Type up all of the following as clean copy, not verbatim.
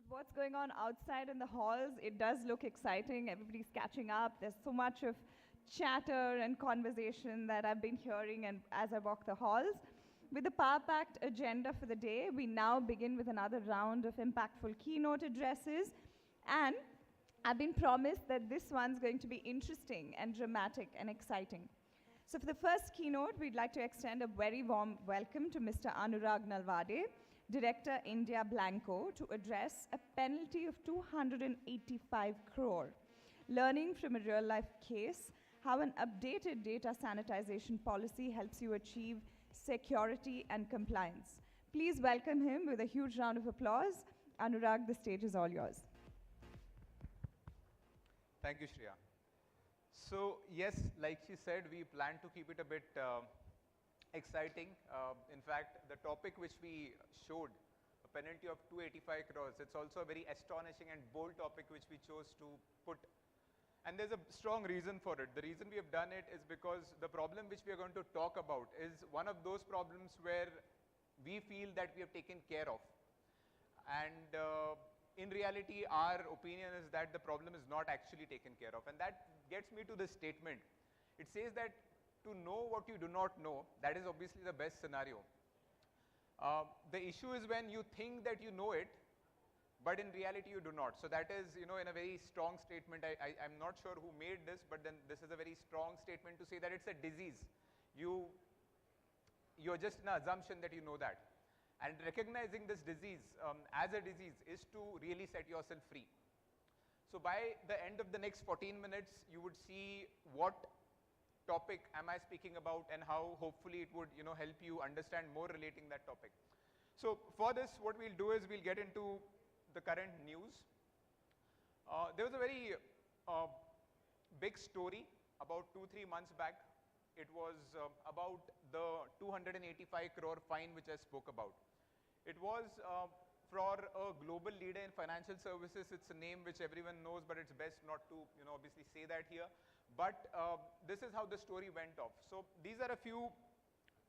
With what's going on outside in the halls, it does look exciting. Everybody's catching up. There's so much of chatter and conversation that I've been hearing and as I walk the halls. With the power-packed agenda for the day, we now begin with another round of impactful keynote addresses. And I've been promised that this one's going to be interesting and dramatic and exciting. So for the first keynote, we'd like to extend a very warm welcome to Mr. Anurag Nalwade, Director India Blanco, to address a penalty of 285 crore. Learning from a real-life case, how an updated data sanitization policy helps you achieve security and compliance. Please welcome him with a huge round of applause. Anurag, the stage is all yours. Thank you, Shreya. So yes, like she said, we plan to keep it a bit exciting. In fact, the topic which we showed, a penalty of 285 crores, it's also a very astonishing and bold topic which we chose to put. And there's a strong reason for it. The reason we have done it is because the problem which we are going to talk about is one of those problems where we feel that we have taken care of. And in reality, our opinion is that the problem is not actually taken care of. And that gets me to this statement. It says that to know what you do not know, that is obviously the best scenario. The issue is when you think that you know it, but in reality you do not. So that is, in a very strong statement. I'm not sure who made this, but then this is a very strong statement to say that it's a disease. You're just in an assumption that you know that. And recognizing this disease as a disease is to really set yourself free. So by the end of the next 14 minutes, you would see what topic am I speaking about and how hopefully it would help you understand more relating that topic. So for this, what we'll do is we'll get into the current news. There was a very big story about 2-3 months back. It was about the 285 crore fine which I spoke about. It was for a global leader in financial services. It's a name which everyone knows, but it's best not to obviously say that here. But this is how the story went off. So these are a few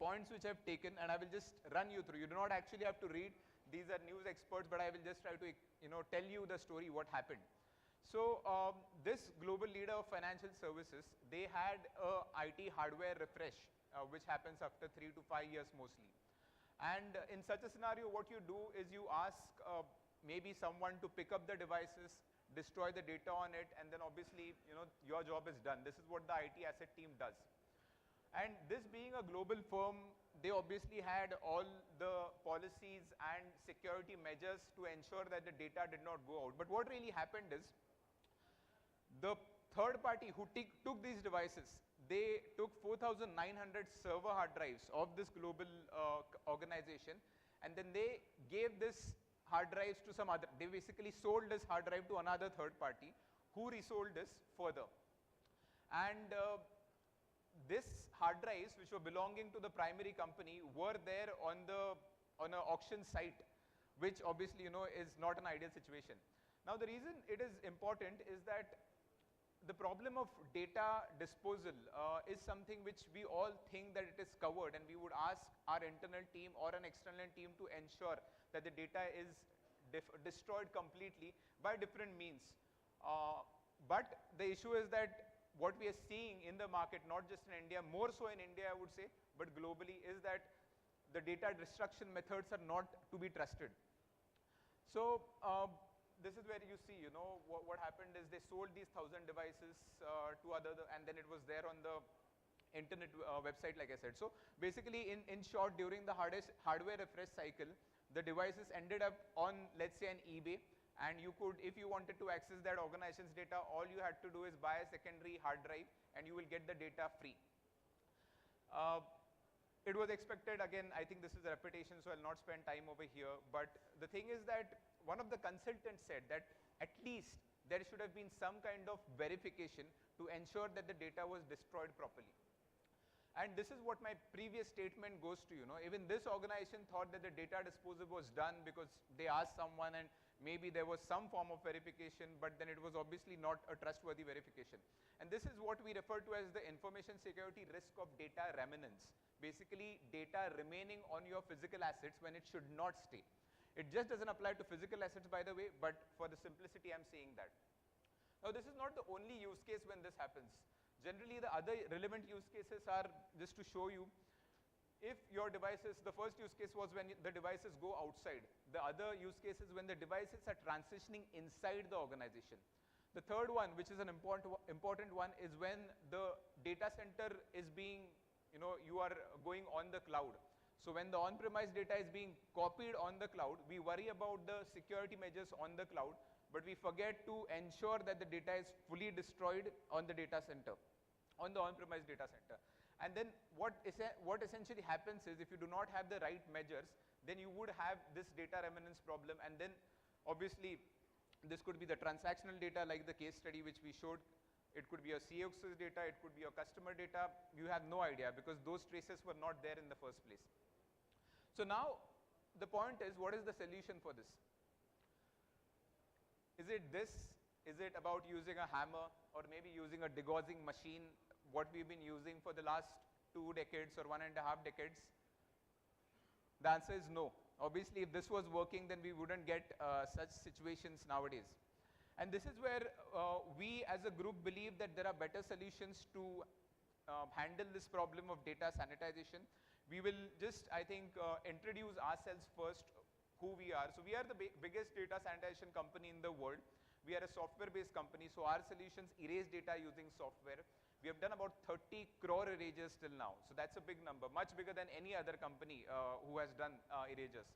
points which I've taken, and I will just run you through. You do not actually have to read. These are news experts, but I will just try to tell you the story, what happened. So this global leader of financial services, they had a IT hardware refresh, which happens after 3 to 5 years mostly. And in such a scenario, what you do is you ask maybe someone to pick up the devices, destroy the data on it, and then obviously, your job is done. This is what the IT asset team does. And this being a global firm, they obviously had all the policies and security measures to ensure that the data did not go out. But what really happened is, the third party who took these devices, they took 4,900 server hard drives of this global organization, and then they gave this hard drives to some other. They basically sold this hard drive to another third party who resold this further. And this hard drives, which were belonging to the primary company, were there on an auction site, which obviously is not an ideal situation. Now the reason it is important is that the problem of data disposal is something which we all think that it is covered, and we would ask our internal team or an external team to ensure that the data is destroyed completely by different means. But the issue is that what we are seeing in the market, not just in India, more so in India I would say, but globally, is that the data destruction methods are not to be trusted. So this is where you see, what happened is they sold these 1,000 devices to other, and then it was there on the internet website, like I said. So basically, in short, during the hardware refresh cycle, the devices ended up on, let's say, an eBay, and you could, if you wanted to access that organization's data, all you had to do is buy a secondary hard drive, and you will get the data free. It was expected, again, I think this is a repetition, so I'll not spend time over here, but the thing is that one of the consultants said that at least there should have been some kind of verification to ensure that the data was destroyed properly. And this is what my previous statement goes to, even this organization thought that the data disposal was done because they asked someone and maybe there was some form of verification, but then it was obviously not a trustworthy verification. And this is what we refer to as the information security risk of data remnants. Basically, data remaining on your physical assets when it should not stay. It just doesn't apply to physical assets, by the way, but for the simplicity, I'm saying that. Now, this is not the only use case when this happens. Generally, the other relevant use cases are, just to show you, if your devices, the first use case was when the devices go outside. The other use case is when the devices are transitioning inside the organization. The third one, which is an important one, is when the data center is being, you are going on the cloud. So when the on-premise data is being copied on the cloud, we worry about the security measures on the cloud, but we forget to ensure that the data is fully destroyed on the data center, on the on-premise data center. And then what essentially happens is, if you do not have the right measures, then you would have this data remnants problem, and then obviously this could be the transactional data like the case study which we showed. It could be your CX's data, it could be your customer data. You have no idea because those traces were not there in the first place. So now the point is, what is the solution for this? Is it this? Is it about using a hammer or maybe using a degaussing machine, what we've been using for the last 2 decades or 1.5 decades? The answer is no. Obviously, if this was working, then we wouldn't get such situations nowadays. And this is where we as a group believe that there are better solutions to handle this problem of data sanitization. We will just, I think, introduce ourselves first, who we are. So we are the biggest data sanitization company in the world. We are a software-based company, so our solutions erase data using software. We have done about 30 crore erasures till now. So that's a big number, much bigger than any other company who has done erasures.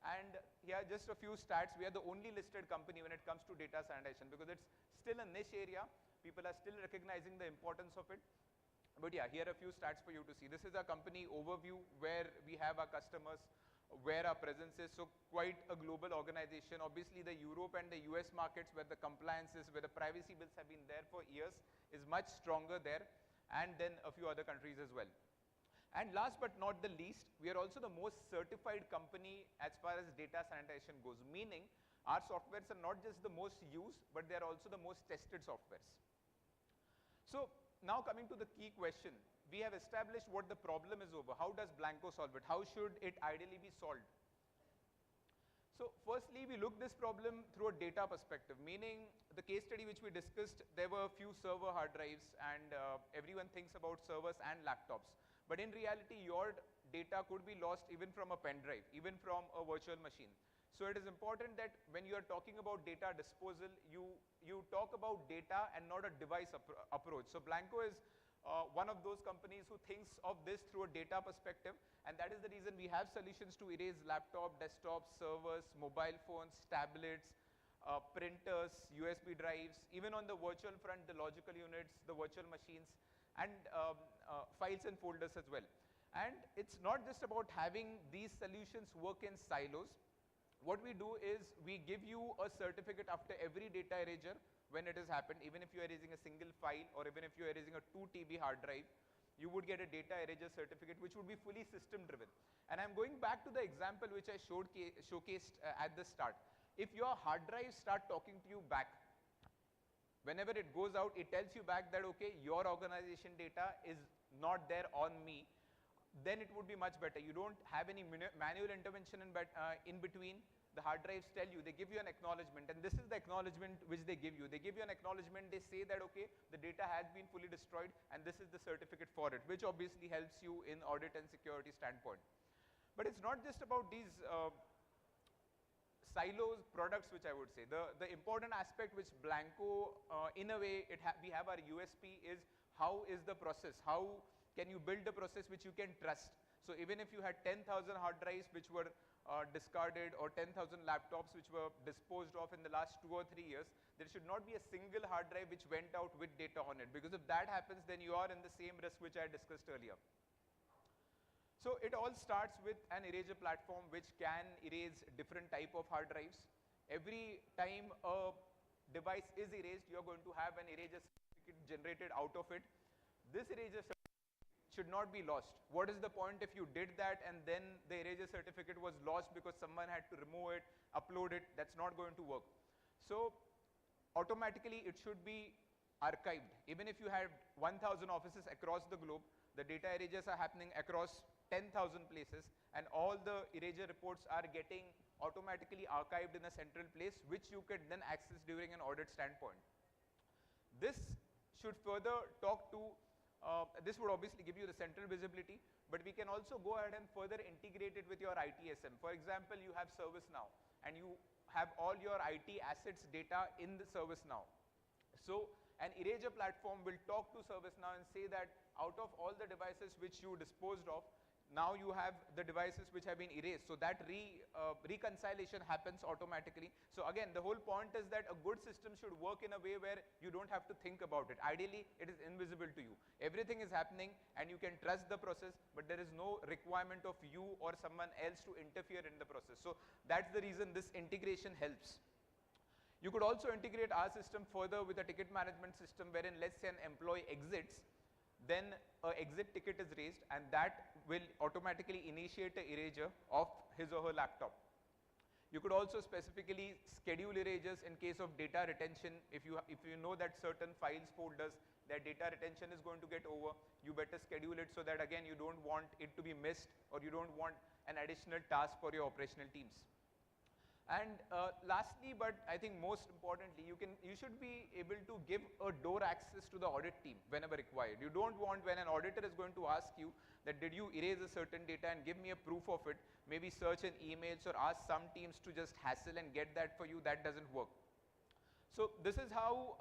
And here, just a few stats. We are the only listed company when it comes to data sanitization because it's still a niche area. People are still recognizing the importance of it. But yeah, here are a few stats for you to see. This is our company overview where we have our customers, where our presence is. So quite a global organization. Obviously, the Europe and the US markets where the compliances, where the privacy bills have been there for years is much stronger there, and then a few other countries as well. And last but not the least, we are also the most certified company as far as data sanitization goes, meaning our softwares are not just the most used, but they are also the most tested softwares. So now coming to the key question, we have established what the problem is over. How does Blanco solve it? How should it ideally be solved? So firstly, we looked this problem through a data perspective, meaning the case study which we discussed, there were a few server hard drives, and everyone thinks about servers and laptops. But in reality, your data could be lost even from a pen drive, even from a virtual machine. So it is important that when you are talking about data disposal, you talk about data and not a device approach. So Blanco is one of those companies who thinks of this through a data perspective, and that is the reason we have solutions to erase laptop, desktops, servers, mobile phones, tablets, printers, USB drives, even on the virtual front, the logical units, the virtual machines, and files and folders as well. And it's not just about having these solutions work in silos. What we do is we give you a certificate after every data erasure when it has happened. Even if you are erasing a single file or even if you are erasing a 2 TB hard drive, you would get a data erasure certificate which would be fully system driven. And I'm going back to the example which I showcased at the start. If your hard drives start talking to you back, whenever it goes out, it tells you back that, okay, your organization data is not there on me, then it would be much better. You don't have any manual intervention in between. The hard drives tell you, they give you an acknowledgement, and this is the acknowledgement which they give you. They give you an acknowledgement, they say that, okay, the data has been fully destroyed, and this is the certificate for it, which obviously helps you in audit and security standpoint. But it's not just about these silos products, which I would say. The important aspect which Blanco, in a way, we have our USP is how is the process? How can you build a process which you can trust? So even if you had 10,000 hard drives which were discarded or 10,000 laptops which were disposed of in the last 2 or 3 years, there should not be a single hard drive which went out with data on it, because if that happens, then you are in the same risk which I discussed earlier. So it all starts with an eraser platform which can erase different type of hard drives. Every time a device is erased, you are going to have an eraser certificate generated out of it. This eraser certificate should not be lost. What is the point if you did that and then the eraser certificate was lost because someone had to remove it, upload it? That's not going to work. So automatically it should be archived. Even if you have 1,000 offices across the globe, the data erasures are happening across 10,000 places, and all the erasure reports are getting automatically archived in a central place, which you could then access during an audit standpoint. This should further talk to, this would obviously give you the central visibility, but we can also go ahead and further integrate it with your ITSM. For example, you have ServiceNow, and you have all your IT assets data in the ServiceNow. So an eraser platform will talk to ServiceNow and say that out of all the devices which you disposed of, now you have the devices which have been erased. So that reconciliation happens automatically. So again, the whole point is that a good system should work in a way where you don't have to think about it. Ideally, it is invisible to you. Everything is happening and you can trust the process, but there is no requirement of you or someone else to interfere in the process. So that's the reason this integration helps. You could also integrate our system further with a ticket management system wherein, let's say, an employee exits, then an exit ticket is raised, and that will automatically initiate an erasure of his or her laptop. You could also specifically schedule erasures in case of data retention. If you know that certain files folders, their data retention is going to get over, you better schedule it so that, again, you don't want it to be missed, or you don't want an additional task for your operational teams. And lastly, but I think most importantly, you should be able to give a door access to the audit team whenever required. You don't want, when an auditor is going to ask you that did you erase a certain data and give me a proof of it, maybe search in emails or ask some teams to just hassle and get that for you. That doesn't work. So this is how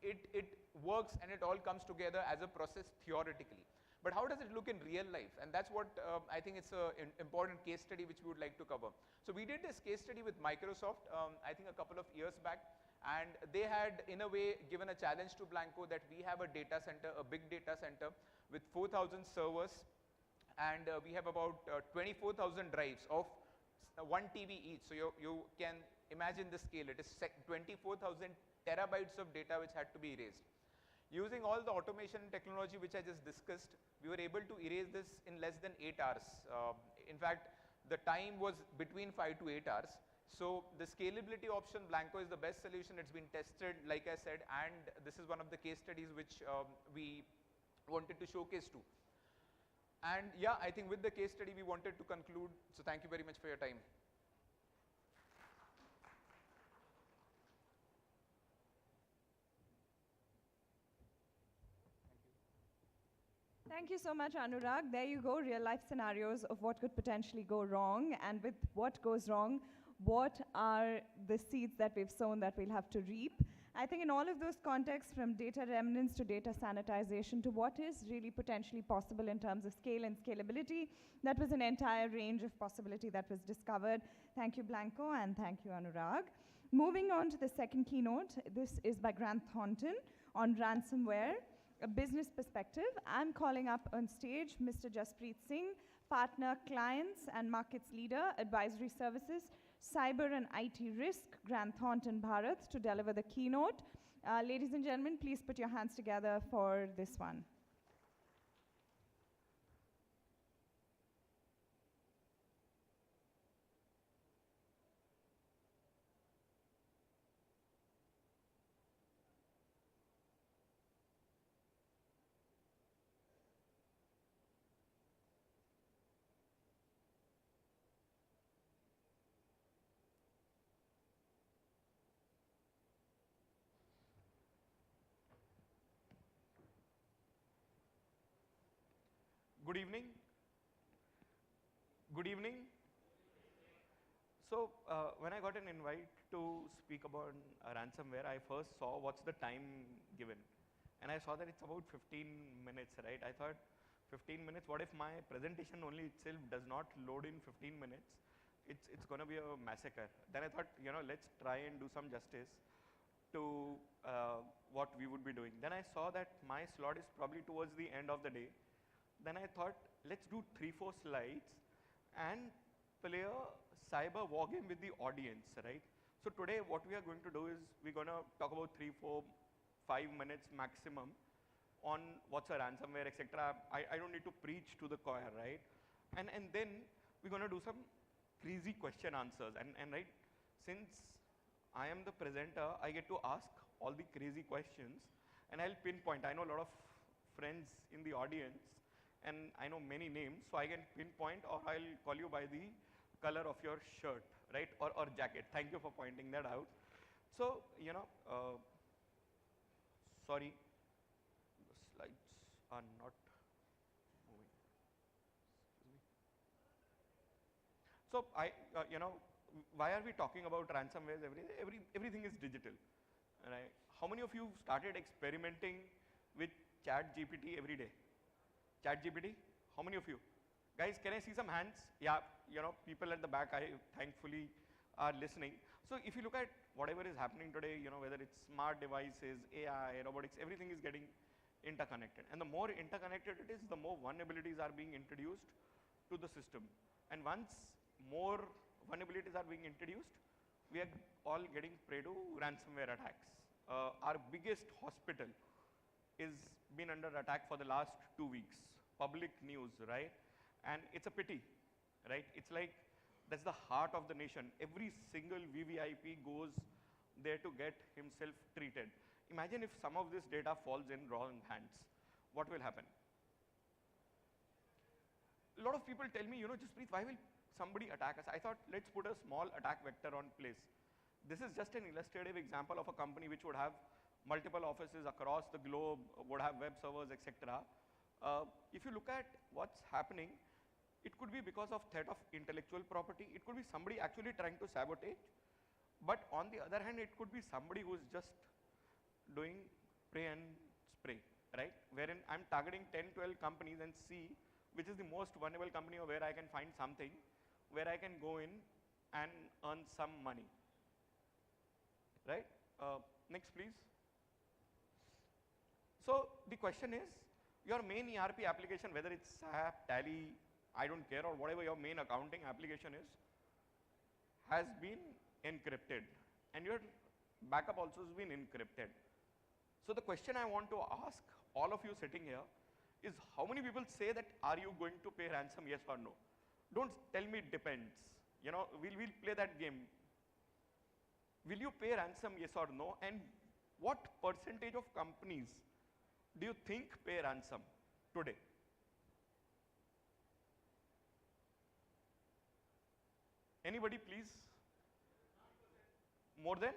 it works, and it all comes together as a process theoretically. But how does it look in real life? And that's what I think it's an important case study which we would like to cover. So we did this case study with Microsoft, I think a couple of years back, and they had, in a way, given a challenge to Blanco that we have a data center, a big data center with 4,000 servers, and we have about 24,000 drives of 1 TB each. So you can imagine the scale. It is 24,000 terabytes of data which had to be erased. Using all the automation technology which I just discussed, we were able to erase this in less than 8 hours. In fact, the time was between 5 to 8 hours. So the scalability option, Blanco is the best solution. It's been tested, like I said, and this is one of the case studies which we wanted to showcase to. And yeah, I think with the case study we wanted to conclude. So thank you very much for your time. Thank you so much, Anurag. There you go, real life scenarios of what could potentially go wrong, and with what goes wrong, what are the seeds that we've sown that we'll have to reap. I think in all of those contexts, from data remnants to data sanitization to what is really potentially possible in terms of scale and scalability, that was an entire range of possibility that was discovered. Thank you, Blanco, and thank you, Anurag. Moving on to the second keynote, this is by Grant Thornton on ransomware. A business perspective. I'm calling up on stage Mr. Jaspreet Singh, Partner Clients and Markets Leader, Advisory Services, Cyber and IT Risk, Grant Thornton Bharat, to deliver the keynote. Ladies and gentlemen, please put your hands together for this one. Good evening. Good evening. So when I got an invite to speak about ransomware, I first saw what's the time given. And I saw that it's about 15 minutes, right? I thought 15 minutes, what if my presentation only itself does not load in 15 minutes? It's going to be a massacre. Then I thought, let's try and do some justice to what we would be doing. Then I saw that my slot is probably towards the end of the day. Then I thought, let's do 3-4 slides and play a cyber war game with the audience, right? So today what we are going to do is we're going to talk about 3, 4, 5 minutes maximum on what's a ransomware, etc. I don't need to preach to the choir, right? And then we're going to do some crazy question answers. And right, since I am the presenter, I get to ask all the crazy questions, and I'll pinpoint. I know a lot of friends in the audience, and I know many names, so I can pinpoint, or I'll call you by the color of your shirt, right? Or jacket. Thank you for pointing that out. So, sorry, the slides are not moving. Excuse me. So why are we talking about ransomware? Everything is digital, right? How many of you started experimenting with ChatGPT every day? ChatGPT? How many of you? Guys, can I see some hands? Yeah, people at the back, thankfully are listening. So if you look at whatever is happening today, whether it's smart devices, AI, robotics, everything is getting interconnected. And the more interconnected it is, the more vulnerabilities are being introduced to the system. And once more vulnerabilities are being introduced, we are all getting prey to ransomware attacks. Our biggest hospital is been under attack for the last 2 weeks. Public news, right? And it's a pity, right? It's like that's the heart of the nation. Every single VVIP goes there to get himself treated. Imagine if some of this data falls in wrong hands. What will happen? A lot of people tell me, Jaspreet, why will somebody attack us? I thought, let's put a small attack vector on place. This is just an illustrative example of a company which would have multiple offices across the globe, would have web servers, etc. If you look at what's happening, it could be because of threat of intellectual property. It could be somebody actually trying to sabotage. But on the other hand, it could be somebody who's just doing pray and spray, right? Wherein I'm targeting 10, 12 companies and see which is the most vulnerable company or where I can find something where I can go in and earn some money, right? Next, please. So the question is, your main ERP application, whether it's SAP, Tally, I don't care, or whatever your main accounting application is, has been encrypted, and your backup also has been encrypted. So the question I want to ask all of you sitting here is, how many people say that, are you going to pay ransom, yes or no? Don't tell me it depends. We'll play that game. Will you pay ransom, yes or no? And what percentage of companies do you think pay ransom today? Anybody, please? More than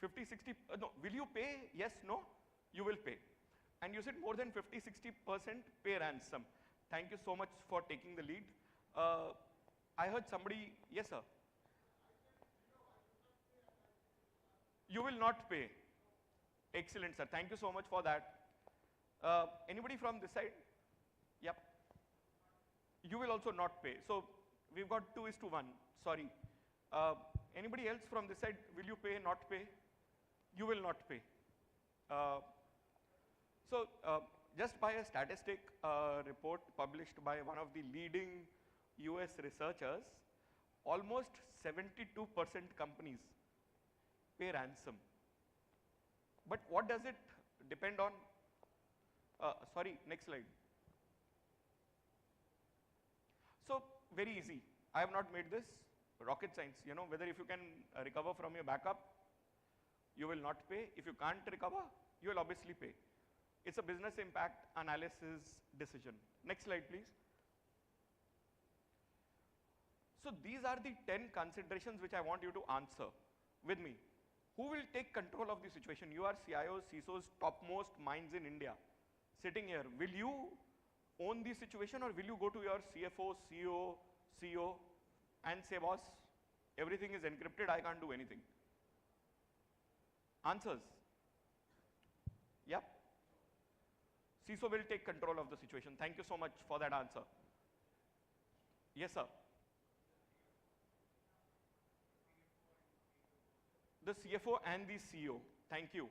50, 60? No. Will you pay? Yes, no? You will pay. And you said more than 50, 60% pay ransom. Thank you so much for taking the lead. I heard somebody, yes, sir. You will not pay. Excellent, sir. Thank you so much for that. Anybody from this side? Yep. You will also not pay. So we've got 2:1. Sorry. Anybody else from this side? Will you pay, not pay? You will not pay. Just by a statistic report published by one of the leading US researchers, almost 72% companies pay ransom. But what does it depend on? Sorry, next slide. So very easy. I have not made this rocket science. Whether if you can recover from your backup, you will not pay. If you can't recover, you will obviously pay. It's a business impact analysis decision. Next slide, please. So these are the 10 considerations which I want you to answer with me. Who will take control of the situation? You are CIOs, CISOs, topmost minds in India sitting here. Will you own the situation, or will you go to your CFO, CEO and say, boss, everything is encrypted, I can't do anything? Answers? Yep. CISO will take control of the situation. Thank you so much for that answer. Yes, sir. The CFO and the CEO. Thank you.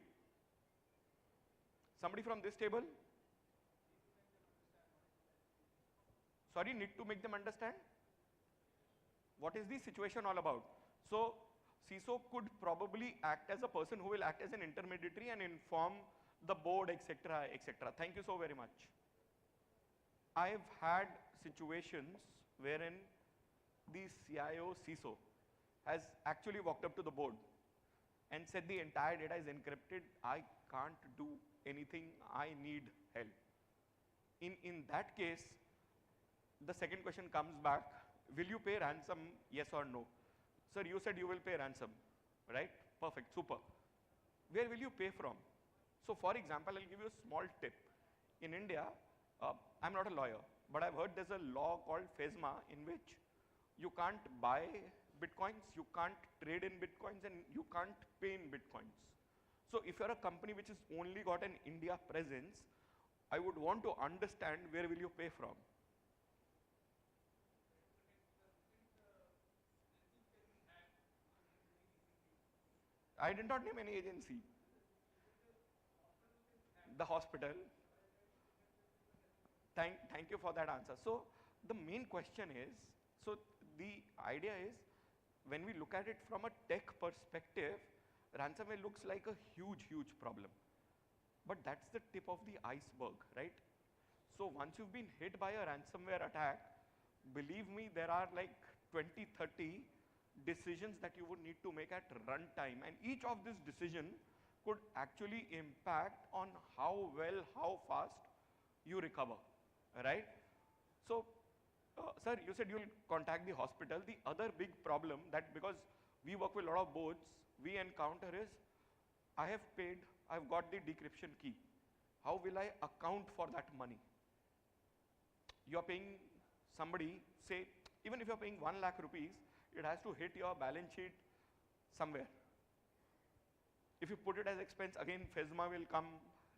Somebody from this table? Sorry, need to make them understand? What is the situation all about? So, CISO could probably act as a person who will act as an intermediary and inform the board, etc., etc. Thank you so very much. I've had situations wherein the CIO, CISO has actually walked up to the board and said the entire data is encrypted, I can't do anything, I need help. In that case, the second question comes back, will you pay ransom, yes or no? Sir, you said you will pay ransom, right? Perfect, super. Where will you pay from? So for example, I'll give you a small tip. In India, I'm not a lawyer, but I've heard there's a law called FESMA in which you can't buy Bitcoins, you can't trade in Bitcoins, and you can't pay in Bitcoins. So if you're a company which has only got an India presence, I would want to understand where will you pay from. I did not name any agency. The hospital. Thank you for that answer. So the main question is, so the idea is, when we look at it from a tech perspective, ransomware looks like a huge, huge problem. But that's the tip of the iceberg, right? So once you've been hit by a ransomware attack, believe me, there are like 20, 30 decisions that you would need to make at runtime, and each of this decision could actually impact on how well, how fast you recover, right? So, sir, you said you'll contact the hospital. The other big problem that, because we work with a lot of boards, we encounter is, I have paid, I've got the decryption key. How will I account for that money? You're paying somebody, say, even if you're paying 1 lakh rupees, it has to hit your balance sheet somewhere. If you put it as expense, again, FESMA will come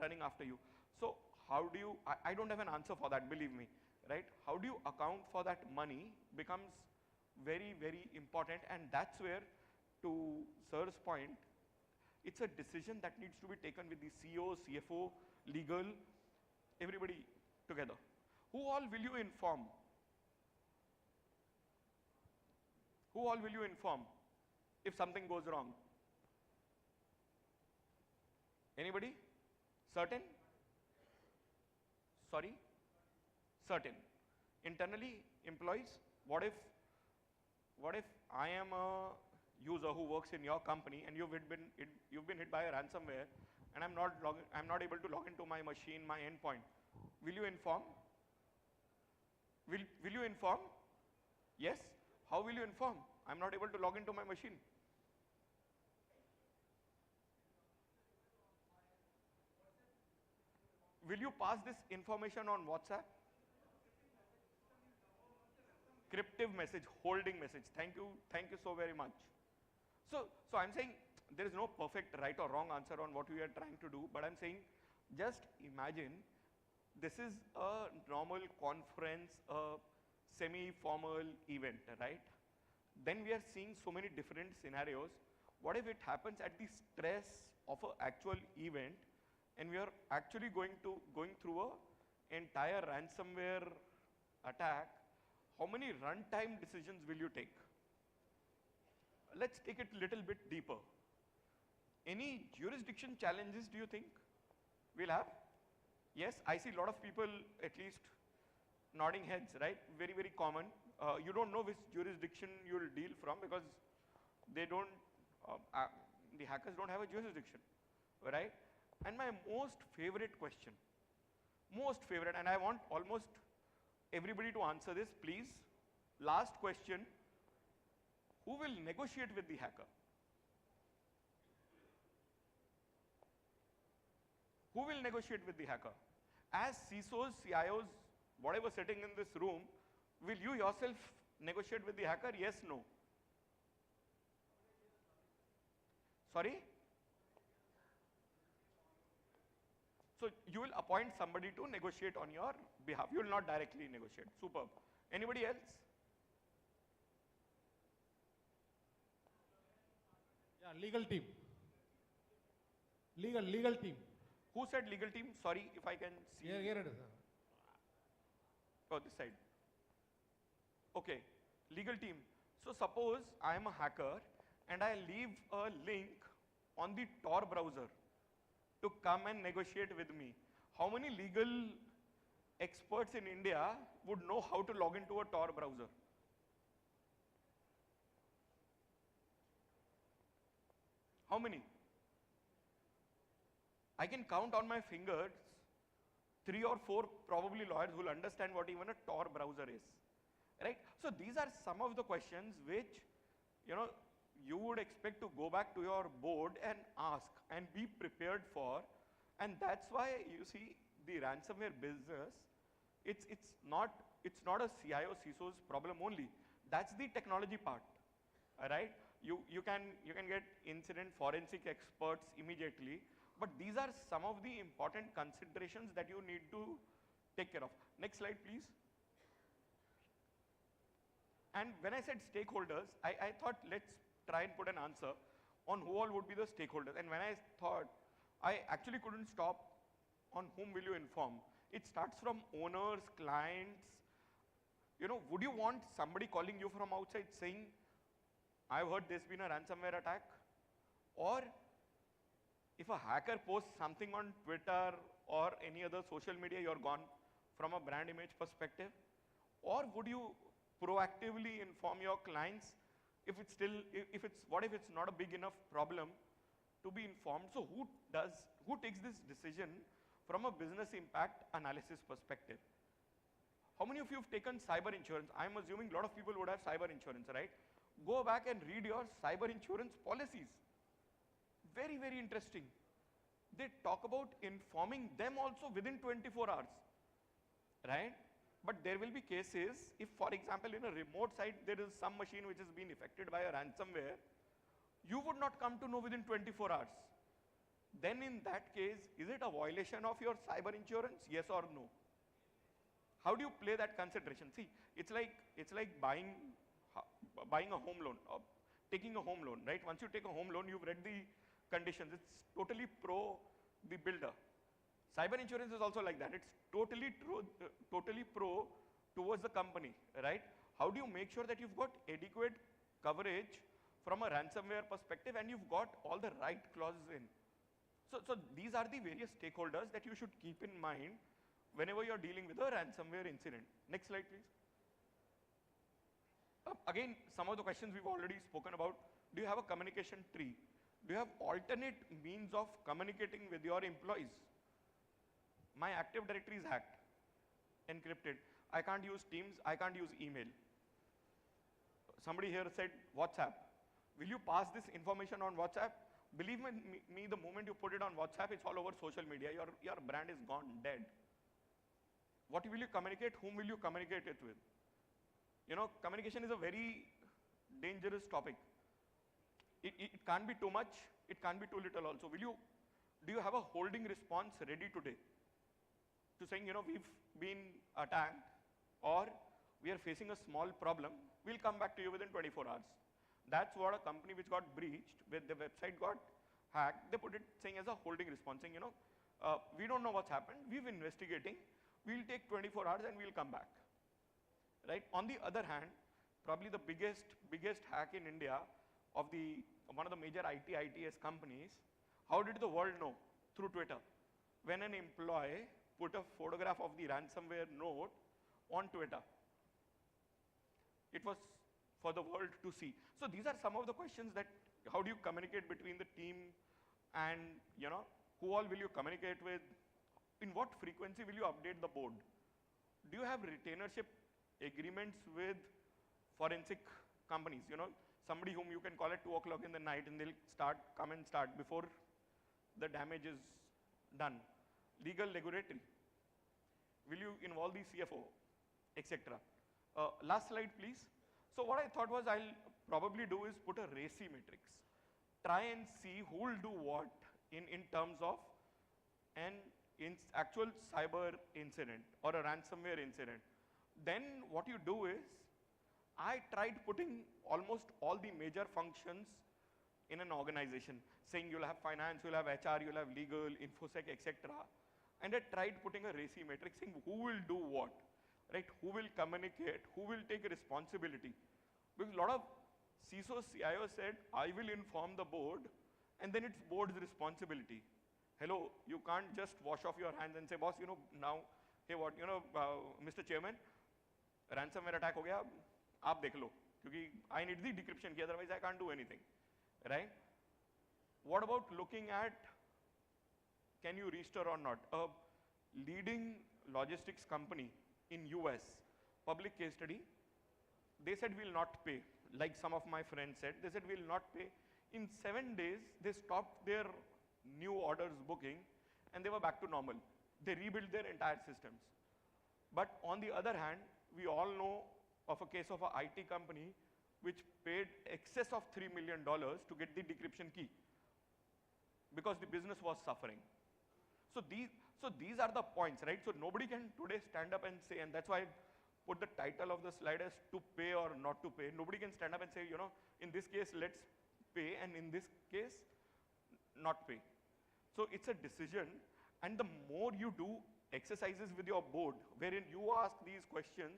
running after you. So how do you, I don't have an answer for that, believe me, right? How do you account for that money becomes very, very important, and that's where, to Sir's point, it's a decision that needs to be taken with the CEO, CFO, legal, everybody together. Who all will you inform? Who all will you inform if something goes wrong? Anybody? Certain? Sorry? Certain. Internally, employees, what if I am a user who works in your company and you've been hit by a ransomware and I'm not able to log into my machine, my endpoint? Will you inform? Will you inform? Yes? How will you inform? I'm not able to log into my machine. Will you pass this information on WhatsApp? Cryptive message, holding message. Thank you so very much. So I'm saying there is no perfect right or wrong answer on what we are trying to do, but I'm saying just imagine this is a normal conference, a semi-formal event, right? Then we are seeing so many different scenarios. What if it happens at the stress of an actual event and we are actually going through an entire ransomware attack? How many runtime decisions will you take? Let's take it a little bit deeper. Any jurisdiction challenges do you think we'll have? Yes, I see a lot of people at least nodding heads, right? Very, very common. You don't know which jurisdiction you'll deal from because they don't, the hackers don't have a jurisdiction, right? And my most favorite question, and I want almost everybody to answer this, please. Last question, who will negotiate with the hacker? Who will negotiate with the hacker? As CISOs, CIOs, whatever sitting in this room, will you yourself negotiate with the hacker? Yes, no? Sorry? So you will appoint somebody to negotiate on your behalf. You will not directly negotiate. Superb. Anybody else? Yeah, legal team. Legal team. Who said legal team? Sorry, if I can see. Here it is. Oh, this side. Okay, legal team. So suppose I am a hacker and I leave a link on the Tor browser to come and negotiate with me. How many legal experts in India would know how to log into a Tor browser? How many? I can count on my fingers 3 or 4 probably lawyers who will understand what even a Tor browser is. right? So these are some of the questions which, you know, you would expect to go back to your board and ask and be prepared for. And that's why you see the ransomware business, it's not a CIO CISO's problem only. That's the technology part, all right? You can get incident forensic experts immediately, but these are some of the important considerations that you need to take care of. Next slide, please. And when I said stakeholders, I thought let's try and put an answer on who all would be the stakeholders. And when I thought, I actually couldn't stop on whom will you inform. It starts from owners, clients. You know, would you want somebody calling you from outside saying, I've heard there's been a ransomware attack? Or if a hacker posts something on Twitter or any other social media, you're gone from a brand image perspective? Or would you proactively inform your clients what if it's not a big enough problem to be informed? So who takes this decision from a business impact analysis perspective? How many of you have taken cyber insurance? I'm assuming a lot of people would have cyber insurance, right? Go back and read your cyber insurance policies. Very, very interesting. They talk about informing them also within 24 hours, right? But there will be cases, if for example in a remote site there is some machine which has been affected by a ransomware, you would not come to know within 24 hours. Then in that case, is it a violation of your cyber insurance? Yes or no? How do you play that consideration? See, it's like buying a home loan, or taking a home loan, right? Once you take a home loan, you've read the conditions. It's totally pro the builder. Cyber insurance is also like that. It's totally pro towards the company, right? How do you make sure that you've got adequate coverage from a ransomware perspective and you've got all the right clauses in? So these are the various stakeholders that you should keep in mind whenever you're dealing with a ransomware incident. Next slide, please. Again, some of the questions we've already spoken about. Do you have a communication tree? Do you have alternate means of communicating with your employees? My Active Directory is hacked, encrypted. I can't use Teams, I can't use email. Somebody here said WhatsApp. Will you pass this information on WhatsApp? Believe me, the moment you put it on WhatsApp, it's all over social media. Your brand is gone, dead. What will you communicate? Whom will you communicate it with? You know, communication is a very dangerous topic. It can't be too much, it can't be too little also. Do you have a holding response ready today to saying, you know, we've been attacked or we are facing a small problem, we'll come back to you within 24 hours. That's what a company which got breached, where the website got hacked, they put it saying as a holding response, saying, you know, we don't know what's happened, we're investigating, we'll take 24 hours and we'll come back, right? On the other hand, probably the biggest hack in India of one of the major ITS companies, how did the world know? Through Twitter. When an employee put a photograph of the ransomware note on Twitter, it was for the world to see. So these are some of the questions that, how do you communicate between the team and, you know, who all will you communicate with? In what frequency will you update the board? Do you have retainership agreements with forensic companies? You know, somebody whom you can call at 2 o'clock in the night and they'll come and start before the damage is done. Legal regulatory. Will you involve the CFO, etc.? Last slide, please. So what I thought was I'll probably do is put a RACI matrix. Try and see who will do what in terms of an actual cyber incident or a ransomware incident. Then what you do is, I tried putting almost all the major functions in an organization, saying you'll have finance, you'll have HR, you'll have legal, InfoSec, etc. And I tried putting a RACI matrix, saying who will do what, right? Who will communicate, who will take responsibility. Because a lot of CISOs, CIOs said, I will inform the board, and then it's board's responsibility. Hello, you can't just wash off your hands and say, boss, you know, now, hey, what, you know, Mr. Chairman, ransomware attack ho gaya, aap dekh lo, kyunki I need the decryption key, otherwise I can't do anything, right? What about looking at, can you restore or not? A leading logistics company in US, public case study, they said we'll not pay. Like some of my friends said, they said we'll not pay. In 7 days, they stopped their new orders booking, and they were back to normal. They rebuilt their entire systems. But on the other hand, we all know of a case of an IT company which paid excess of $3 million to get the decryption key because the business was suffering. So these are the points, right? So nobody can today stand up and say, and that's why I put the title of the slide as to pay or not to pay. Nobody can stand up and say, you know, in this case, let's pay, and in this case, not pay. So it's a decision, and the more you do exercises with your board, wherein you ask these questions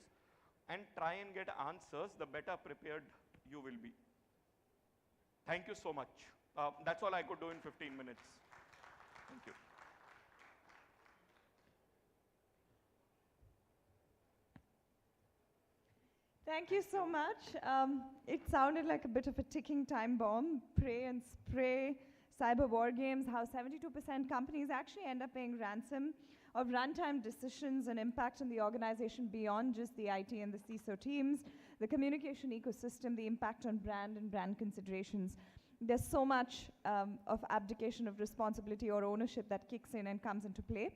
and try and get answers, the better prepared you will be. Thank you so much. That's all I could do in 15 minutes. Thank you. Thank you so much. It sounded like a bit of a ticking time bomb. Pray and spray, cyber war games, how 72% companies actually end up paying ransom of runtime decisions and impact on the organization beyond just the IT and the CISO teams, the communication ecosystem, the impact on brand and brand considerations. There's so much of abdication of responsibility or ownership that kicks in and comes into play.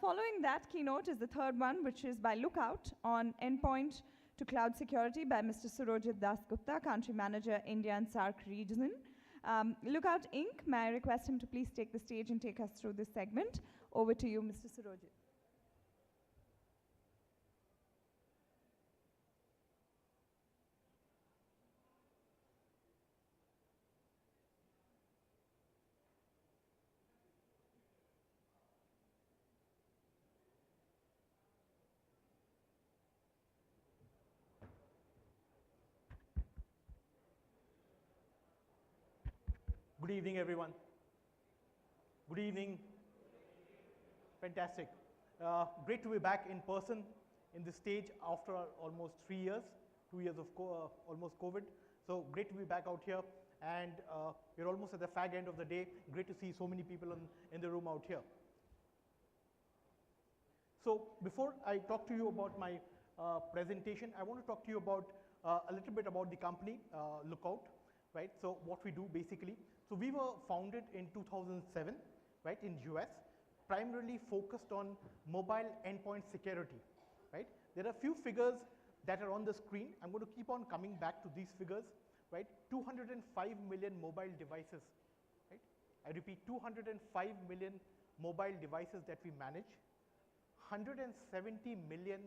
Following that keynote is the third one, which is by Lookout on endpoint to cloud security by Mr. Surojit Dasgupta, Country Manager, India and SAARC region. Lookout Inc., may I request him to please take the stage and take us through this segment. Over to you, Mr. Surojit. Good evening, everyone. Good evening. Fantastic. Great to be back in person in the stage after almost 3 years, 2 years of almost COVID. So great to be back out here, and we're almost at the fag end of the day. Great to see so many people in the room out here. So before I talk to you about my presentation, I want to talk to you about a little bit about the company, Lookout, right? So what we do basically. So we were founded in 2007, right, in US, primarily focused on mobile endpoint security, right? There are a few figures that are on the screen. I'm going to keep on coming back to these figures, right? 205 million mobile devices, right? I repeat, 205 million mobile devices that we manage, 170 million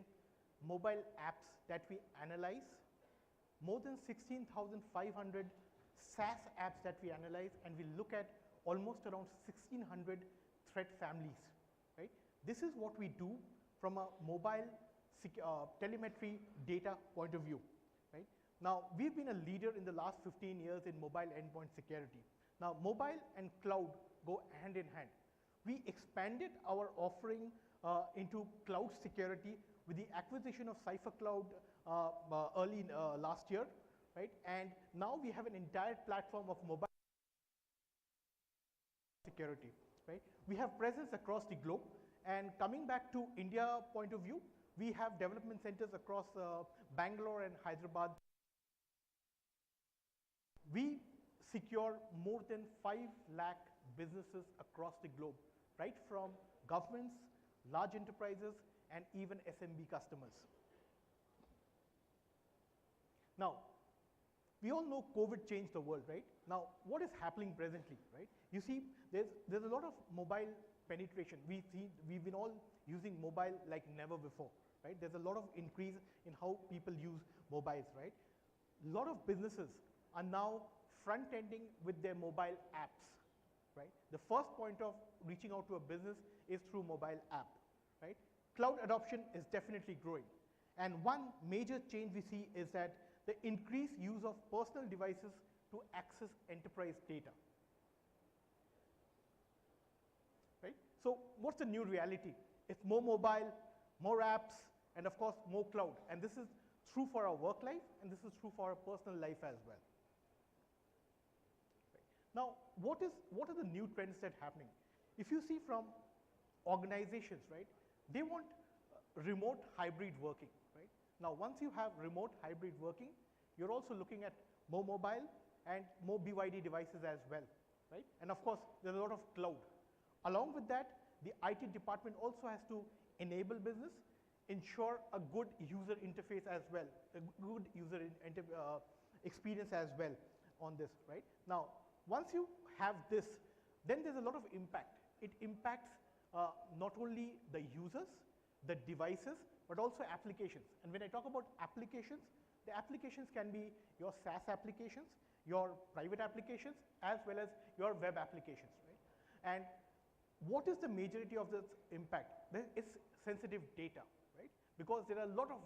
mobile apps that we analyze, more than 16,500 SaaS apps that we analyze, and we look at almost around 1,600 threat families, right? This is what we do from a mobile telemetry data point of view, right? Now, we've been a leader in the last 15 years in mobile endpoint security. Now, mobile and cloud go hand in hand. We expanded our offering into cloud security with the acquisition of CipherCloud early last year, right? And now we have an entire platform of mobile security, right? We have presence across the globe, and coming back to India point of view, we have development centers across Bangalore and Hyderabad. We secure more than 5 lakh businesses across the globe, right from governments, large enterprises, and even SMB customers. Now, we all know COVID changed the world, right? Now, what is happening presently, right? You see, there's a lot of mobile penetration. We've been all using mobile like never before, right? There's a lot of increase in how people use mobiles, right? A lot of businesses are now front-ending with their mobile apps, right? The first point of reaching out to a business is through mobile app, right? Cloud adoption is definitely growing. And one major change we see is that the increased use of personal devices to access enterprise data, right? So what's the new reality? It's more mobile, more apps, and of course, more cloud. And this is true for our work life, and this is true for our personal life as well. Right. Now, what are the new trends that are happening? If you see from organizations, right, they want remote hybrid working, right? Now, once you have remote hybrid working, you're also looking at more mobile and more BYD devices as well, right? And of course, there's a lot of cloud. Along with that, the IT department also has to enable business, ensure a good user interface as well, a good user experience as well on this, right? Now, once you have this, then there's a lot of impact. It impacts not only the users, the devices, but also applications. And when I talk about applications, the applications can be your SaaS applications, your private applications, as well as your web applications, right? And what is the majority of this impact? It's sensitive data, right? Because there are a lot of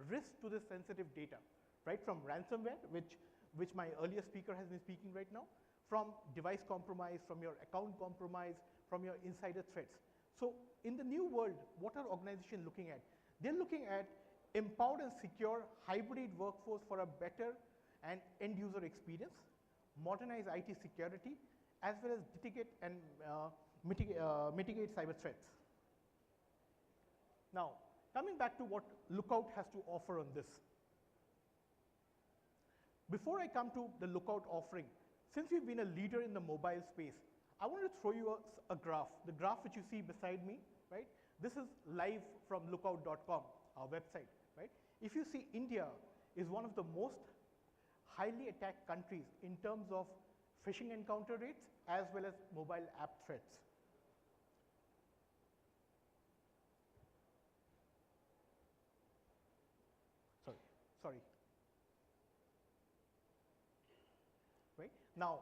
risks to this sensitive data, right? From ransomware, which my earlier speaker has been speaking right now, from device compromise, from your account compromise, from your insider threats. So in the new world, what are organizations looking at? They're looking at empowered and secure hybrid workforce for a better and end user experience, modernize IT security, as well as mitigate and mitigate cyber threats. Now, coming back to what Lookout has to offer on this. Before I come to the Lookout offering, since we've been a leader in the mobile space, I want to throw you a graph, the graph which you see beside me, right? This is live from lookout.com, our website, right? If you see, India is one of the most highly attacked countries in terms of phishing encounter rates as well as mobile app threats. Sorry. Right? Now,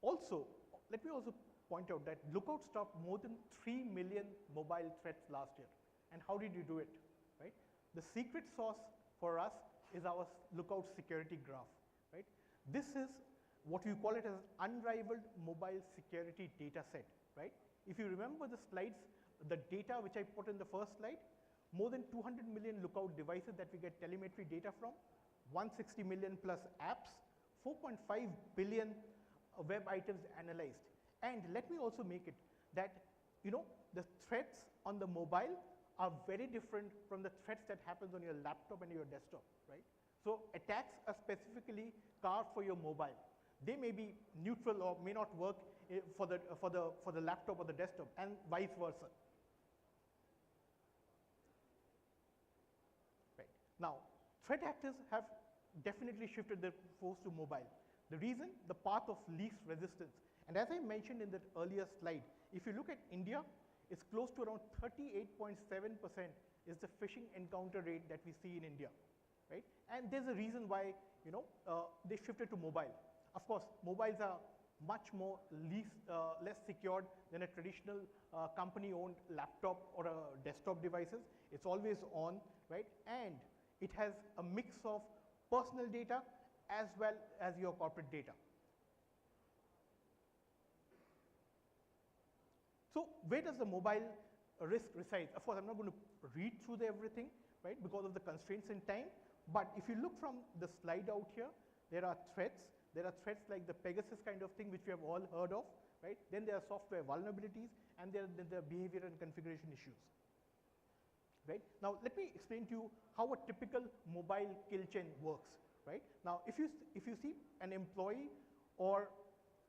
also, let me also point out that Lookout stopped more than 3 million mobile threats last year. And how did you do it? Right? The secret sauce for us is our Lookout security graph. Right? This is what we call it as unrivaled mobile security data set. Right? If you remember the slides, the data which I put in the first slide, more than 200 million Lookout devices that we get telemetry data from, 160 million plus apps, 4.5 billion web items analyzed. And let me also make it that, you know, the threats on the mobile are very different from the threats that happens on your laptop and your desktop, right? So attacks are specifically carved for your mobile. They may be neutral or may not work for the laptop or the desktop, and vice versa. Right. Now, threat actors have definitely shifted their force to mobile. The reason, the path of least resistance. And as I mentioned in that earlier slide, if you look at India, it's close to around 38.7% is the phishing encounter rate that we see in India, right? And there's a reason why, you know, they shifted to mobile. Of course, mobiles are much more less secured than a traditional company-owned laptop or a desktop devices. It's always on, right? And it has a mix of personal data as well as your corporate data. So where does the mobile risk reside? Of course, I'm not going to read through everything, right, because of the constraints in time. But if you look from the slide out here, there are threats. There are threats like the Pegasus kind of thing, which we have all heard of, right? Then there are software vulnerabilities, and there are behavior and configuration issues. Right? Now, let me explain to you how a typical mobile kill chain works. Right? Now, if you see an employee or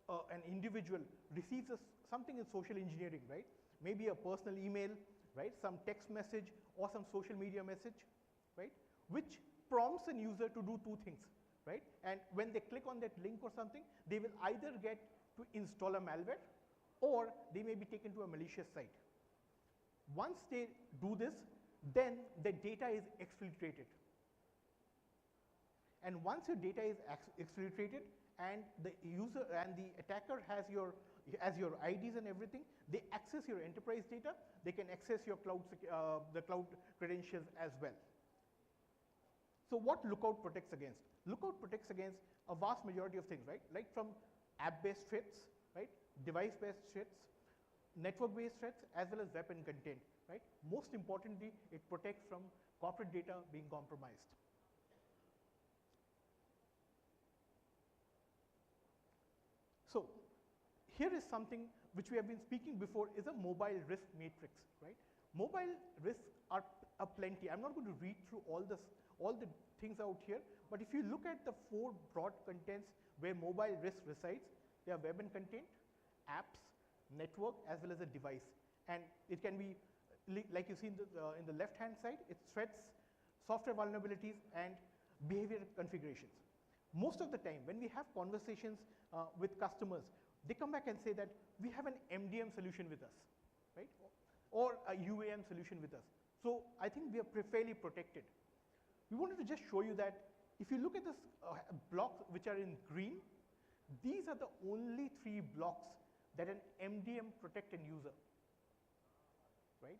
an individual receives something in social engineering, right? Maybe a personal email, right? Some text message or some social media message, right? Which prompts a user to do two things, right? And when they click on that link or something, they will either get to install a malware or they may be taken to a malicious site. Once they do this, then the data is exfiltrated. And once your data is exfiltrated and the user and the attacker has your IDs and everything, they access your enterprise data, they can access your the cloud credentials as well. So what Lookout protects against? Lookout protects against a vast majority of things, right? Like from app-based threats, right? Device-based threats, network-based threats, as well as web and content, right? Most importantly, it protects from corporate data being compromised. So here is something which we have been speaking before is a mobile risk matrix, right? Mobile risks are plenty. I'm not going to read through all the things out here, but if you look at the 4 broad contents where mobile risk resides, they are web and content, apps, network, as well as a device. And it can be, like you see in the left-hand side, it's threats, software vulnerabilities, and behavior configurations. Most of the time, when we have conversations with customers, they come back and say that we have an MDM solution with us, right? Or a UAM solution with us. So I think we are fairly protected. We wanted to just show you that if you look at this blocks which are in green, these are the only 3 blocks that an MDM protect an user, right?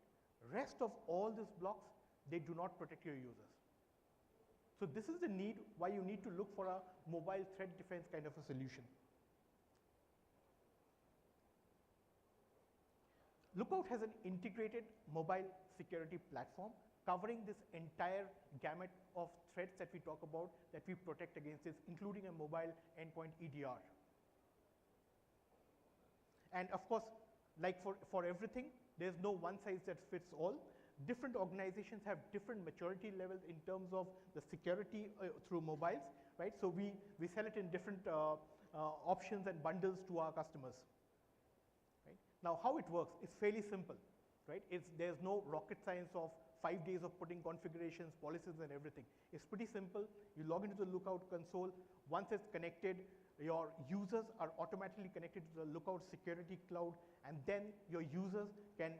Rest of all these blocks, they do not protect your users. So this is the need why you need to look for a mobile threat defense kind of a solution. Lookout has an integrated mobile security platform covering this entire gamut of threats that we talk about, that we protect against this, including a mobile endpoint EDR. And of course, like for everything, there's no one size that fits all. Different organizations have different maturity levels in terms of the security through mobiles, right? So we sell it in different options and bundles to our customers. Right? Now, how it works is fairly simple, right? There's no rocket science of 5 days of putting configurations, policies, and everything. It's pretty simple. You log into the Lookout console. Once it's connected, your users are automatically connected to the Lookout security cloud, and then your users can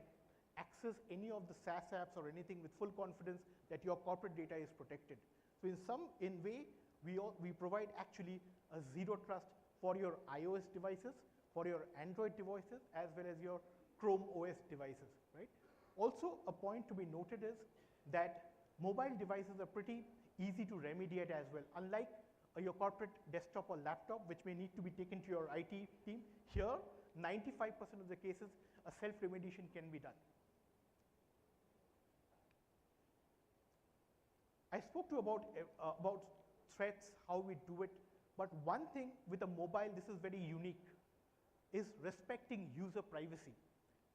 access any of the SaaS apps or anything with full confidence that your corporate data is protected. So in way, we provide actually a zero trust for your iOS devices, for your Android devices, as well as your Chrome OS devices, right? Also, a point to be noted is that mobile devices are pretty easy to remediate as well. Unlike your corporate desktop or laptop, which may need to be taken to your IT team, here, 95% of the cases, a self-remediation can be done. I spoke to you about threats, how we do it, but one thing with a mobile, this is very unique, is respecting user privacy.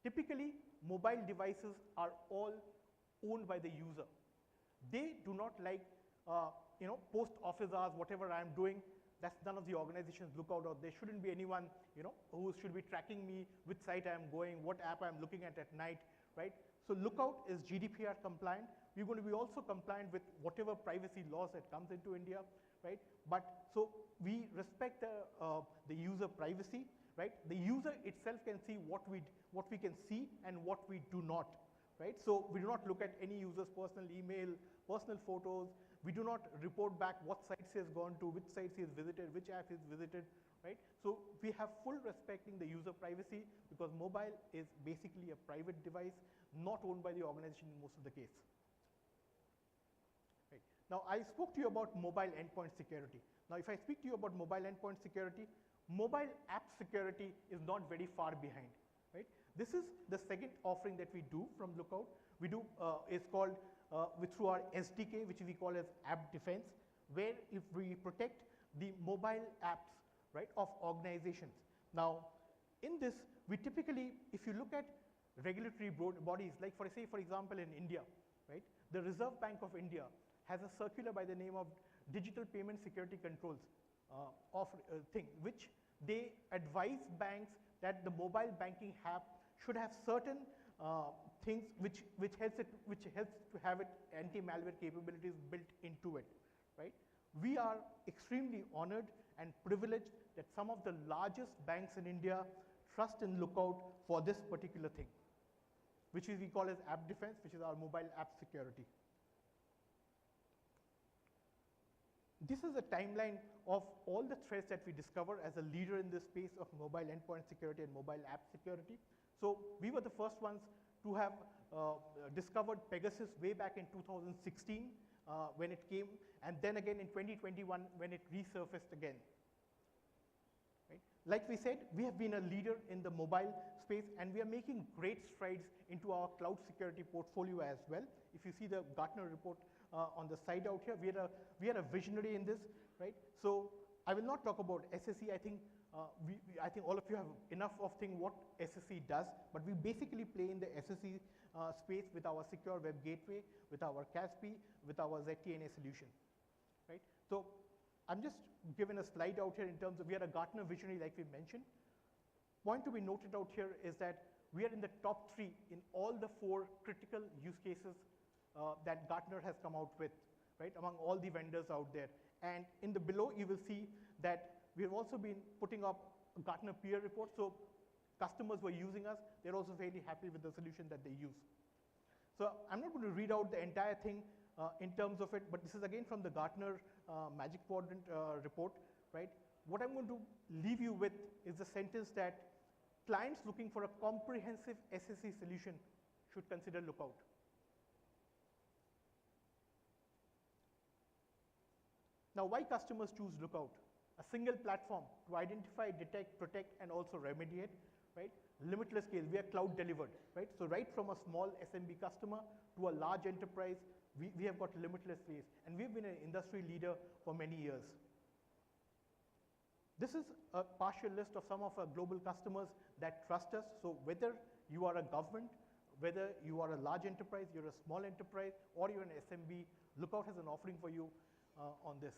Typically, mobile devices are all owned by the user. They do not like, post office hours, whatever I'm doing, that's none of the organizations look out, or there shouldn't be anyone, who should be tracking me, which site I'm going, what app I'm looking at night, right? So Lookout is GDPR compliant. We're going to be also compliant with whatever privacy laws that comes into India, right? But so we respect the user privacy, right? The user itself can see what we can see and what we do not, right? So we do not look at any user's personal email, personal photos. We do not report back what sites he has gone to, which sites he has visited, which app he has visited, right? So we have full respecting the user privacy, because mobile is basically a private device, not owned by the organization in most of the case. Right. Now, I spoke to you about mobile endpoint security. Now, if I speak to you about mobile endpoint security, mobile app security is not very far behind, right? This is the second offering that we do from Lookout. We do, it's called, through our SDK, which we call as App Defense, where if we protect the mobile apps, right, of organizations. Now, in this, we typically, if you look at regulatory bodies, like for example, in India, right, the Reserve Bank of India has a circular by the name of Digital Payment Security Controls thing, which they advise banks that the mobile banking app should have certain things which helps to have it anti-malware capabilities built into it, right? We are extremely honored and privileged that some of the largest banks in India trust in Lookout for this particular thing, which we call as App Defense, which is our mobile app security. This is a timeline of all the threats that we discover as a leader in this space of mobile endpoint security and mobile app security. So we were the first ones to have discovered Pegasus way back in 2016 when it came, and then again in 2021 when it resurfaced again. Right? Like we said, we have been a leader in the mobile space, and we are making great strides into our cloud security portfolio as well. If you see the Gartner report on the side out here, we are a visionary in this, right? So I will not talk about SSE. I think I think all of you have enough of thing what SSE does, but we basically play in the SSE space with our secure web gateway, with our CASB, with our ZTNA solution, right? So I'm just giving a slide out here in terms of we are a Gartner visionary like we mentioned. Point to be noted out here is that we are in the top 3 in all the 4 critical use cases that Gartner has come out with, right, among all the vendors out there. And in the below, you will see that we have also been putting up a Gartner peer report, so customers who are using us, they're also fairly happy with the solution that they use. So I'm not going to read out the entire thing in terms of it, but this is again from the Gartner Magic Quadrant report, right? What I'm going to leave you with is the sentence that clients looking for a comprehensive SSE solution should consider Lookout. Now, why customers choose Lookout? A single platform to identify, detect, protect, and also remediate, right? Limitless scale, we are cloud delivered, right? So right from a small SMB customer to a large enterprise, we have got limitless space, and we've been an industry leader for many years. This is a partial list of some of our global customers that trust us. So whether you are a government, whether you are a large enterprise, you're a small enterprise, or you're an SMB, Lookout has an offering for you on this.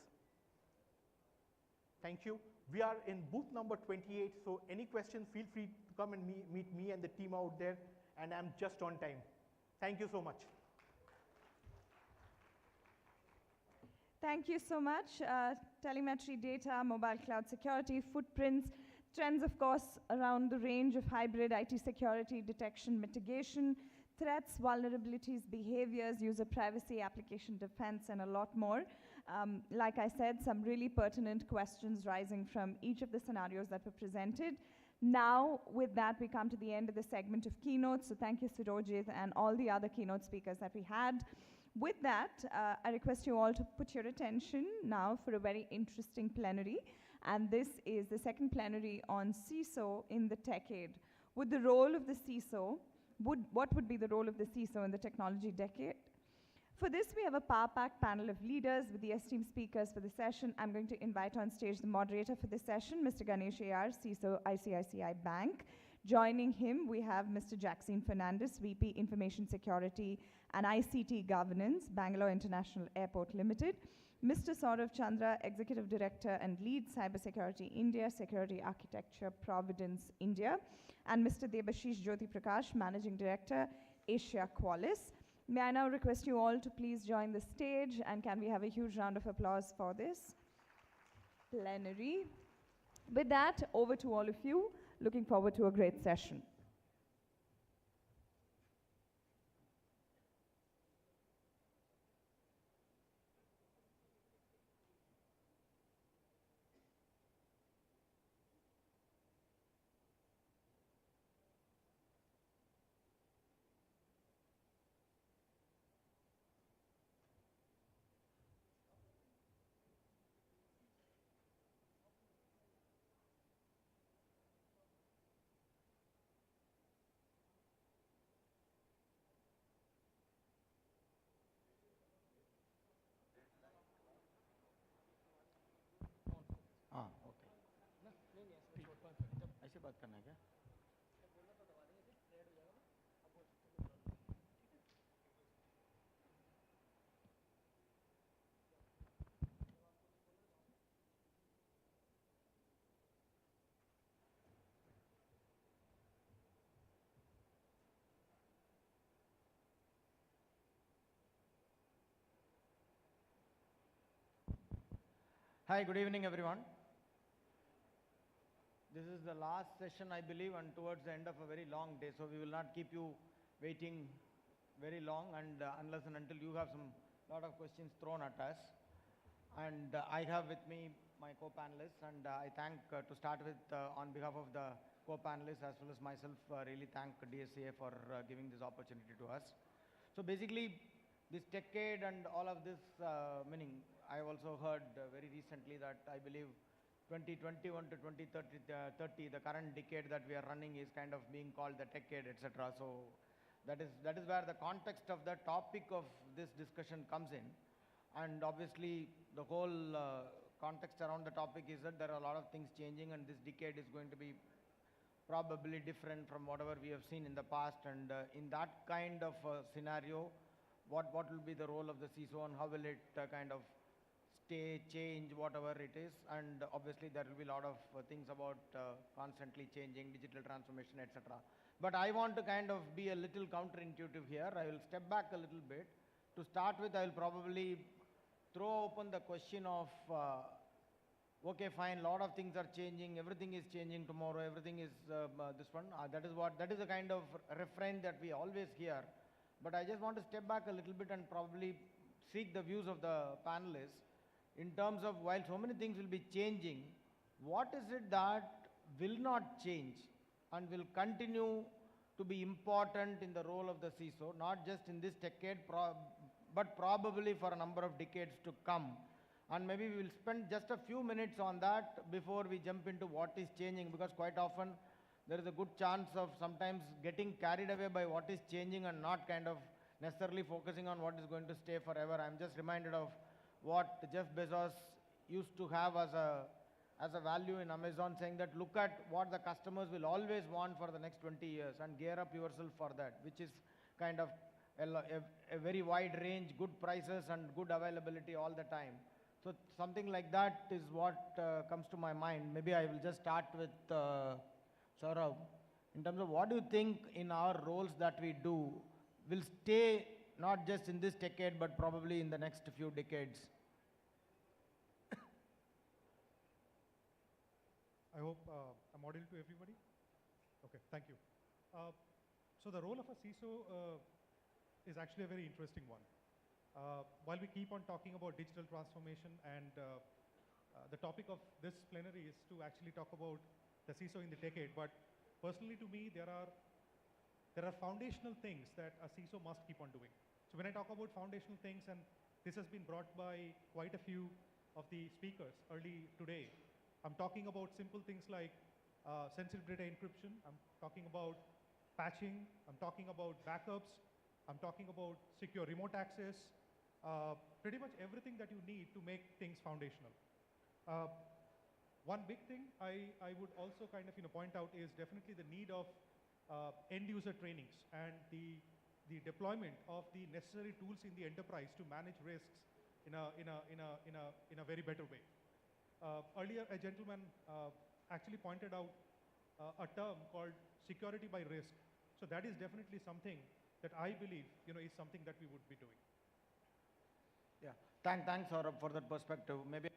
Thank you. We are in booth number 28, so any questions, feel free to come and meet me and the team out there, and I'm just on time. Thank you so much. Thank you so much. Telemetry data, mobile cloud security, footprints, trends, of course, around the range of hybrid IT security, detection, mitigation, threats, vulnerabilities, behaviors, user privacy, application defense, and a lot more. Like I said, some really pertinent questions rising from each of the scenarios that were presented. Now, with that, we come to the end of the segment of keynotes. So thank you, Surojit, and all the other keynote speakers that we had. With that, I request you all to put your attention now for a very interesting plenary. And this is the second plenary on CISO in the decade. What would be the role of the CISO in the technology decade? For this, we have a power-packed panel of leaders with the esteemed speakers for the session. I'm going to invite on stage the moderator for this session, Mr. Ganesh AR, CISO, ICICI Bank. Joining him, we have Mr. Jackson Fernandez, VP Information Security and ICT Governance, Bangalore International Airport Limited. Mr. Saurav Chandra, Executive Director and Lead Cybersecurity India, Security Architecture, Providence, India. And Mr. Debashish Jyoti Prakash, Managing Director, Asia Qualys. May I now request you all to please join the stage, and can we have a huge round of applause for this plenary? With that, over to all of you. Looking forward to a great session. ऐसे बात करना है क्या? Hi, good evening, everyone. This is the last session, I believe, and towards the end of a very long day, so we will not keep you waiting very long, and unless and until you have some lot of questions thrown at us. And I have with me my co-panelists, and I thank, to start with, on behalf of the co-panelists as well as myself, really thank DSCA for giving this opportunity to us. So basically, this decade and all of this, meaning I also heard very recently that I believe 2021 to 2030, the current decade that we are running is kind of being called the decade, etc. So that is where the context of the topic of this discussion comes in. And obviously the whole context around the topic is that there are a lot of things changing, and this decade is going to be probably different from whatever we have seen in the past. And in that kind of scenario, what will be the role of the CISO, and how will it kind of stay, change, whatever it is? And obviously there will be a lot of things about constantly changing, digital transformation, etc. But I want to kind of be a little counterintuitive here. I will step back a little bit. To start with, I will probably throw open the question of, okay, fine, a lot of things are changing, everything is changing tomorrow, everything is this one. That is the kind of refrain that we always hear. But I just want to step back a little bit and probably seek the views of the panelists in terms of, while so many things will be changing, what is it that will not change and will continue to be important in the role of the CISO, not just in this decade, but probably for a number of decades to come? And maybe we will spend just a few minutes on that before we jump into what is changing, because quite often there is a good chance of sometimes getting carried away by what is changing and not kind of necessarily focusing on what is going to stay forever. I'm just reminded of what Jeff Bezos used to have as a value in Amazon, saying that look at what the customers will always want for the next 20 years and gear up yourself for that, which is kind of a very wide range, good prices and good availability all the time. So something like that is what comes to my mind. Maybe I will just start with Saurabh. In terms of what do you think in our roles that we do will stay not just in this decade, but probably in the next few decades? I hope I'm audible to everybody. Okay, thank you. So the role of a CISO is actually a very interesting one. While we keep on talking about digital transformation, and the topic of this plenary is to actually talk about the CISO in the decade, but personally to me, there are foundational things that a CISO must keep on doing. So when I talk about foundational things, and this has been brought by quite a few of the speakers early today, I'm talking about simple things like sensitive data encryption, I'm talking about patching, I'm talking about backups, I'm talking about secure remote access, pretty much everything that you need to make things foundational. One big thing I would also kind of point out is definitely the need of end user trainings and the deployment of the necessary tools in the enterprise to manage risks in a very better way. Earlier, a gentleman actually pointed out a term called security by risk. So that is definitely something that I believe is something that we would be doing. Yeah, thanks Saurabh for that perspective. Maybe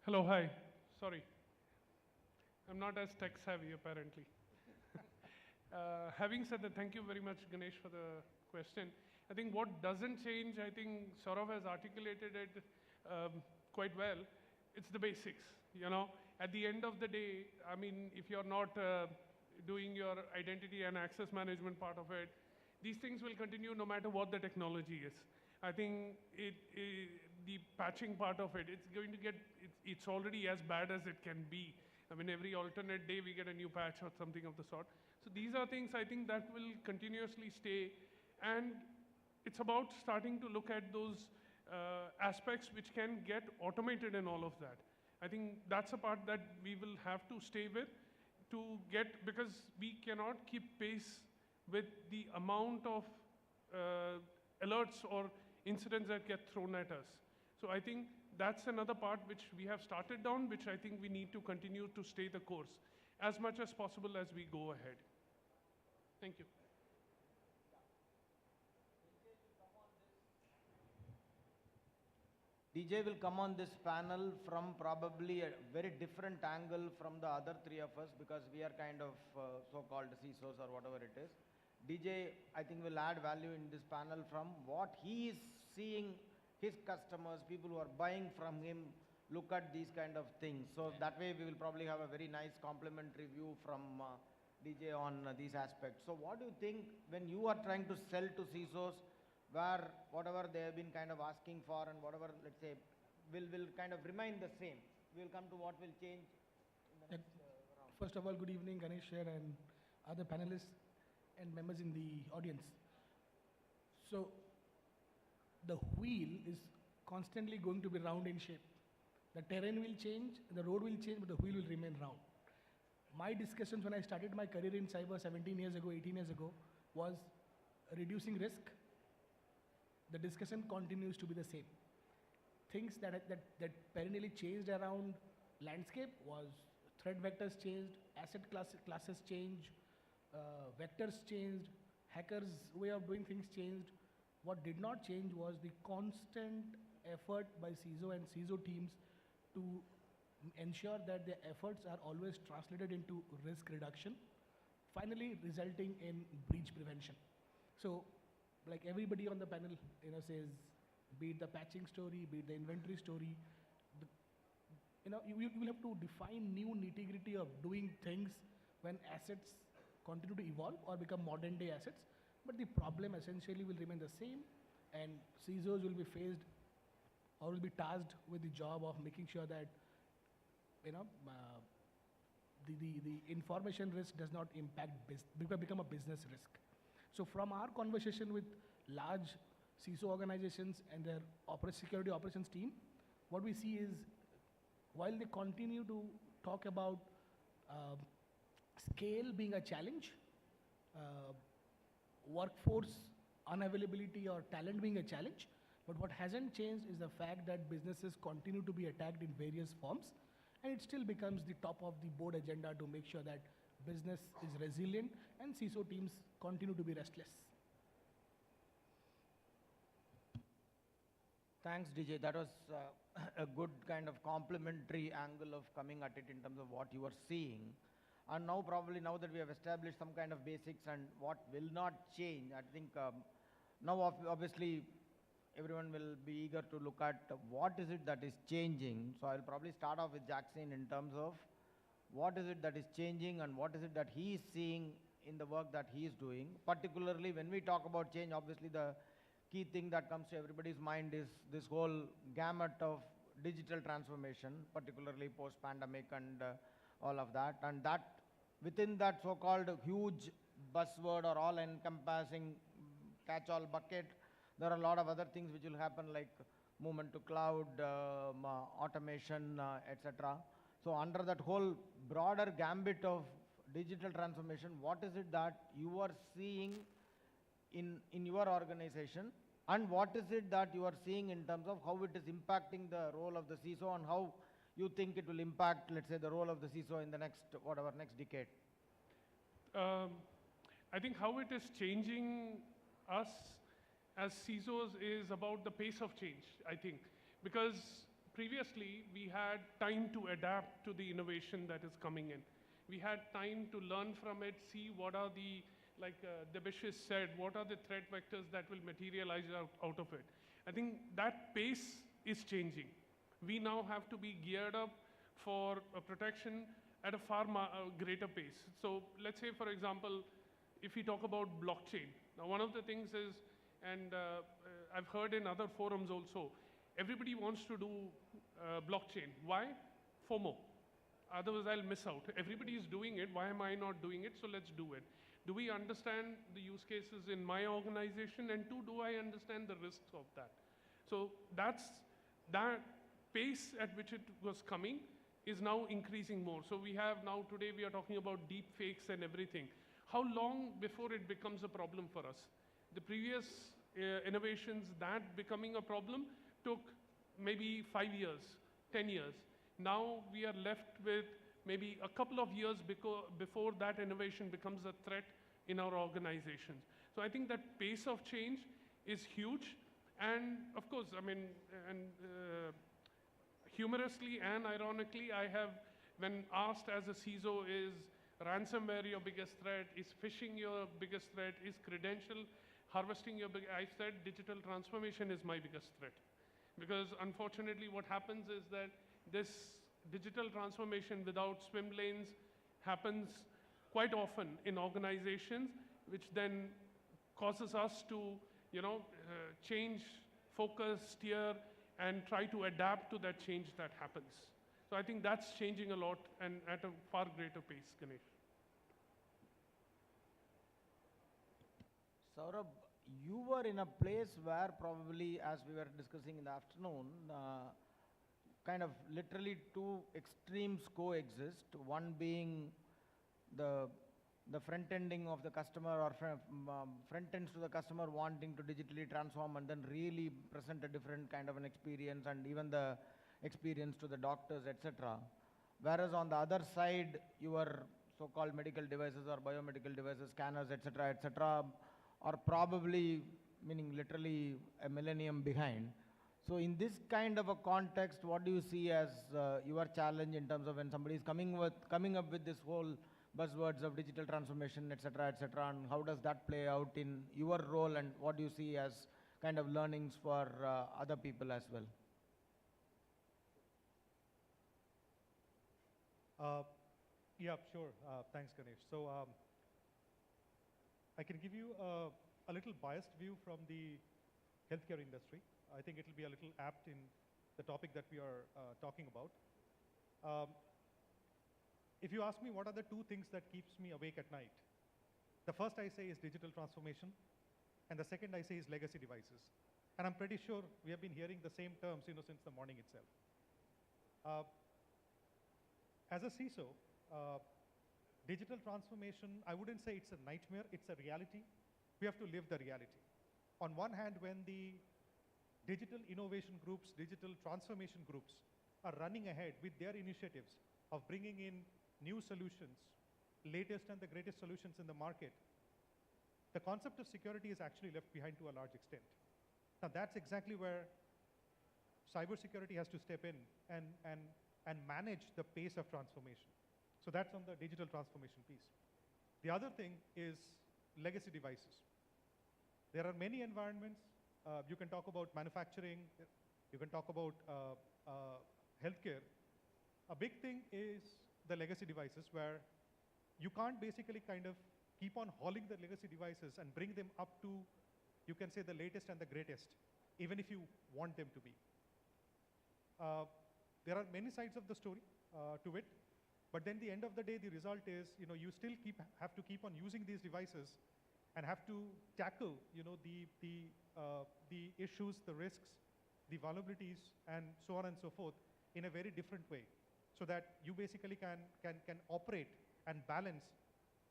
Hello, hi. Sorry. I'm not as tech savvy, apparently. Having said that, thank you very much, Ganesh, for the question. I think what doesn't change, I think Saurav has articulated it quite well. It's the basics, At the end of the day, I mean, if you're not doing your identity and access management part of it, these things will continue no matter what the technology is. I think the patching part of it, it's going to get, it's already as bad as it can be. I mean, every alternate day we get a new patch or something of the sort. So these are things I think that will continuously stay. And it's about starting to look at those aspects which can get automated and all of that. I think that's a part that we will have to stay with to get, because we cannot keep pace with the amount of alerts or incidents that get thrown at us. So I think that's another part which we have started down, which I think we need to continue to stay the course as much as possible as we go ahead. Thank you. DJ will come on this panel from probably a very different angle from the other three of us, because we are kind of so-called CISOs or whatever it is. DJ, I think, will add value in this panel from what he is seeing his customers, people who are buying from him, look at these kind of things. So that way we will probably have a very nice complementary view from DJ on these aspects. So what do you think when you are trying to sell to CISOs, where whatever they have been kind of asking for and whatever, let's say, will kind of remain the same. We will come to what will change in the next round. First of all, good evening, Ganesh here and other panelists and members in the audience. So, the wheel is constantly going to be round in shape. The terrain will change, the road will change, but the wheel will remain round. My discussions when I started my career in cyber 17 years ago, 18 years ago, was reducing risk. The discussion continues to be the same. Things that perennially changed around landscape was threat vectors changed, asset classes changed, vectors changed, hackers' way of doing things changed. What did not change was the constant effort by CISO and CISO teams to ensure that their efforts are always translated into risk reduction, finally resulting in breach prevention. So, like everybody on the panel, says, be it the patching story, be it the inventory story, you will have to define new nitty-gritty of doing things when assets continue to evolve or become modern day assets. But the problem essentially will remain the same, and CISOs will be faced or will be tasked with the job of making sure that the information risk does not become a business risk. So from our conversation with large CISO organizations and their security operations team, what we see is while they continue to talk about scale being a challenge, workforce unavailability or talent being a challenge, but what hasn't changed is the fact that businesses continue to be attacked in various forms, and it still becomes the top of the board agenda to make sure that business is resilient and CISO teams continue to be restless. Thanks, DJ. That was a good kind of complementary angle of coming at it in terms of what you are seeing. And now now that we have established some kind of basics and what will not change, I think now obviously everyone will be eager to look at what is it that is changing. So I'll probably start off with Jackson in terms of what is it that is changing and what is it that he is seeing in the work that he is doing. Particularly when we talk about change, obviously the key thing that comes to everybody's mind is this whole gamut of digital transformation, particularly post-pandemic and all of that. And that within that so-called huge buzzword or all-encompassing catch-all bucket, there are a lot of other things which will happen like movement to cloud, automation, etc. So under that whole broader gambit of digital transformation, what is it that you are seeing in your organization, and what is it that you are seeing in terms of how it is impacting the role of the CISO and how you think it will impact, let's say, the role of the CISO in the next decade? I think how it is changing us as CISOs is about the pace of change, I think. Because previously, we had time to adapt to the innovation that is coming in. We had time to learn from it, see what are the, like Debashis said, what are the threat vectors that will materialize out of it. I think that pace is changing. We now have to be geared up for protection at a far greater pace. So let's say, for example, if we talk about blockchain. Now, one of the things is, and I've heard in other forums also, everybody wants to do blockchain. Why? FOMO. Otherwise, I'll miss out. Everybody is doing it. Why am I not doing it? So let's do it. Do we understand the use cases in my organization? And two, do I understand the risks of that? So that pace at which it was coming is now increasing more. So we have now, today we are talking about deep fakes and everything. How long before it becomes a problem for us? The previous innovations, that becoming a problem took maybe 5 years, 10 years. Now we are left with maybe a couple of years before that innovation becomes a threat in our organizations. So I think that pace of change is huge. And of course, I mean, humorously and ironically, I have, when asked as a CISO, is ransomware your biggest threat? Is phishing your biggest threat? Is credential harvesting your biggest? I said digital transformation is my biggest threat. Because unfortunately what happens is that this digital transformation without swim lanes happens quite often in organizations, which then causes us to, change, focus, steer and try to adapt to that change that happens. So I think that's changing a lot and at a far greater pace, Ganesh. Saurabh, you were in a place where probably, as we were discussing in the afternoon, kind of literally two extremes coexist. One being the front ending of the customer or front ends to the customer wanting to digitally transform and then really present a different kind of an experience, and even the experience to the doctors, etc. Whereas on the other side, your so-called medical devices or biomedical devices, scanners, etc., are probably, meaning literally a millennium behind. So in this kind of a context, what do you see as your challenge in terms of when somebody is coming up with this whole buzzwords of digital transformation, etc., and how does that play out in your role, and what do you see as kind of learnings for other people as well? Yeah, sure. Thanks, Ganesh. So I can give you a little biased view from the healthcare industry. I think it will be a little apt in the topic that we are talking about. If you ask me what are the two things that keeps me awake at night, the first I say is digital transformation, and the second I say is legacy devices. And I'm pretty sure we have been hearing the same terms, since the morning itself. As a CISO, digital transformation, I wouldn't say it's a nightmare, it's a reality. We have to live the reality. On one hand, when the digital innovation groups, digital transformation groups are running ahead with their initiatives of bringing in new solutions, latest and the greatest solutions in the market, the concept of security is actually left behind to a large extent. Now that's exactly where cybersecurity has to step in and manage the pace of transformation. So that's on the digital transformation piece. The other thing is legacy devices. There are many environments. You can talk about manufacturing, you can talk about healthcare. A big thing is the legacy devices, where you can't basically kind of keep on hauling the legacy devices and bring them up to, you can say, the latest and the greatest, even if you want them to be. There are many sides of the story to it, but then the end of the day, the result is, you still have to keep on using these devices and have to tackle, the issues, the risks, the vulnerabilities, and so on and so forth in a very different way, so that you basically can operate and balance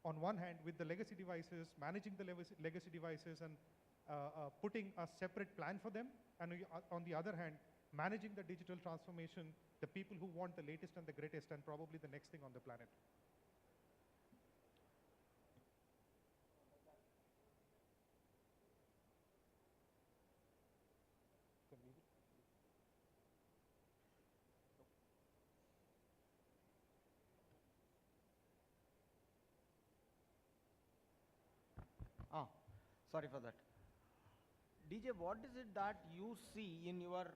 on one hand with the legacy devices, managing the legacy devices and putting a separate plan for them, and on the other hand, managing the digital transformation, the people who want the latest and the greatest and probably the next thing on the planet. Sorry for that. DJ, what is it that you see in your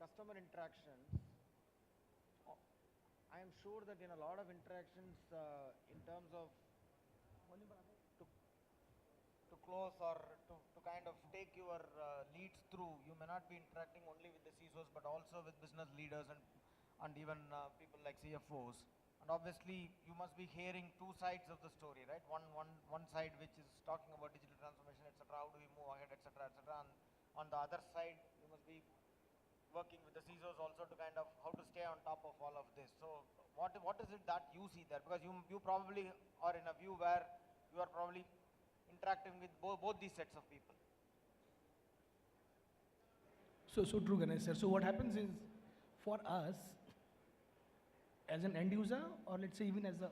customer interactions? I am sure that in a lot of interactions, in terms of to close or to kind of take your leads through, you may not be interacting only with the CISOs, but also with business leaders and even people like CFOs. And obviously, you must be hearing two sides of the story, right? One side which is talking about digital transformation, etc. How do we move ahead, etc., etc. And on the other side, you must be working with the CISOs also to kind of how to stay on top of all of this. So, what is it that you see there? Because you probably are in a view where you are probably interacting with both these sets of people. So true, Ganesh sir. So what happens is, for us, as an end user, or let's say even as a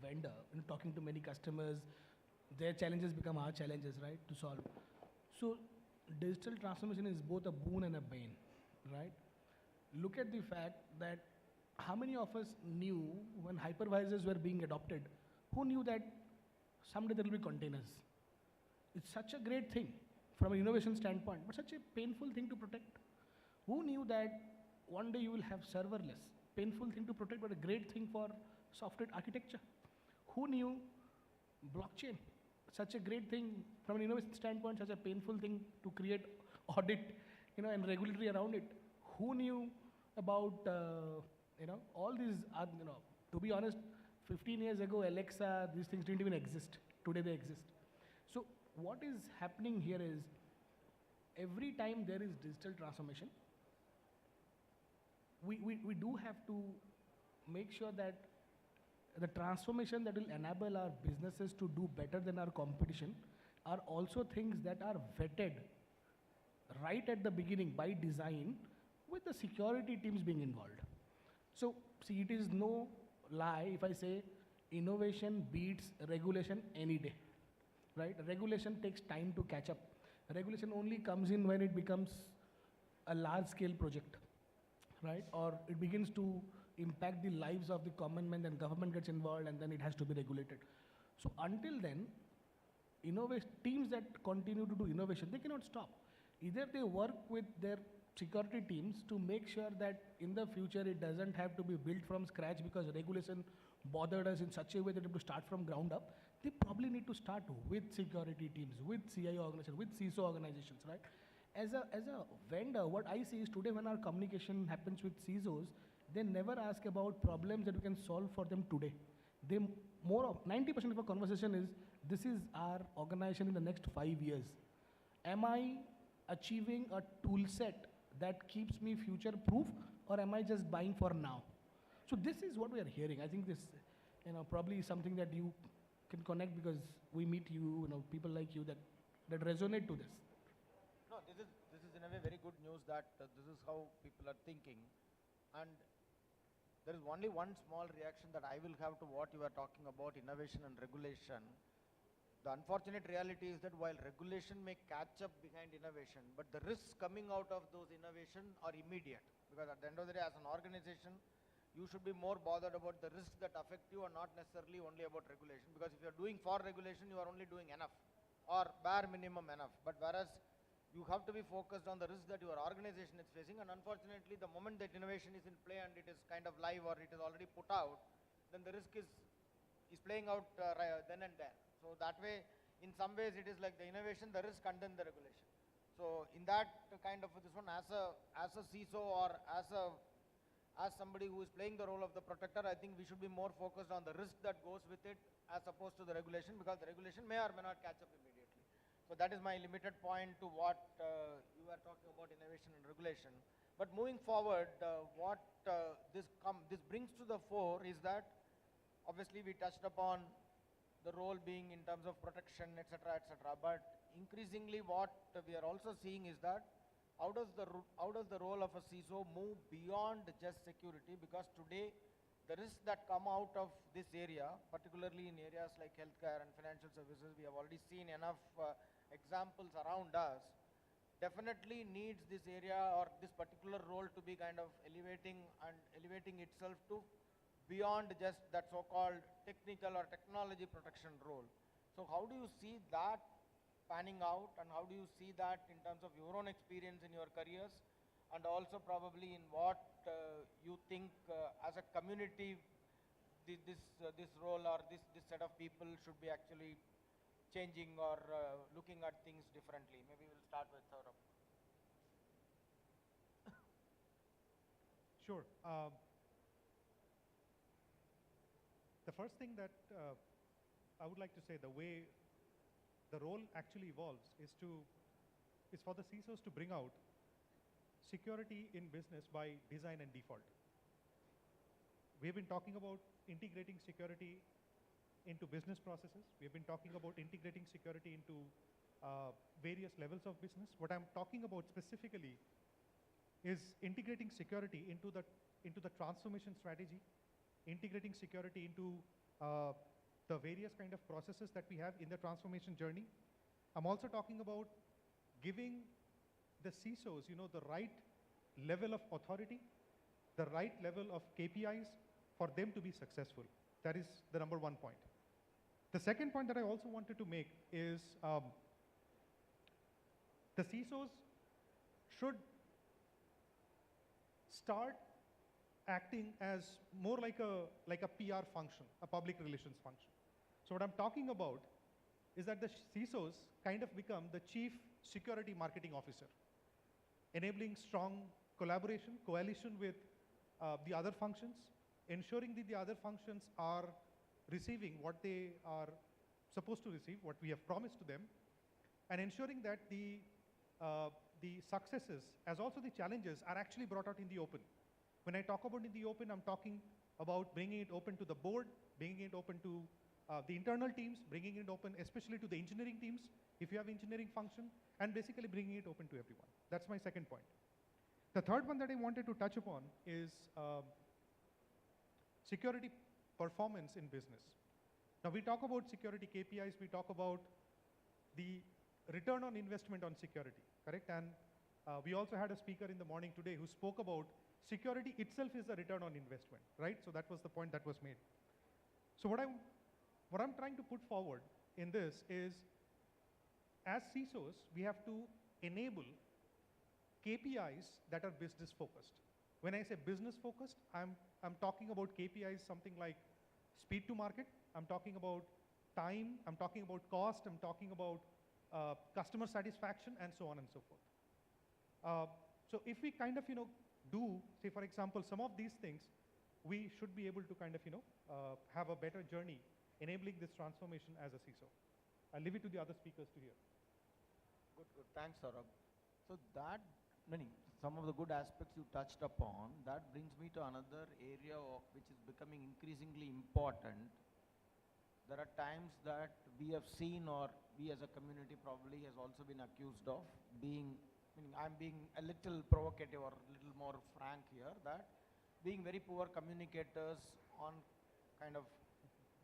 vendor, talking to many customers, their challenges become our challenges, right, to solve. So digital transformation is both a boon and a bane, right? Look at the fact that how many of us knew when hypervisors were being adopted, who knew that someday there will be containers? It's such a great thing from an innovation standpoint, but such a painful thing to protect. Who knew that one day you will have serverless? Painful thing to protect, but a great thing for software architecture. Who knew blockchain? such a great thing from an innovation standpoint, such a painful thing to create audit, and regulatory around it. Who knew about, all these, to be honest, 15 years ago, Alexa, these things didn't even exist. Today they exist. So what is happening here is, every time there is digital transformation, we do have to make sure that the transformation that will enable our businesses to do better than our competition are also things that are vetted right at the beginning by design, with the security teams being involved. So, see, it is no lie if I say innovation beats regulation any day, right? Regulation takes time to catch up. Regulation only comes in when it becomes a large-scale project, right? Or it begins to impact the lives of the common man, then government gets involved, and then it has to be regulated. So until then, teams that continue to do innovation, they cannot stop. Either they work with their security teams to make sure that in the future it doesn't have to be built from scratch because regulation bothered us in such a way that it have to start from ground up. They probably need to start with security teams, with CIO organizations, with CISO organizations, right? As a vendor, what I see is today when our communication happens with CISOs, they never ask about problems that we can solve for them today. 90% of our conversation is, this is our organization in the next 5 years. Am I achieving a tool set that keeps me future proof, or am I just buying for now? So this is what we are hearing. I think this, probably something that you can connect because we meet you, people like you that resonate to this. No, this is in a way very good news that this is how people are thinking. And there is only one small reaction that I will have to what you are talking about, innovation and regulation. The unfortunate reality is that while regulation may catch up behind innovation, but the risks coming out of those innovation are immediate. Because at the end of the day, as an organization, you should be more bothered about the risks that affect you and not necessarily only about regulation. Because if you are doing for regulation, you are only doing enough or bare minimum enough. But whereas you have to be focused on the risk that your organization is facing, and unfortunately, the moment that innovation is in play and it is kind of live or it is already put out, then the risk is playing out then and there. So that way, in some ways, it is like the innovation, the risk, and then the regulation. So in that kind of this one, as a CISO or as somebody who is playing the role of the protector, I think we should be more focused on the risk that goes with it as opposed to the regulation, because the regulation may or may not catch up immediately. So that is my limited point to what you are talking about, innovation and regulation. But moving forward, what this brings to the fore is that obviously we touched upon the role being in terms of protection, etc., etc. But increasingly, what we are also seeing is that how does the role of a CISO move beyond just security? Because today, the risks that come out of this area, particularly in areas like healthcare and financial services, we have already seen enough examples around us, definitely needs this area or this particular role to be kind of elevating itself to beyond just that so-called technical or technology protection role. So how do you see that panning out, and how do you see that in terms of your own experience in your careers, and also probably in what you think as a community this role or this set of people should be actually changing or looking at things differently? Maybe we'll start with Saurabh. Sure. The first thing that I would like to say, the way the role actually evolves is for the CISOs to bring out security in business by design and default. We have been talking about integrating security into business processes. We have been talking about integrating security into various levels of business. What I'm talking about specifically is integrating security into the transformation strategy, integrating security into the various kind of processes that we have in the transformation journey. I'm also talking about giving the CISOs, the right level of authority, the right level of KPIs for them to be successful. That is the number one point. The second point that I also wanted to make is the CISOs should start acting as more like a PR function, a public relations function. So what I'm talking about is that the CISOs kind of become the chief security marketing officer, enabling strong collaboration, coalition with the other functions, ensuring that the other functions are receiving what they are supposed to receive, what we have promised to them, and ensuring that the successes as also the challenges are actually brought out in the open. When I talk about in the open, I'm talking about bringing it open to the board, bringing it open to the internal teams, bringing it open especially to the engineering teams, if you have engineering function, and basically bringing it open to everyone. That's my second point. The third one that I wanted to touch upon is security performance in business. Now we talk about security KPIs, we talk about the return on investment on security, correct? And we also had a speaker in the morning today who spoke about security itself is a return on investment, right? So that was the point that was made. So what I'm trying to put forward in this is, as CISOs, we have to enable KPIs that are business focused. When I say business focused, I'm talking about KPIs something like speed to market, I'm talking about time, I'm talking about cost, I'm talking about customer satisfaction, and so on and so forth. So if we kind of, do, say for example, some of these things, we should be able to kind of, have a better journey enabling this transformation as a CISO. I'll leave it to the other speakers to hear. Good, good. Thanks, Saurabh. So that, some of the good aspects you touched upon, that brings me to another area which is becoming increasingly important. There are times that we have seen, or we as a community probably has also been accused of being, I'm being a little provocative or a little more frank here, that being very poor communicators on kind of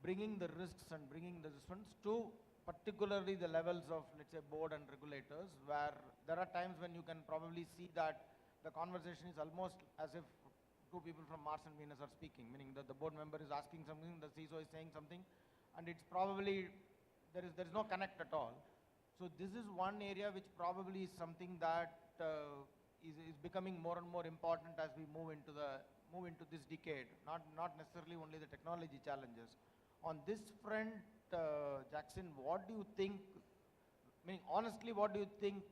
bringing the risks and bringing the response to particularly the levels of, let's say, board and regulators, where there are times when you can probably see that the conversation is almost as if two people from Mars and Venus are speaking, meaning that the board member is asking something, the CISO is saying something, and it's probably, there is no connect at all. So this is one area which probably is something that is becoming more and more important as we move into this decade, not necessarily only the technology challenges. On this front, Jackson, what do you think, honestly, what do you think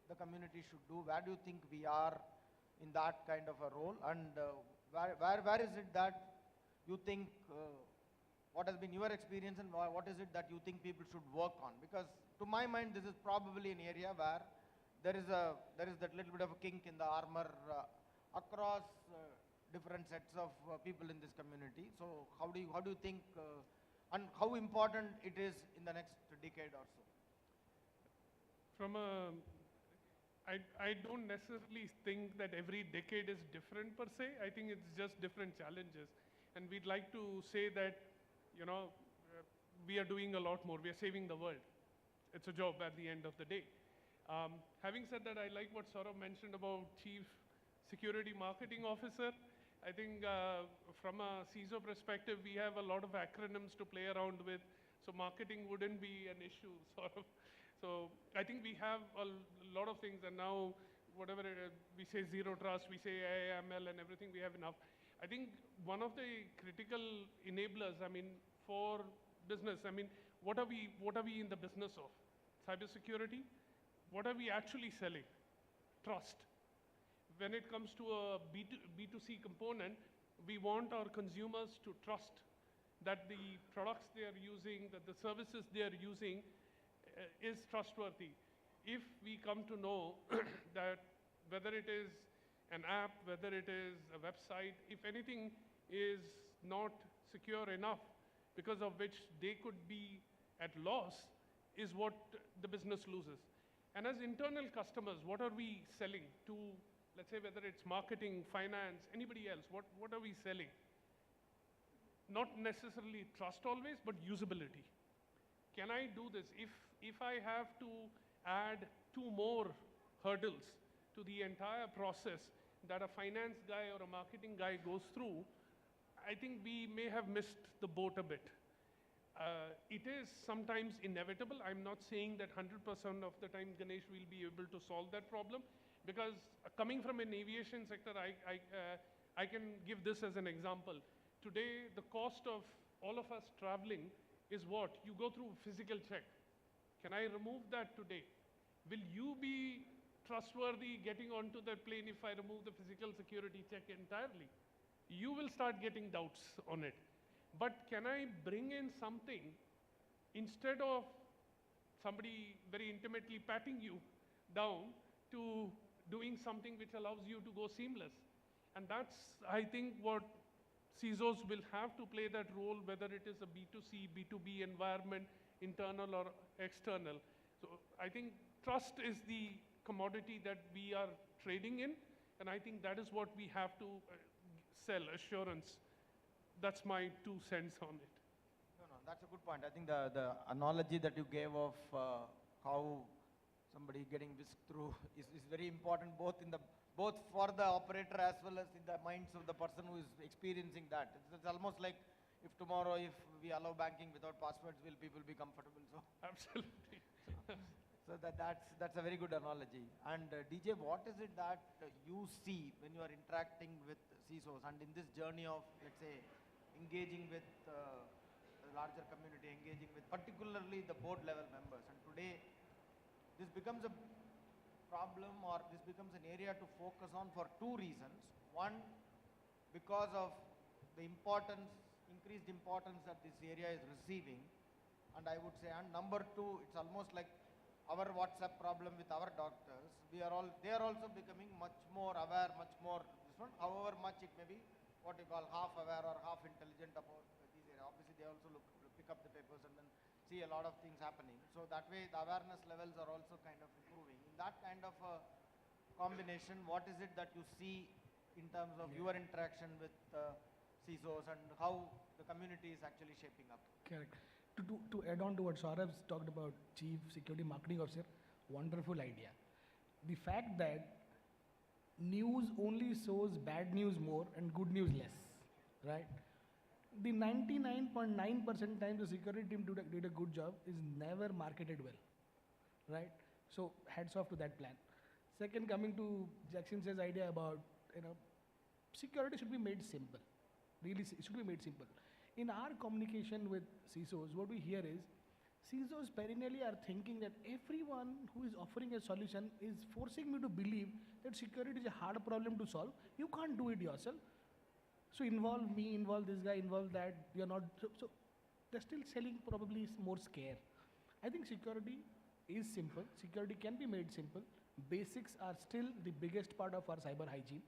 the community should do? Where do you think we are in that kind of a role? And where is it that you think, what has been your experience, and what is it that you think people should work on? Because to my mind, this is probably an area where there is that little bit of a kink in the armor across different sets of people in this community. So how do you think, and how important it is in the next decade or so? I don't necessarily think that every decade is different per se. I think it's just different challenges. And we'd like to say that, we are doing a lot more. We are saving the world. It's a job at the end of the day. Having said that, I like what Saurabh mentioned about Chief Security Marketing Officer. I think from a CISO perspective, we have a lot of acronyms to play around with, so marketing wouldn't be an issue, sort of. So I think we have a lot of things, and now whatever we say zero trust, we say AML and everything, we have enough. I think one of the critical enablers, for business, what are we in the business of? Cybersecurity? What are we actually selling? Trust. When it comes to a B2C component, we want our consumers to trust that the products they are using, that the services they are using is trustworthy. If we come to know that whether it is an app, whether it is a website, if anything is not secure enough, because of which they could be at loss, is what the business loses. And as internal customers, what are we selling to, let's say, whether it's marketing, finance, anybody else, what are we selling? Not necessarily trust always, but usability. Can I do this? If I have to add 2 more hurdles to the entire process that a finance guy or a marketing guy goes through, I think we may have missed the boat a bit. It is sometimes inevitable. I'm not saying that 100% of the time Ganesh will be able to solve that problem, because coming from an aviation sector, I can give this as an example. Today, the cost of all of us traveling is what? You go through physical check. Can I remove that today? Will you be trustworthy getting onto that plane if I remove the physical security check entirely? You will start getting doubts on it. But can I bring in something instead of somebody very intimately patting you down to doing something which allows you to go seamless? And that's, I think, what CISOs will have to play that role, whether it is a B2C, B2B environment, internal or external. So I think trust is the commodity that we are trading in, and I think that is what we have to sell, assurance. That's my 2 cents on it. No, that's a good point. I think the analogy that you gave of how somebody getting whisked through is very important, both for the operator as well as in the minds of the person who is experiencing that. It's almost like if tomorrow, if we allow banking without passwords, will people be comfortable? So Absolutely. so that's a very good analogy. And DJ, what is it that you see when you are interacting with CISOs and in this journey of, let's say, engaging with the larger community, engaging with particularly the board level members? And today, this becomes a problem, or this becomes an area to focus on for 2 reasons. One, because of the increased importance that this area is receiving, and I would say, and number 2, it's almost like our WhatsApp problem with our doctors. They are also becoming much more aware, much more this one, however much it may be what you call half aware or half intelligent about these areas. Obviously, they also pick up the papers and then see a lot of things happening. So that way, the awareness levels are also kind of improving. In that kind of a combination, what is it that you see in terms of your interaction with CISOs and how the community is actually shaping up? Correct. To add on to what Saurabh talked about, Chief Security Marketing Officer, wonderful idea. The fact that news only shows bad news more and good news less, right? The 99.9% time the security team did a good job is never marketed well, right? So hats off to that plan. Second, coming to Jackson's idea about, security should be made simple. Really, it should be made simple. In our communication with CISOs, what we hear is, CISOs perennially are thinking that everyone who is offering a solution is forcing me to believe that security is a hard problem to solve. You can't do it yourself. So involve me, involve this guy, involve that. You're not, so they're still selling probably more scare. I think security is simple. Security can be made simple. Basics are still the biggest part of our cyber hygiene.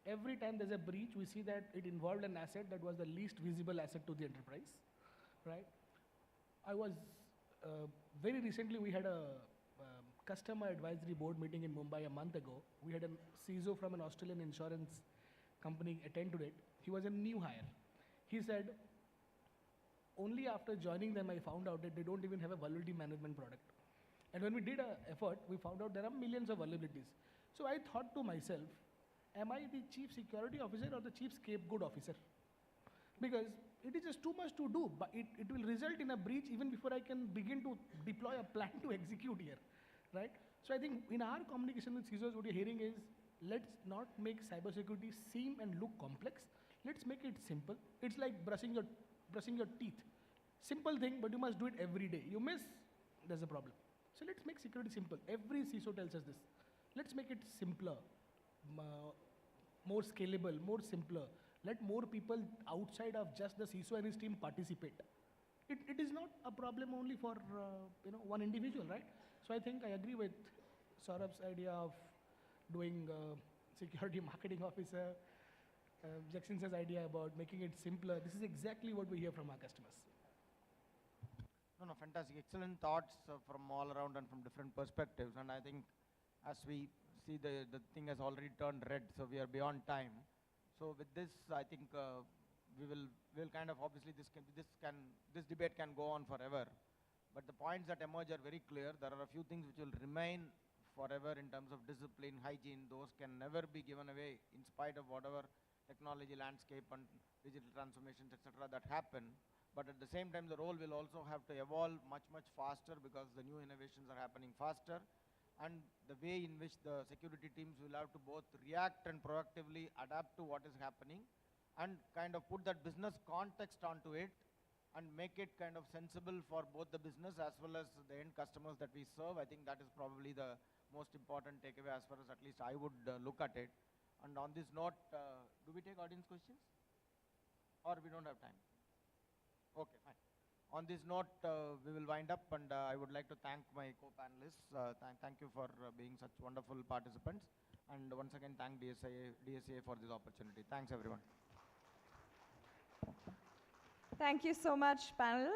Every time there's a breach, we see that it involved an asset that was the least visible asset to the enterprise, right? I was, very recently we had a customer advisory board meeting in Mumbai a month ago. We had a CISO from an Australian insurance company attend to it. He was a new hire. He said, only after joining them I found out that they don't even have a vulnerability management product. And when we did an effort, we found out there are millions of vulnerabilities. So I thought to myself, am I the chief security officer or the chief scapegoat officer? Because it is just too much to do, but it will result in a breach even before I can begin to deploy a plan to execute here, right? So I think in our communication with CISOs, what you're hearing is, let's not make cybersecurity seem and look complex. Let's make it simple. It's like brushing your teeth. Simple thing, but you must do it every day. You miss, there's a problem. So let's make security simple. Every CISO tells us this. Let's make it simpler, more scalable, more simpler. Let more people outside of just the CISO and his team participate. It is not a problem only for one individual, right? So I think I agree with Saurabh's idea of doing security marketing officer, Jackson's idea about making it simpler. This is exactly what we hear from our customers. No, fantastic. Excellent thoughts from all around and from different perspectives. And I think as we see the thing has already turned red, so we are beyond time. So with this, I think we'll kind of, obviously this debate can go on forever. But the points that emerge are very clear. There are a few things which will remain forever in terms of discipline, hygiene. Those can never be given away in spite of whatever technology landscape and digital transformations, etc. that happen. But at the same time, the role will also have to evolve much, much faster because the new innovations are happening faster. And the way in which the security teams will have to both react and proactively adapt to what is happening and kind of put that business context onto it and make it kind of sensible for both the business as well as the end customers that we serve. I think that is probably the most important takeaway as far as at least I would look at it. And on this note, do we take audience questions? Or we don't have time? Okay, fine. On this note, we will wind up, and I would like to thank my co-panelists. Thank you for being such wonderful participants. And once again, thank DSA for this opportunity. Thanks, everyone. Thank you so much, panel.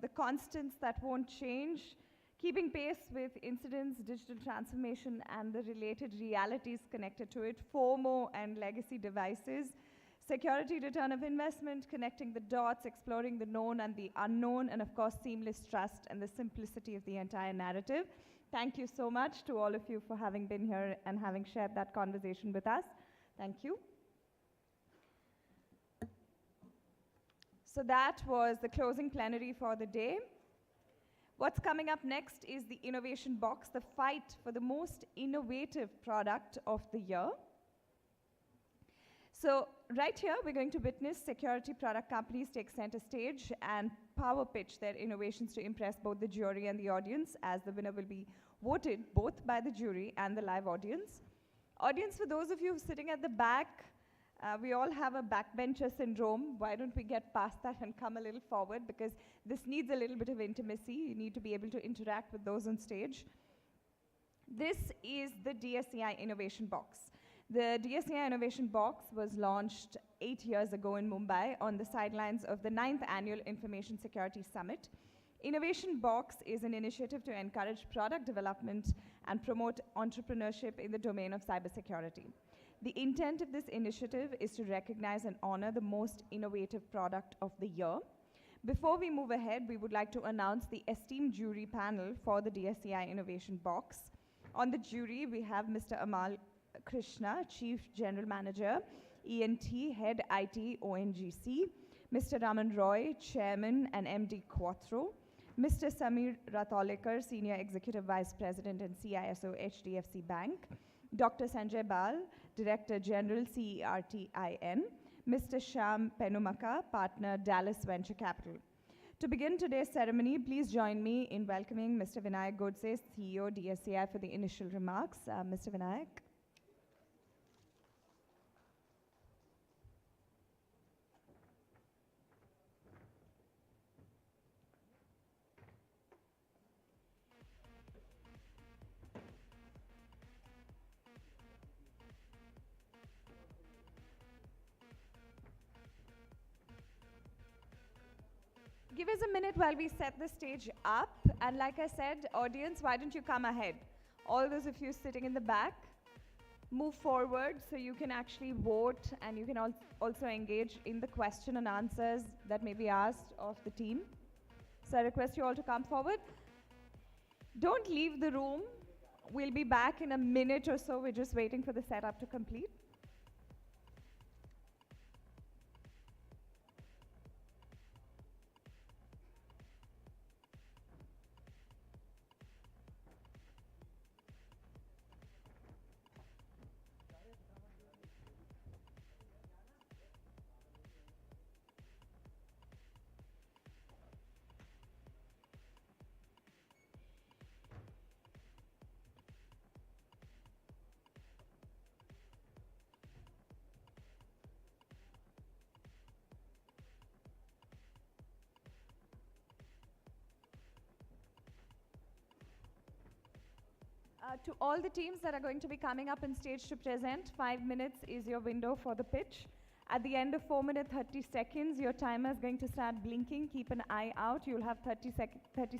The constants that won't change, keeping pace with incidents, digital transformation, and the related realities connected to it, FOMO and legacy devices, security return of investment, connecting the dots, exploring the known and the unknown, and of course, seamless trust and the simplicity of the entire narrative. Thank you so much to all of you for having been here and having shared that conversation with us. Thank you. So that was the closing plenary for the day. What's coming up next is the Innovation Box, the fight for the most innovative product of the year. So right here, we're going to witness security product companies take center stage and power pitch their innovations to impress both the jury and the audience, as the winner will be voted both by the jury and the live audience. Audience, for those of you sitting at the back, we all have a backbencher syndrome. Why don't we get past that and come a little forward, because this needs a little bit of intimacy. You need to be able to interact with those on stage. This is the DSCI Innovation Box. The DSCI Innovation Box was launched 8 years ago in Mumbai on the sidelines of the 9th Annual Information Security Summit. Innovation Box is an initiative to encourage product development and promote entrepreneurship in the domain of cybersecurity. The intent of this initiative is to recognize and honor the most innovative product of the year. Before we move ahead, we would like to announce the esteemed jury panel for the DSCI Innovation Box. On the jury, we have Mr. Amal Krishna, Chief General Manager, ENT, Head IT, ONGC, Mr. Raman Roy, Chairman and MD Quattro, Mr. Samir Ratolekar, Senior Executive Vice President and CISO, HDFC Bank, Dr. Sanjay Bal, Director General, CERTIN, Mr. Shyam Penumaka, Partner, Dallas Venture Capital. To begin today's ceremony, please join me in welcoming Mr. Vinayak Godse, CEO, DSCI, for the initial remarks. Mr. Vinayak. Give us a minute while we set the stage up. And like I said, audience, why don't you come ahead? All those of you sitting in the back, move forward so you can actually vote, and you can also engage in the question and answers that may be asked of the team. So I request you all to come forward. Don't leave the room. We'll be back in a minute or so. We're just waiting for the setup to complete. To all the teams that are going to be coming up on stage to present, 5 minutes is your window for the pitch. At the end of 4 minutes, 30 seconds, your timer is going to start blinking. Keep an eye out. You'll have 30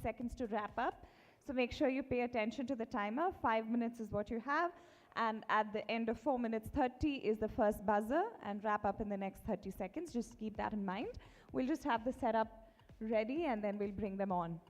seconds to wrap up. So make sure you pay attention to the timer. 5 minutes is what you have. And at the end of 4 minutes, 30 is the first buzzer, and wrap up in the next 30 seconds. Just keep that in mind. We'll just have the setup ready, and then we'll bring them on.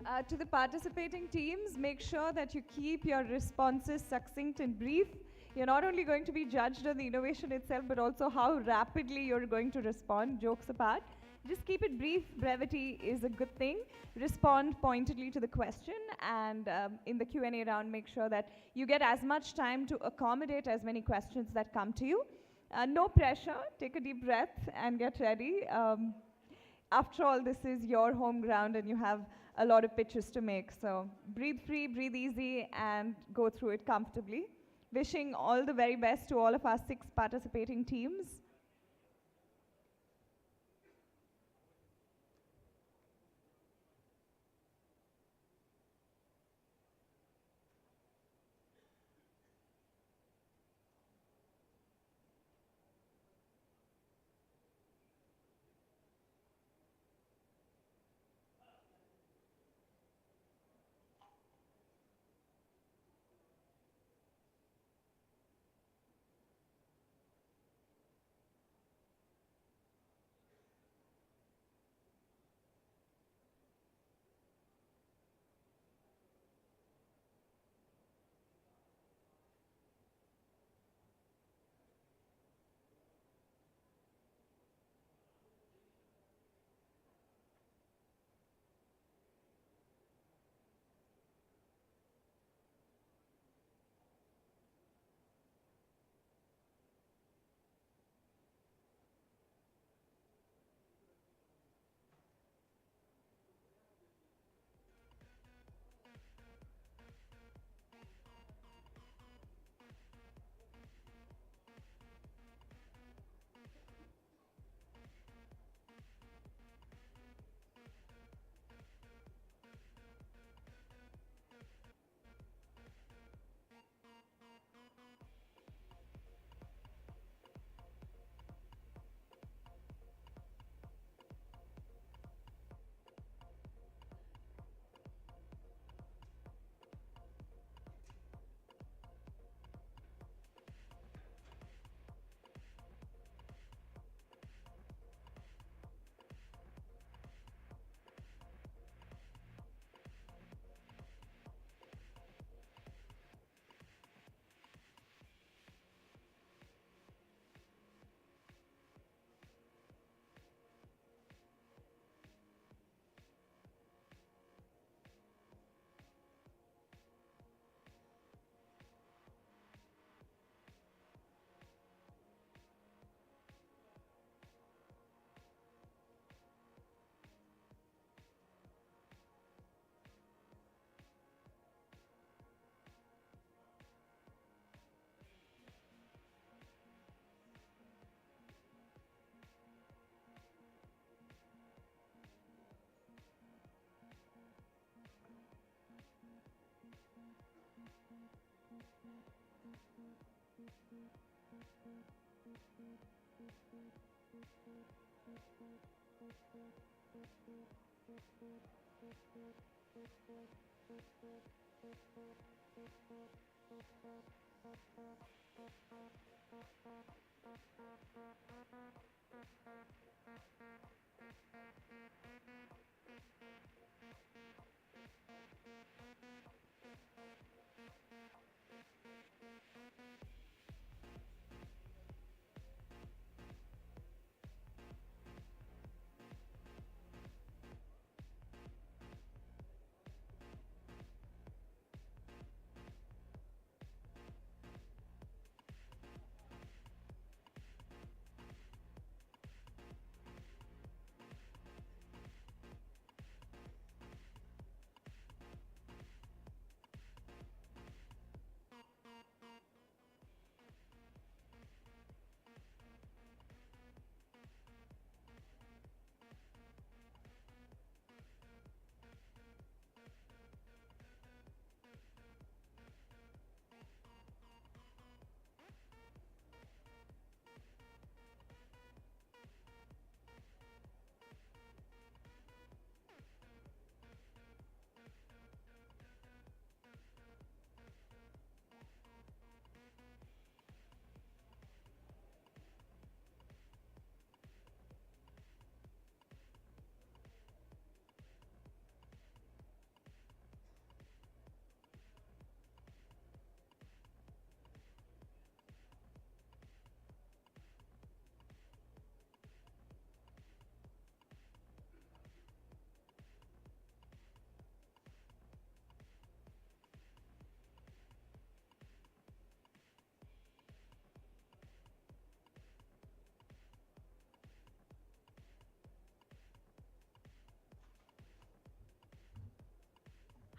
To the participating teams, make sure that you keep your responses succinct and brief. You're not only going to be judged on the innovation itself, but also how rapidly you're going to respond, jokes apart. Just keep it brief. Brevity is a good thing. Respond pointedly to the question, and in the Q&A round, make sure that you get as much time to accommodate as many questions that come to you. No pressure. Take a deep breath and get ready. After all, this is your home ground, and you have a lot of pitches to make. So breathe free, breathe easy, and go through it comfortably. Wishing all the very best to all of our 6 participating teams.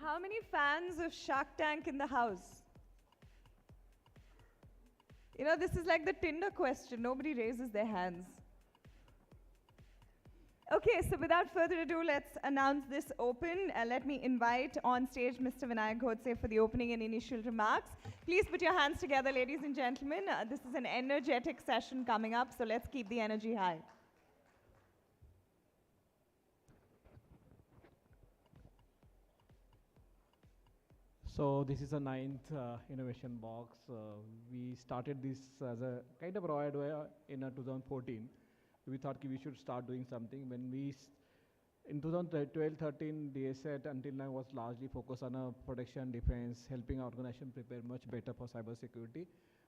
How many fans of Shark Tank in the house? You know, this is like the Tinder question. Nobody raises their hands. Okay, so without further ado, let's announce this open. Let me invite on stage Mr. Vinayak Godse for the opening and initial remarks. Please put your hands together, ladies and gentlemen. This is an energetic session coming up, so let's keep the energy high. So this is a ninth innovation box. We started this as a kind of raw idea in 2014. We thought we should start doing something. When in 2012-13, the AISS until now was largely focused on protection, defense, helping organization prepare much better for cybersecurity.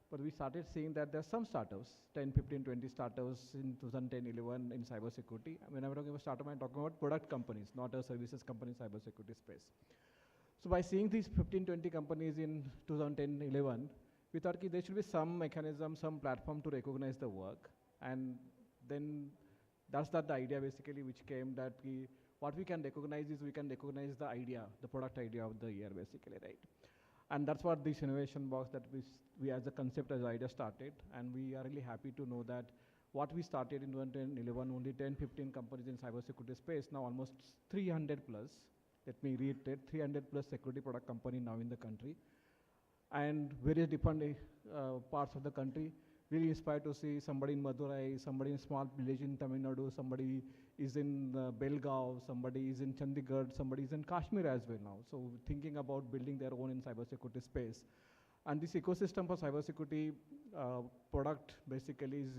But we started seeing that there are some startups, 10, 15, 20 startups in 2010-11 in cybersecurity. When I'm talking about startup, I'm talking about product companies, not a services company in cybersecurity space. So by seeing these 15, 20 companies in 2010-11, we thought there should be some mechanism, some platform to recognize the work. And then that's the idea basically which came that what we can recognize is we can recognize the idea, the product idea of the year basically, right? And that's what this innovation box that we as a concept, as idea started. And we are really happy to know that what we started in 2010-11, only 10, 15 companies in cybersecurity space, now almost 300 plus. Let me reiterate, 300 plus security product company now in the country. And various different parts of the country. Really inspired to see somebody in Madurai, somebody in a small village in Tamil Nadu, somebody is in Belgaum, somebody is in Chandigarh, somebody is in Kashmir as well now. So thinking about building their own in cybersecurity space. And this ecosystem for cybersecurity product basically is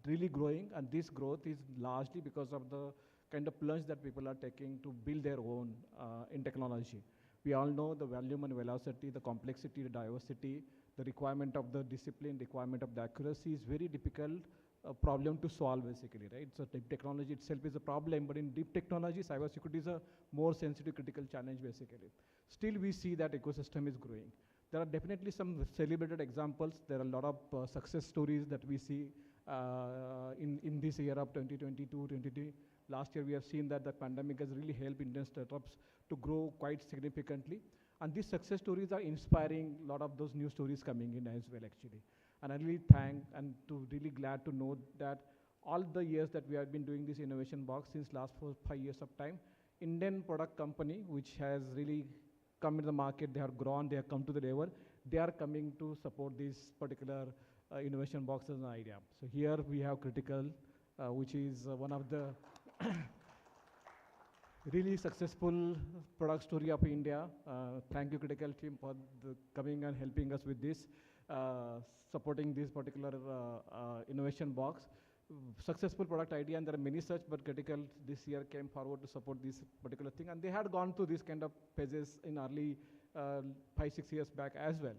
really growing, and this growth is largely because of the kind of plunge that people are taking to build their own in technology. We all know the volume and velocity, the complexity, the diversity, the requirement of the discipline, requirement of the accuracy is very difficult problem to solve basically, right? So technology itself is a problem, but in deep technology, cybersecurity is a more sensitive, critical challenge basically. Still, we see that ecosystem is growing. There are definitely some celebrated examples. There are a lot of success stories that we see in this year of 2022-23. Last year, we have seen that the pandemic has really helped Indian startups to grow quite significantly. And these success stories are inspiring a lot of those new stories coming in as well, actually. And I really thank and really glad to know that all the years that we have been doing this innovation box since last 4-5 years of time, Indian product company, which has really come into the market, they have grown, they have come to the level, they are coming to support this particular innovation box as an idea. So here we have Critical, which is one of the really successful product story of India. Thank you, Critical team, for coming and helping us with this, supporting this particular innovation box. Successful product idea, and there are many such, but Critical this year came forward to support this particular thing, and they had gone through this kind of phases in early 5-6 years back as well.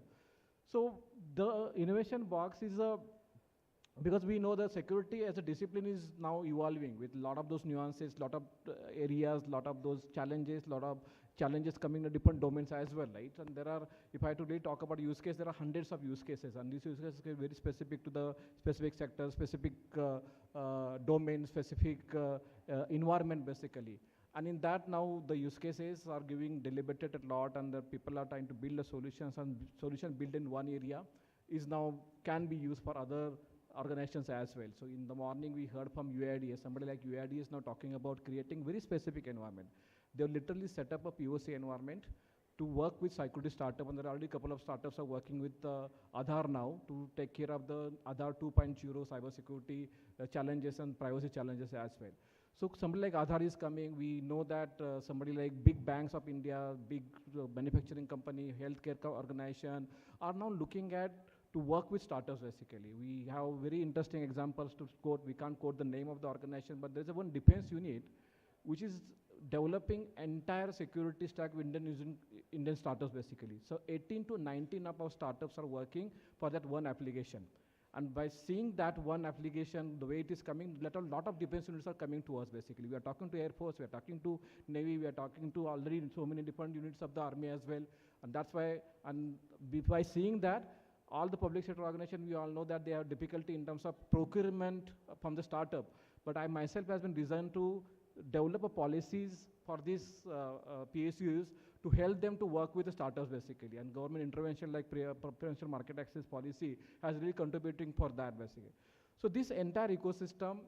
So the innovation box is because we know that security as a discipline is now evolving with a lot of those nuances, lot of areas, lot of those challenges, lot of challenges coming in different domains as well, right? And there are, if I today talk about use case, there are hundreds of use cases, and these use cases are very specific to the specific sector, specific domain, specific environment basically. And in that now the use cases are giving deliberated a lot, and the people are trying to build a solutions, and solution built in one area is now can be used for other organizations as well. So in the morning we heard from UIDS, somebody like UIDS is now talking about creating very specific environment. They've literally set up a POC environment to work with security startup, and there are already a couple of startups are working with Aadhaar now to take care of the Aadhaar 2.0 cybersecurity challenges and privacy challenges as well. So somebody like Aadhaar is coming. We know that somebody like big banks of India, big manufacturing company, healthcare organization are now looking at to work with startups basically. We have very interesting examples to quote. We can't quote the name of the organization, but there's a one defense unit which is developing entire security stack with Indian startups basically. So 18 to 19 of our startups are working for that one application. And by seeing that one application, the way it is coming, a lot of defense units are coming to us basically. We are talking to Air Force, we are talking to Navy, we are talking to already so many different units of the Army as well. And that's why, and by seeing that, all the public sector organizations, we all know that they have difficulty in terms of procurement from the startup. But I myself has been designed to develop a policies for these PSUs to to help them to work with the startups basically. And government intervention like preferential market access policy has really contributing for that basically. So this entire ecosystem,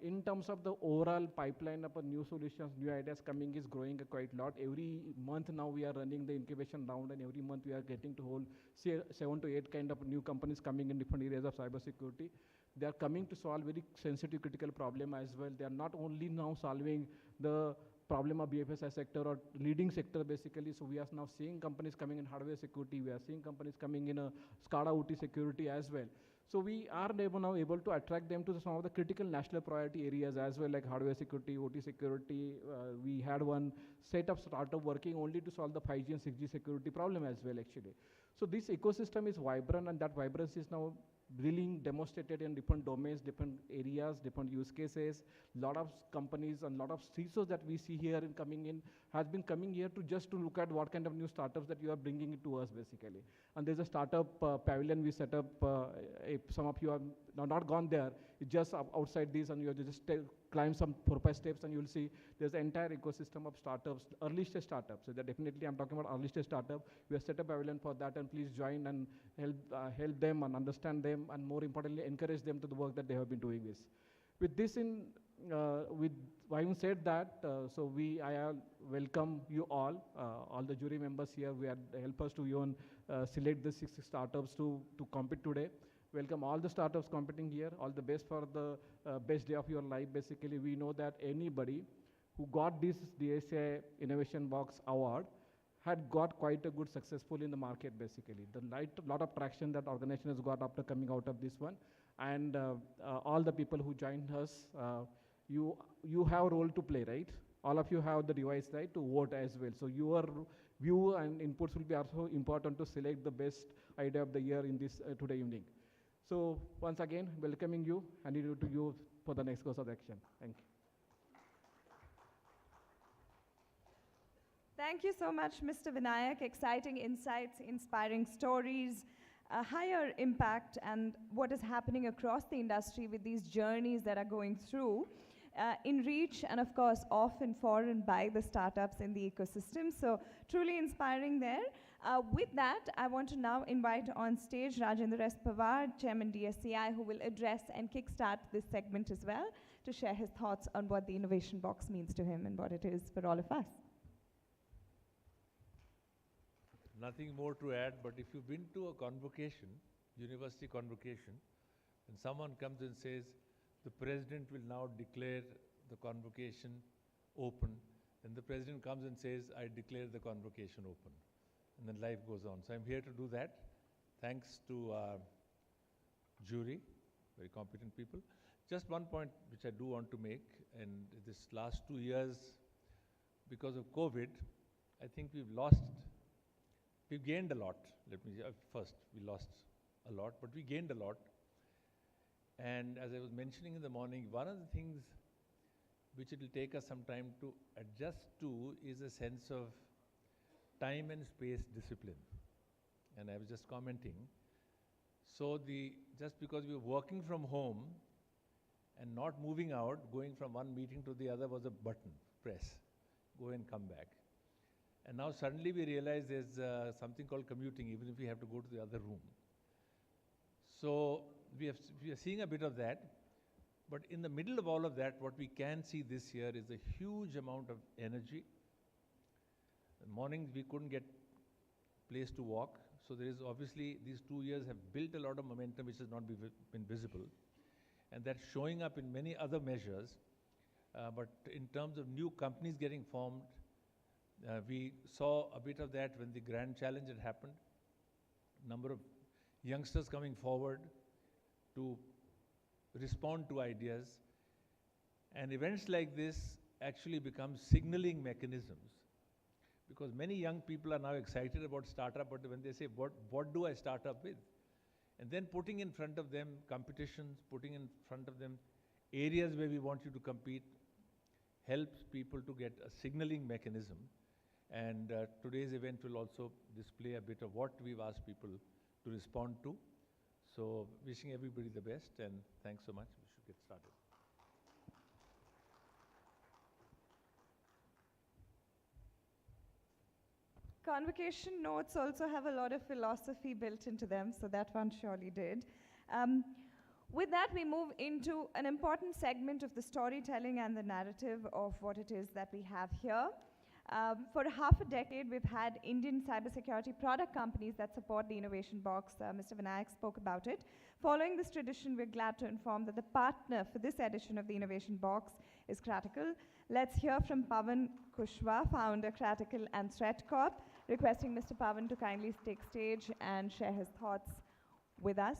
in terms of the overall pipeline of new solutions, new ideas coming is growing quite a lot. Every month now we are running the incubation round, and every month we are getting to hold 7 to 8 kind of new companies coming in different areas of cybersecurity. They are coming to solve very sensitive critical problem as well. They are not only now solving the problem of BFSI sector or leading sector basically. So we are now seeing companies coming in hardware security. We are seeing companies coming in a SCADA OT security as well. So we are now able to attract them to some of the critical national priority areas as well, like hardware security, OT security. We had one set of startup working only to solve the 5G and 6G security problem as well actually. So this ecosystem is vibrant, and that vibrancy is now really demonstrated in different domains, different areas, different use cases. Lot of companies and lot of CISOs that we see here coming in has been coming here to just to look at what kind of new startups that you are bringing it to us basically. And there's a startup pavilion we set up. If some of you have not gone there, it's just outside this, and you have to just climb some 4 or 5 steps, and you'll see there's an entire ecosystem of startups, early stage startups. So that definitely I'm talking about early stage startup. We have set up a pavilion for that, and please join and help them and understand them, and more importantly, encourage them to the work that they have been doing this. With this with having said that, I welcome you all the jury members here. We had help us to even select the 6 startups to compete today. Welcome all the startups competing here. All the best for the best day of your life. Basically, we know that anybody who got this DSA Innovation Box Award had got quite a good successful in the market basically. The lot of traction that organization has got after coming out of this one. And all the people who joined us, you have a role to play, right? All of you have the device, right, to vote as well. So your view and inputs will be also important to select the best idea of the year in this today evening. So once again, welcoming you, and it to you for the next course of action. Thank you. Thank you so much, Mr. Vinayak. Exciting insights, inspiring stories, a higher impact, and what is happening across the industry with these journeys that are going through in reach, and of course, off and for and by the startups in the ecosystem. So truly inspiring there. With that, I want to now invite on stage Rajendra S. Pawar, Chairman DSCI, who will address and kickstart this segment as well to share his thoughts on what the Innovation Box means to him and what it is for all of us. Nothing more to add, but if you've been to a convocation, university convocation, and someone comes and says, the president will now declare the convocation open, then the president comes and says, I declare the convocation open. And then life goes on. So I'm here to do that. Thanks to our jury, very competent people. Just one point which I do want to make, and this last 2 years, because of COVID, I think we've gained a lot. Let me say, first, we lost a lot, but we gained a lot. And as I was mentioning in the morning, one of the things which it will take us some time to adjust to is a sense of time and space discipline. And I was just commenting. So just because we were working from home and not moving out, going from one meeting to the other was a button, press, go and come back. And now suddenly we realize there's something called commuting, even if we have to go to the other room. So we are seeing a bit of that. But in the middle of all of that, what we can see this year is a huge amount of energy. In mornings, we couldn't get place to walk. So there is obviously, these 2 years have built a lot of momentum which has not been visible. And that's showing up in many other measures. But in terms of new companies getting formed, we saw a bit of that when the Grand Challenge had happened. Number of youngsters coming forward to respond to ideas. And events like this actually become signaling mechanisms. Because many young people are now excited about startup, but when they say, what do I start up with? And then putting in front of them competitions, putting in front of them areas where we want you to compete, helps people to get a signaling mechanism. And today's event will also display a bit of what we've asked people to respond to. So wishing everybody the best, and thanks so much. We should get started. Convocation notes also have a lot of philosophy built into them, so that one surely did. With that, we move into an important segment of the storytelling and the narrative of what it is that we have here. For half a decade, we've had Indian cybersecurity product companies that support the Innovation Box. Mr. Vinayak spoke about it. Following this tradition, we're glad to inform that the partner for this edition of the Innovation Box is Cratical. Let's hear from Pavan Kushwa, founder Cratical and Threatcop, requesting Mr. Pavan to kindly take stage and share his thoughts with us.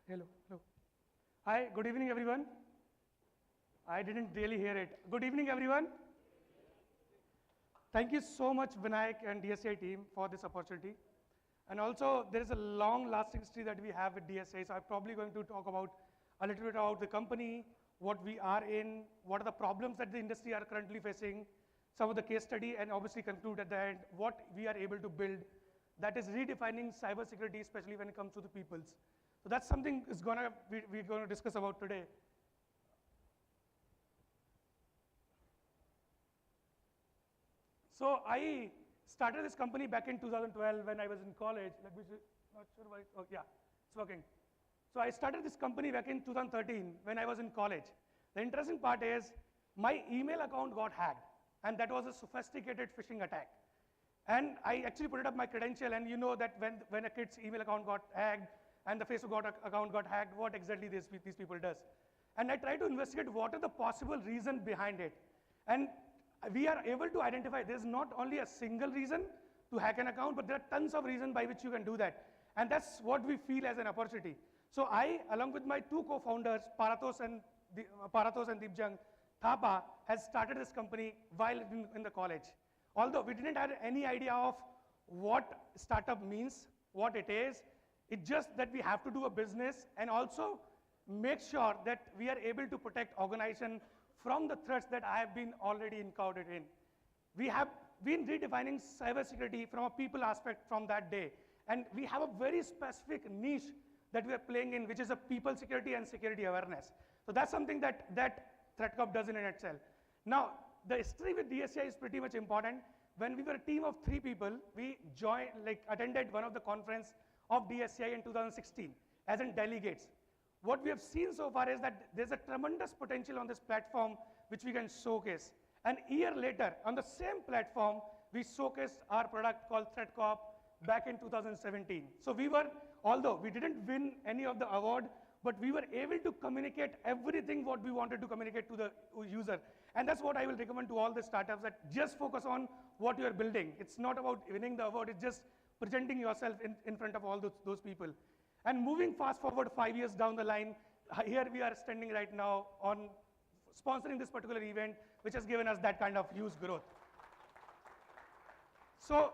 Hello, hello. Hi, good evening, everyone. I didn't really hear it. Good evening, everyone. Thank you so much, Vinayak and DSI team, for this opportunity. And also, there is a long-lasting history that we have with DSI, so I'm probably going to talk about a little bit about the company, what we are in, what are the problems that the industry are currently facing, some of the case study, and obviously conclude at the end what we are able to build that is redefining cybersecurity, especially when it comes to the peoples. So that's something we're going to discuss about today. So I started this company back in 2012 when I was in college. Let me see, not sure why, oh yeah, it's working. So I started this company back in 2013 when I was in college. The interesting part is my email account got hacked, and that was a sophisticated phishing attack. And I actually put it up my credential, and you know that when a kid's email account got hacked and the Facebook account got hacked, what exactly these people does. And I tried to investigate what are the possible reason behind it. And we are able to identify there's not only a single reason to hack an account, but there are tons of reasons by which you can do that. And that's what we feel as an opportunity. So I, along with my two co-founders, Parathos and Deepjang Thapa, has started this company while in the college. Although we didn't have any idea of what startup means, what it is, it's just that we have to do a business and also make sure that we are able to protect organization from the threats that I have been already encountered in. We have been redefining cybersecurity from a people aspect from that day. And we have a very specific niche that we are playing in, which is a people security and security awareness. So that's something that Threatcop does in itself. Now, the history with DSI is pretty much important. When we were a team of 3 people, we attended one of the conference of DSI in 2016 as in delegates. What we have seen so far is that there's a tremendous potential on this platform which we can showcase. An year later, on the same platform, we showcased our product called Threatcop back in 2017. So we were, although we didn't win any of the award, but we were able to communicate everything what we wanted to communicate to the user. And that's what I will recommend to all the startups, that just focus on what you are building. It's not about winning the award, it's just presenting yourself in front of all those people. And moving fast forward 5 years down the line, here we are standing right now on sponsoring this particular event, which has given us that kind of huge growth. So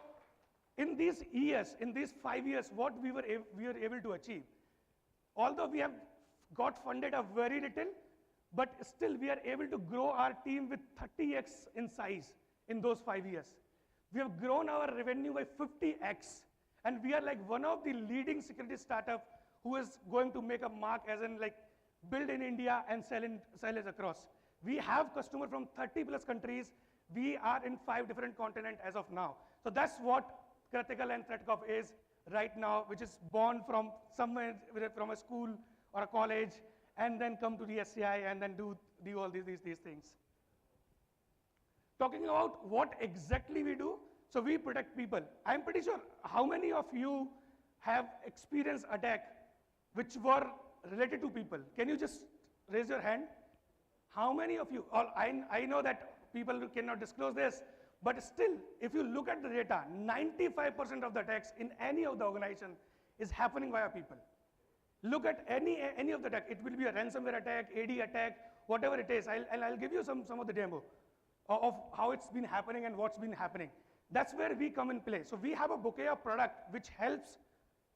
in these years, in these 5 years, what we were able to achieve, although we have got funded a very little, but still we are able to grow our team with 30x in size in those 5 years. We have grown our revenue by 50x, and we are like one of the leading security startup who is going to make a mark as in like build in India and sell it across. We have customers from 30 plus countries. We are in 5 different continents as of now. So that's what Cratical and Threatcop is right now, which is born from somewhere, from a school or a college, and then come to the SCI and then do all these things. Talking about what exactly we do, So we protect people. I'm pretty sure how many of you have experienced attack which were related to people? Can you just raise your hand? How many of you, I know that people cannot disclose this, but still, if you look at the data, 95% of the attacks in any of the organization is happening via people. Look at any of the attack. It will be a ransomware attack, AD attack, whatever it is. I'll give you some of the demo of how it's been happening and what's been happening. That's where we come in play. So we have a bouquet of product which helps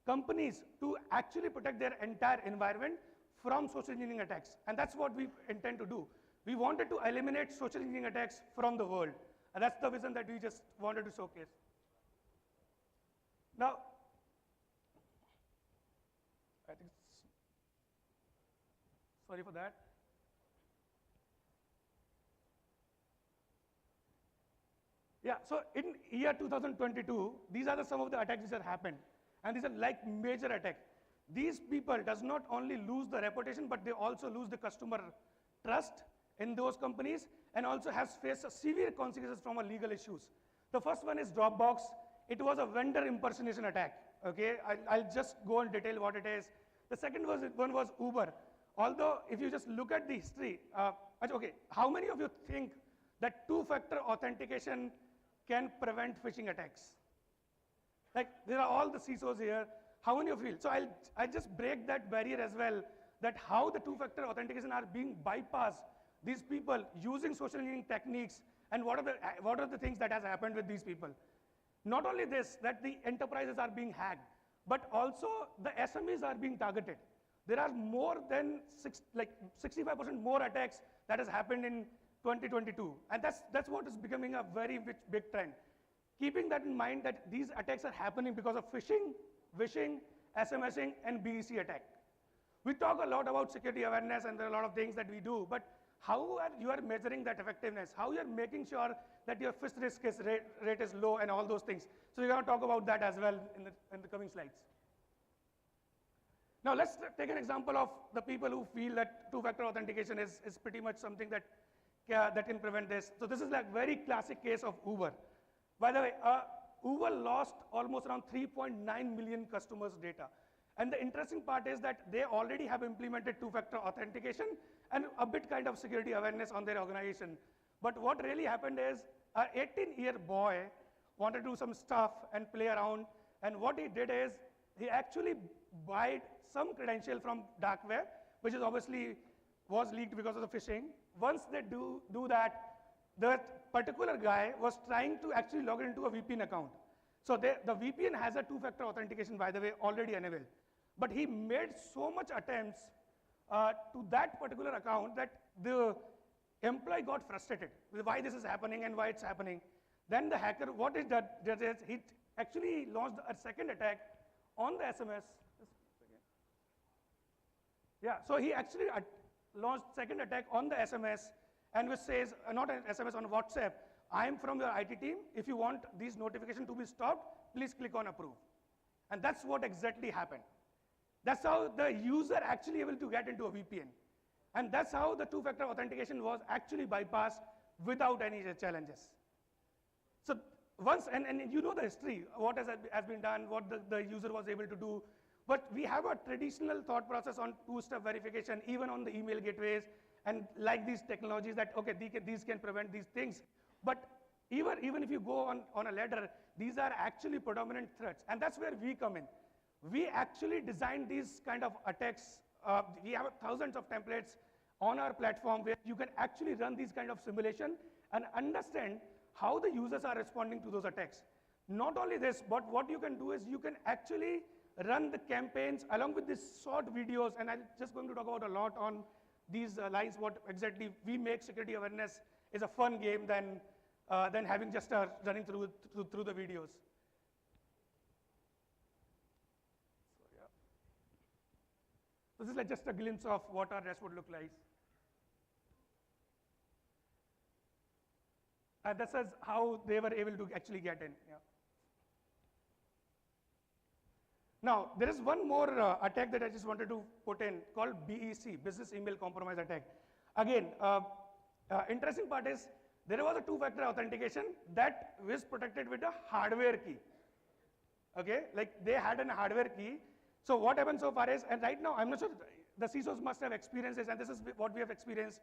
companies to actually protect their entire environment from social engineering attacks. And that's what we intend to do. We wanted to eliminate social engineering attacks from the world. And that's the vision that we just wanted to showcase. Now, I think, sorry for that. Yeah, so in year 2022, these are some of the attacks which have happened. And these are like major attacks. These people does not only lose the reputation, but they also lose the customer trust in those companies and also has faced severe consequences from a legal issues. The first one is Dropbox. It was a vendor impersonation attack. Okay, I'll just go and detail what it is. The second one was Uber. Although if you just look at the history, okay, how many of you think that two-factor authentication can prevent phishing attacks? Like, there are all the CISOs here. How many of you feel? So I'll just break that barrier as well, that how the two-factor authentication are being bypassed, these people using social engineering techniques, and what are the things that has happened with these people. Not only this, that the enterprises are being hacked, but also the SMEs are being targeted. There are more than 65% more attacks that has happened in 2022. And that's what is becoming a very big trend. Keeping that in mind that these attacks are happening because of phishing, vishing, SMSing, and BEC attack. We talk a lot about security awareness and there are a lot of things that we do, but how you are measuring that effectiveness, how you are making sure that your phish risk rate is low and all those things. So we're going to talk about that as well in the coming slides. Now let's take an example of the people who feel that two-factor authentication is pretty much something that can prevent this. So this is like very classic case of Uber. By the way, Uber lost almost around 3.9 million customers' data. And the interesting part is that they already have implemented two-factor authentication and a bit kind of security awareness on their organization. But what really happened is an 18-year boy wanted to do some stuff and play around. And what he did is he actually bought some credential from dark web, which is obviously was leaked because of the phishing. Once they do that, that particular guy was trying to actually log into a VPN account. So the VPN has a two-factor authentication, by the way, already enabled. But he made so much attempts to that particular account that the employee got frustrated with why this is happening and why it's happening. Then the hacker, what it does is he actually launched a second attack on the SMS. Yeah, so he actually launched second attack on the SMS and which says, not an SMS, on WhatsApp, I am from your IT team. If you want these notifications to be stopped, please click on approve. And that's what exactly happened. That's how the user actually able to get into a VPN. And that's how the two-factor authentication was actually bypassed without any challenges. So once, and you know the history, what has been done, what the user was able to do. But we have a traditional thought process on two-step verification, even on the email gateways, and like these technologies that, okay, these can prevent these things. But even if you go on a ladder, these are actually predominant threats. And that's where we come in. We actually design these kind of attacks. We have thousands of templates on our platform where you can actually run these kind of simulation and understand how the users are responding to those attacks. Not only this, but what you can do is you can actually run the campaigns along with these short videos, and I'm just going to talk about a lot on these lines, what exactly we make security awareness is a fun game than having just running through the videos. So, yeah. This is like just a glimpse of what our dashboard look like. And this is how they were able to actually get in. Yeah. Now, there is one more attack that I just wanted to put in called BEC, Business Email Compromise Attack. Again, interesting part is there was a two-factor authentication that was protected with a hardware key. Okay, like they had a hardware key. So what happened so far is, and right now, I'm not sure, the CISOs must have experienced this, and this is what we have experienced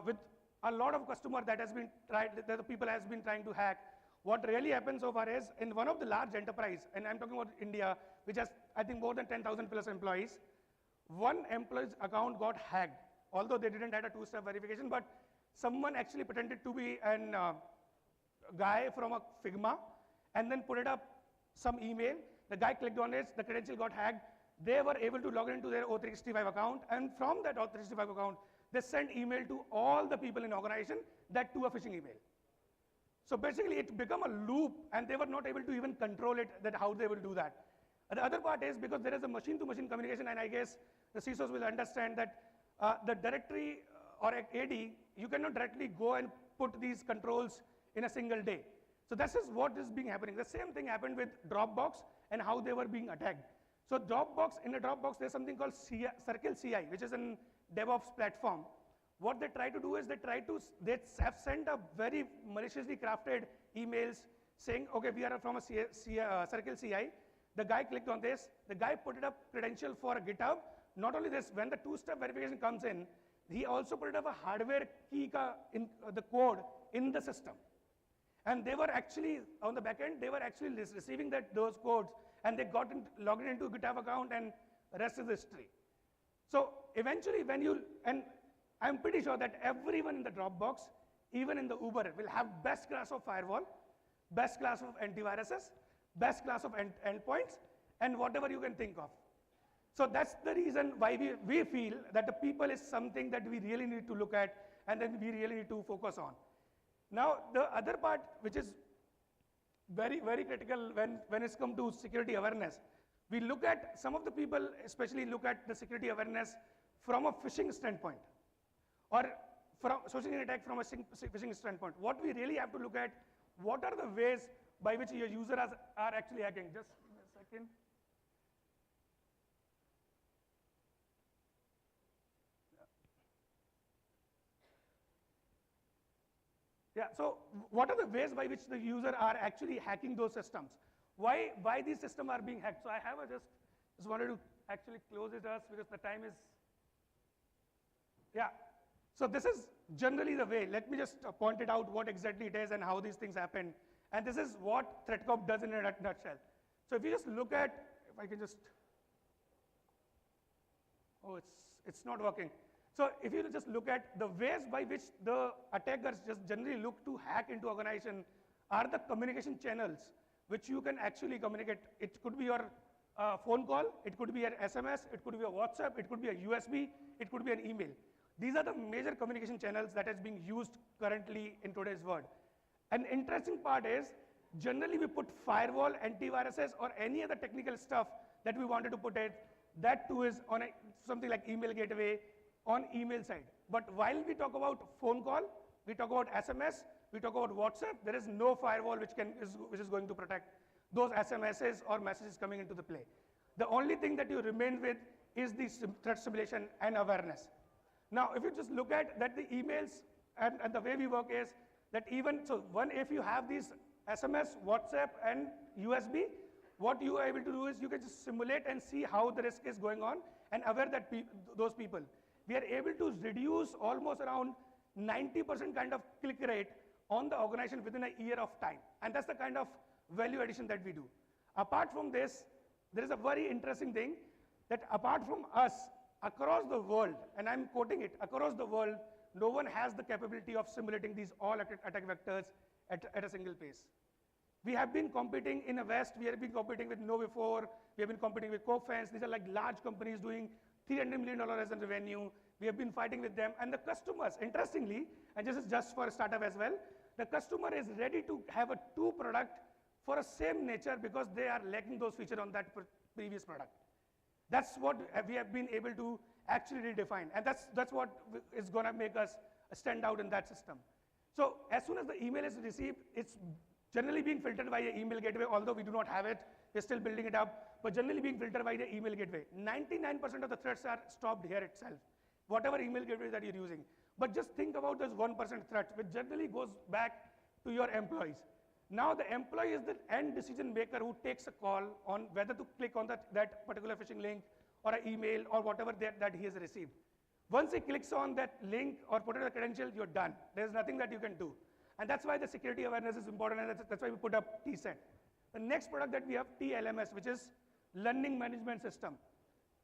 with a lot of customers that has been tried, that the people has been trying to hack. What really happened so far is, in one of the large enterprise, and I'm talking about India, which has, I think, more than 10,000 plus employees, one employee's account got hacked, although they didn't have a two-step verification, but someone actually pretended to be a guy from a Figma, and then put it up some email. The guy clicked on it, the credential got hacked. They were able to log into their O365 account, and from that O365 account, they sent email to all the people in organization, that to a phishing email. So basically, it became a loop, and they were not able to even control it, that how they will do that. And the other part is, because there is a machine-to-machine communication, and I guess the CISOs will understand that the directory or AD, you cannot directly go and put these controls in a single day. So this is what is being happening. The same thing happened with Dropbox and how they were being attacked. So Dropbox, in a Dropbox, there's something called Circle CI, which is a DevOps platform. What they try to do is they have sent a very maliciously crafted emails saying, okay, we are from a Circle CI. The guy clicked on this. The guy put it up credential for a GitHub. Not only this, when the two-step verification comes in, he also put it up a hardware key in the code in the system. And they were actually, on the back end, they were actually receiving those codes, and they got logged into a GitHub account, and the rest is history. So eventually, and I'm pretty sure that everyone in the Dropbox, even in the Uber, will have best class of firewall, best class of antiviruses, best class of endpoints, and whatever you can think of. So that's the reason why we feel that the people is something that we really need to look at, and then we really need to focus on. Now, the other part, which is very, very critical when it's come to security awareness, we look at, some of the people especially look at the security awareness from a phishing standpoint, or from social attack from a phishing standpoint. What we really have to look at, what are the ways by which your users are actually hacking? Just give me a second. Yeah, so what are the ways by which the user are actually hacking those systems? Why these systems are being hacked? So I have just wanted to actually close it us because the time is, yeah. So this is generally the way. Let me just point it out what exactly it is and how these things happen. And this is what Threatcop does in a nutshell. So if you just look at, if I can just, oh, it's not working. So if you just look at the ways by which the attackers just generally look to hack into organization are the communication channels which you can actually communicate. It could be your phone call, it could be an SMS, it could be a WhatsApp, it could be a USB, it could be an email. These are the major communication channels that is being used currently in today's world. An interesting part is, generally we put firewall, antiviruses, or any other technical stuff that we wanted to put it, that too is on something like email gateway, on email side. But while we talk about phone call, we talk about SMS, we talk about WhatsApp, there is no firewall which is going to protect those SMSs or messages coming into the play. The only thing that you remain with is the threat simulation and awareness. Now, if you just look at that, the emails and the way we work is that even, so if you have these SMS, WhatsApp, and USB, what you are able to do is you can just simulate and see how the risk is going on and aware that those people. We are able to reduce almost around 90% kind of click rate on the organization within a year of time. And that's the kind of value addition that we do. Apart from this, there is a very interesting thing that apart from us, across the world, and I'm quoting it, across the world, no one has the capability of simulating these all attack vectors at a single pace. We have been competing in the West, we have been competing with KnowBe4, we have been competing with Cofense. These are like large companies doing $300 million as in revenue. We have been fighting with them, and the customers, interestingly, and this is just for a startup as well, the customer is ready to have a two product for a same nature because they are lacking those features on that previous product. That's what we have been able to actually redefine, and that's what is going to make us stand out in that system. So as soon as the email is received, it's generally being filtered by an email gateway, although we do not have it, we're still building it up, but generally being filtered by the email gateway. 99% of the threats are stopped here itself, whatever email gateway that you're using. But just think about this 1% threat, which generally goes back to your employees. Now the employee is the end decision maker who takes a call on whether to click on that particular phishing link or an email or whatever that he has received. Once he clicks on that link or put in a credential, you're done. There's nothing that you can do. And that's why the security awareness is important, and that's why we put up TSET. The next product that we have, TLMS, which is Learning Management System,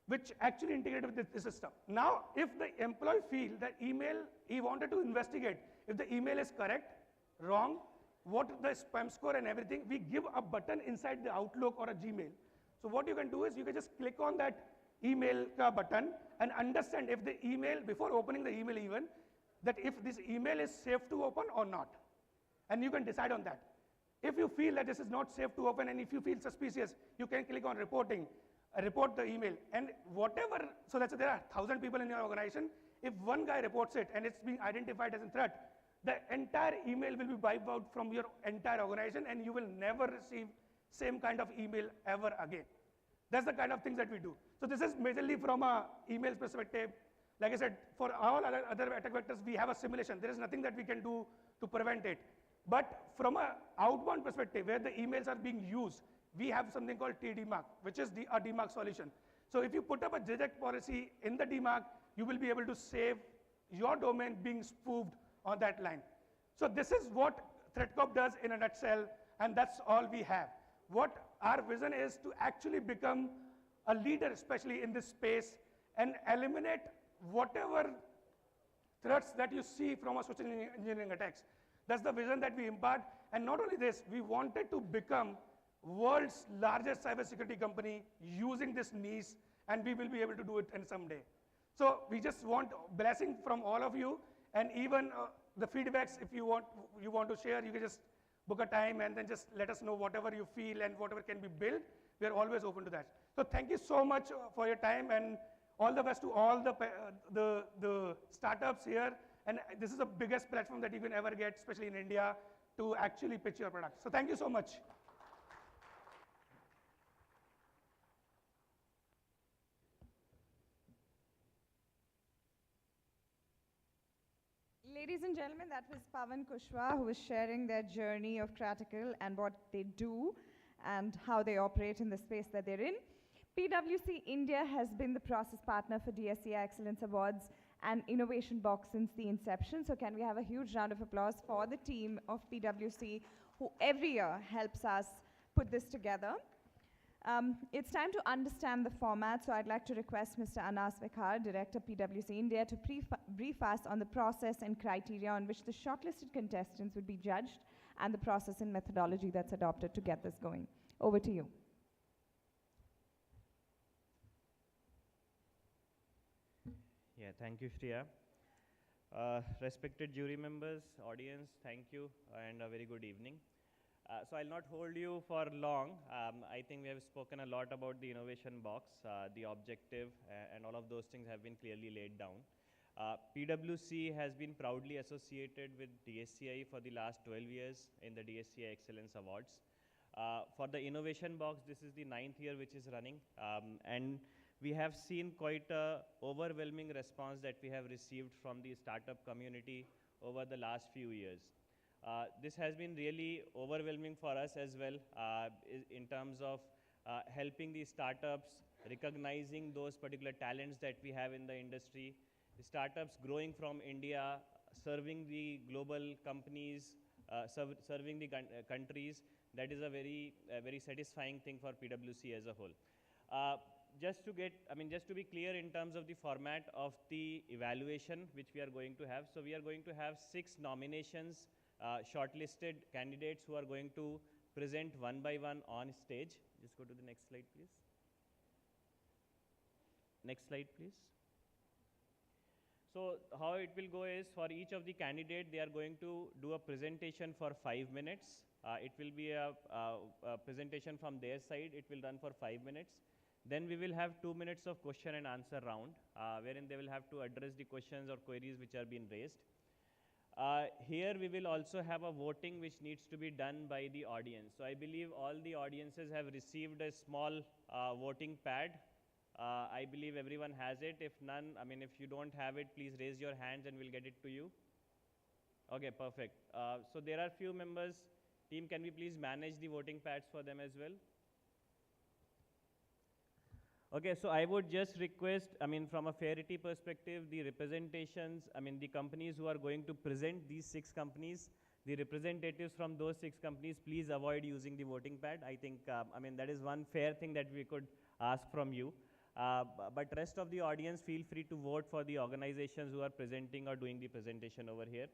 which actually integrated with this system. Now, if the employee feels that email, he wanted to investigate, if the email is correct, wrong, what the spam score and everything, we give a button inside the Outlook or a Gmail. So what you can do is you can just click on that email button and understand if the email, before opening the email even, that if this email is safe to open or not. And you can decide on that. If you feel that this is not safe to open and if you feel suspicious, you can click on reporting, report the email. And whatever, so let's say there are 1,000 people in your organization, if one guy reports it and it's being identified as a threat, the entire email will be wiped out from your entire organization and you will never receive same kind of email ever again. That's the kind of things that we do. So this is majorly from a email perspective. Like I said, for all other attack vectors, we have a simulation. There is nothing that we can do to prevent it. But from an outbound perspective, where the emails are being used, we have something called TDMARC, which is a DMARC solution. So if you put up a reject policy in the DMARC, you will be able to save your domain being spoofed on that line. So this is what Threatcop does in a nutshell, and that's all we have. What our vision is to actually become a leader, especially in this space, and eliminate whatever threats that you see from a social engineering attacks. That's the vision that we impart. And not only this, we wanted to become world's largest cybersecurity company using this niche, and we will be able to do it in someday. So we just want blessing from all of you, and even the feedbacks, if you want to share, you can just book a time and then just let us know whatever you feel and whatever can be built. We are always open to that. So thank you so much for your time, and all the best to all the startups here. And this is the biggest platform that you can ever get, especially in India, to actually pitch your product. So thank you so much. Ladies and gentlemen, that was Pawan Kushwaha, who was sharing their journey of Cratical and what they do and how they operate in the space that they're in. PwC India has been the process partner for DSCI Excellence Awards and Innovation Box since the inception. So can we have a huge round of applause for the team of PwC, who every year helps us put this together. It's time to understand the format, so I'd like to request Mr. Anas Vekhar, Director PwC India, to brief us on the process and criteria on which the shortlisted contestants would be judged and the process and methodology that's adopted to get this going. Over to you. Yeah, thank you, Shreya. Respected jury members, audience, thank you, and a very good evening. So I'll not hold you for long. I think we have spoken a lot about the innovation box, the objective, and all of those things have been clearly laid down. PwC has been proudly associated with DSCI for the last 12 years in the DSCI Excellence Awards. For the innovation box, this is the 9th year which is running, and we have seen quite an overwhelming response that we have received from the startup community over the last few years. This has been really overwhelming for us as well in terms of helping the startups, recognizing those particular talents that we have in the industry, the startups growing from India, serving the global companies, serving the countries. That is a very satisfying thing for PwC as a whole. Just to be clear in terms of the format of the evaluation which we are going to have. So we are going to have 6 nominations, shortlisted candidates who are going to present one by one on stage. Just go to the next slide, please. Next slide, please. So how it will go is, for each of the candidate, they are going to do a presentation for 5 minutes. It will be a presentation from their side. It will run for 5 minutes. Then we will have 2 minutes of question and answer round, wherein they will have to address the questions or queries which are being raised. Here we will also have a voting which needs to be done by the audience. So I believe all the audiences have received a small voting pad I believe everyone has it. If none, I mean, if you don't have it, please raise your hands and we'll get it to you. Okay, perfect. So there are few members. Team, can we please manage the voting pads for them as well? Okay, so I would just request, I mean, from a fairity perspective, the representations, I mean, the companies who are going to present these 6 companies, the representatives from those 6 companies, please avoid using the voting pad. I think, I mean, that is one fair thing that we could ask from you. But rest of the audience, feel free to vote for the organizations who are presenting or doing the presentation over here.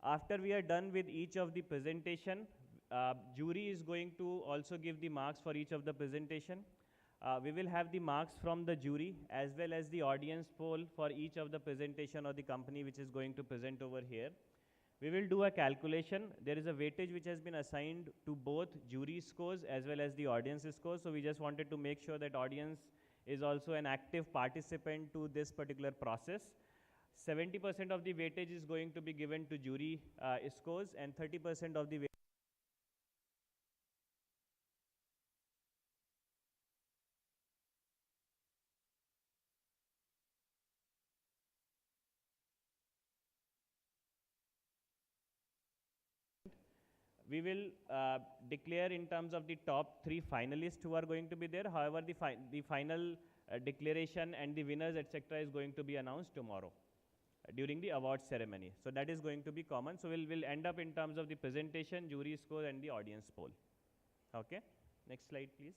After we are done with each of the presentation, jury is going to also give the marks for each of the presentation. We will have the marks from the jury as well as the audience poll for each of the presentation or the company which is going to present over here. We will do a calculation. There is a weightage which has been assigned to both jury scores as well as the audience scores. So we just wanted to make sure that audience is also an active participant to this particular process. 70% of the weightage is going to be given to jury scores and 30% of the weightage we will declare in terms of the top 3 finalists who are going to be there. However, the final declaration and the winners, etc., is going to be announced tomorrow during the award ceremony. So that is going to be common. So we'll end up in terms of the presentation, jury score, and the audience poll. Okay. Next slide, please.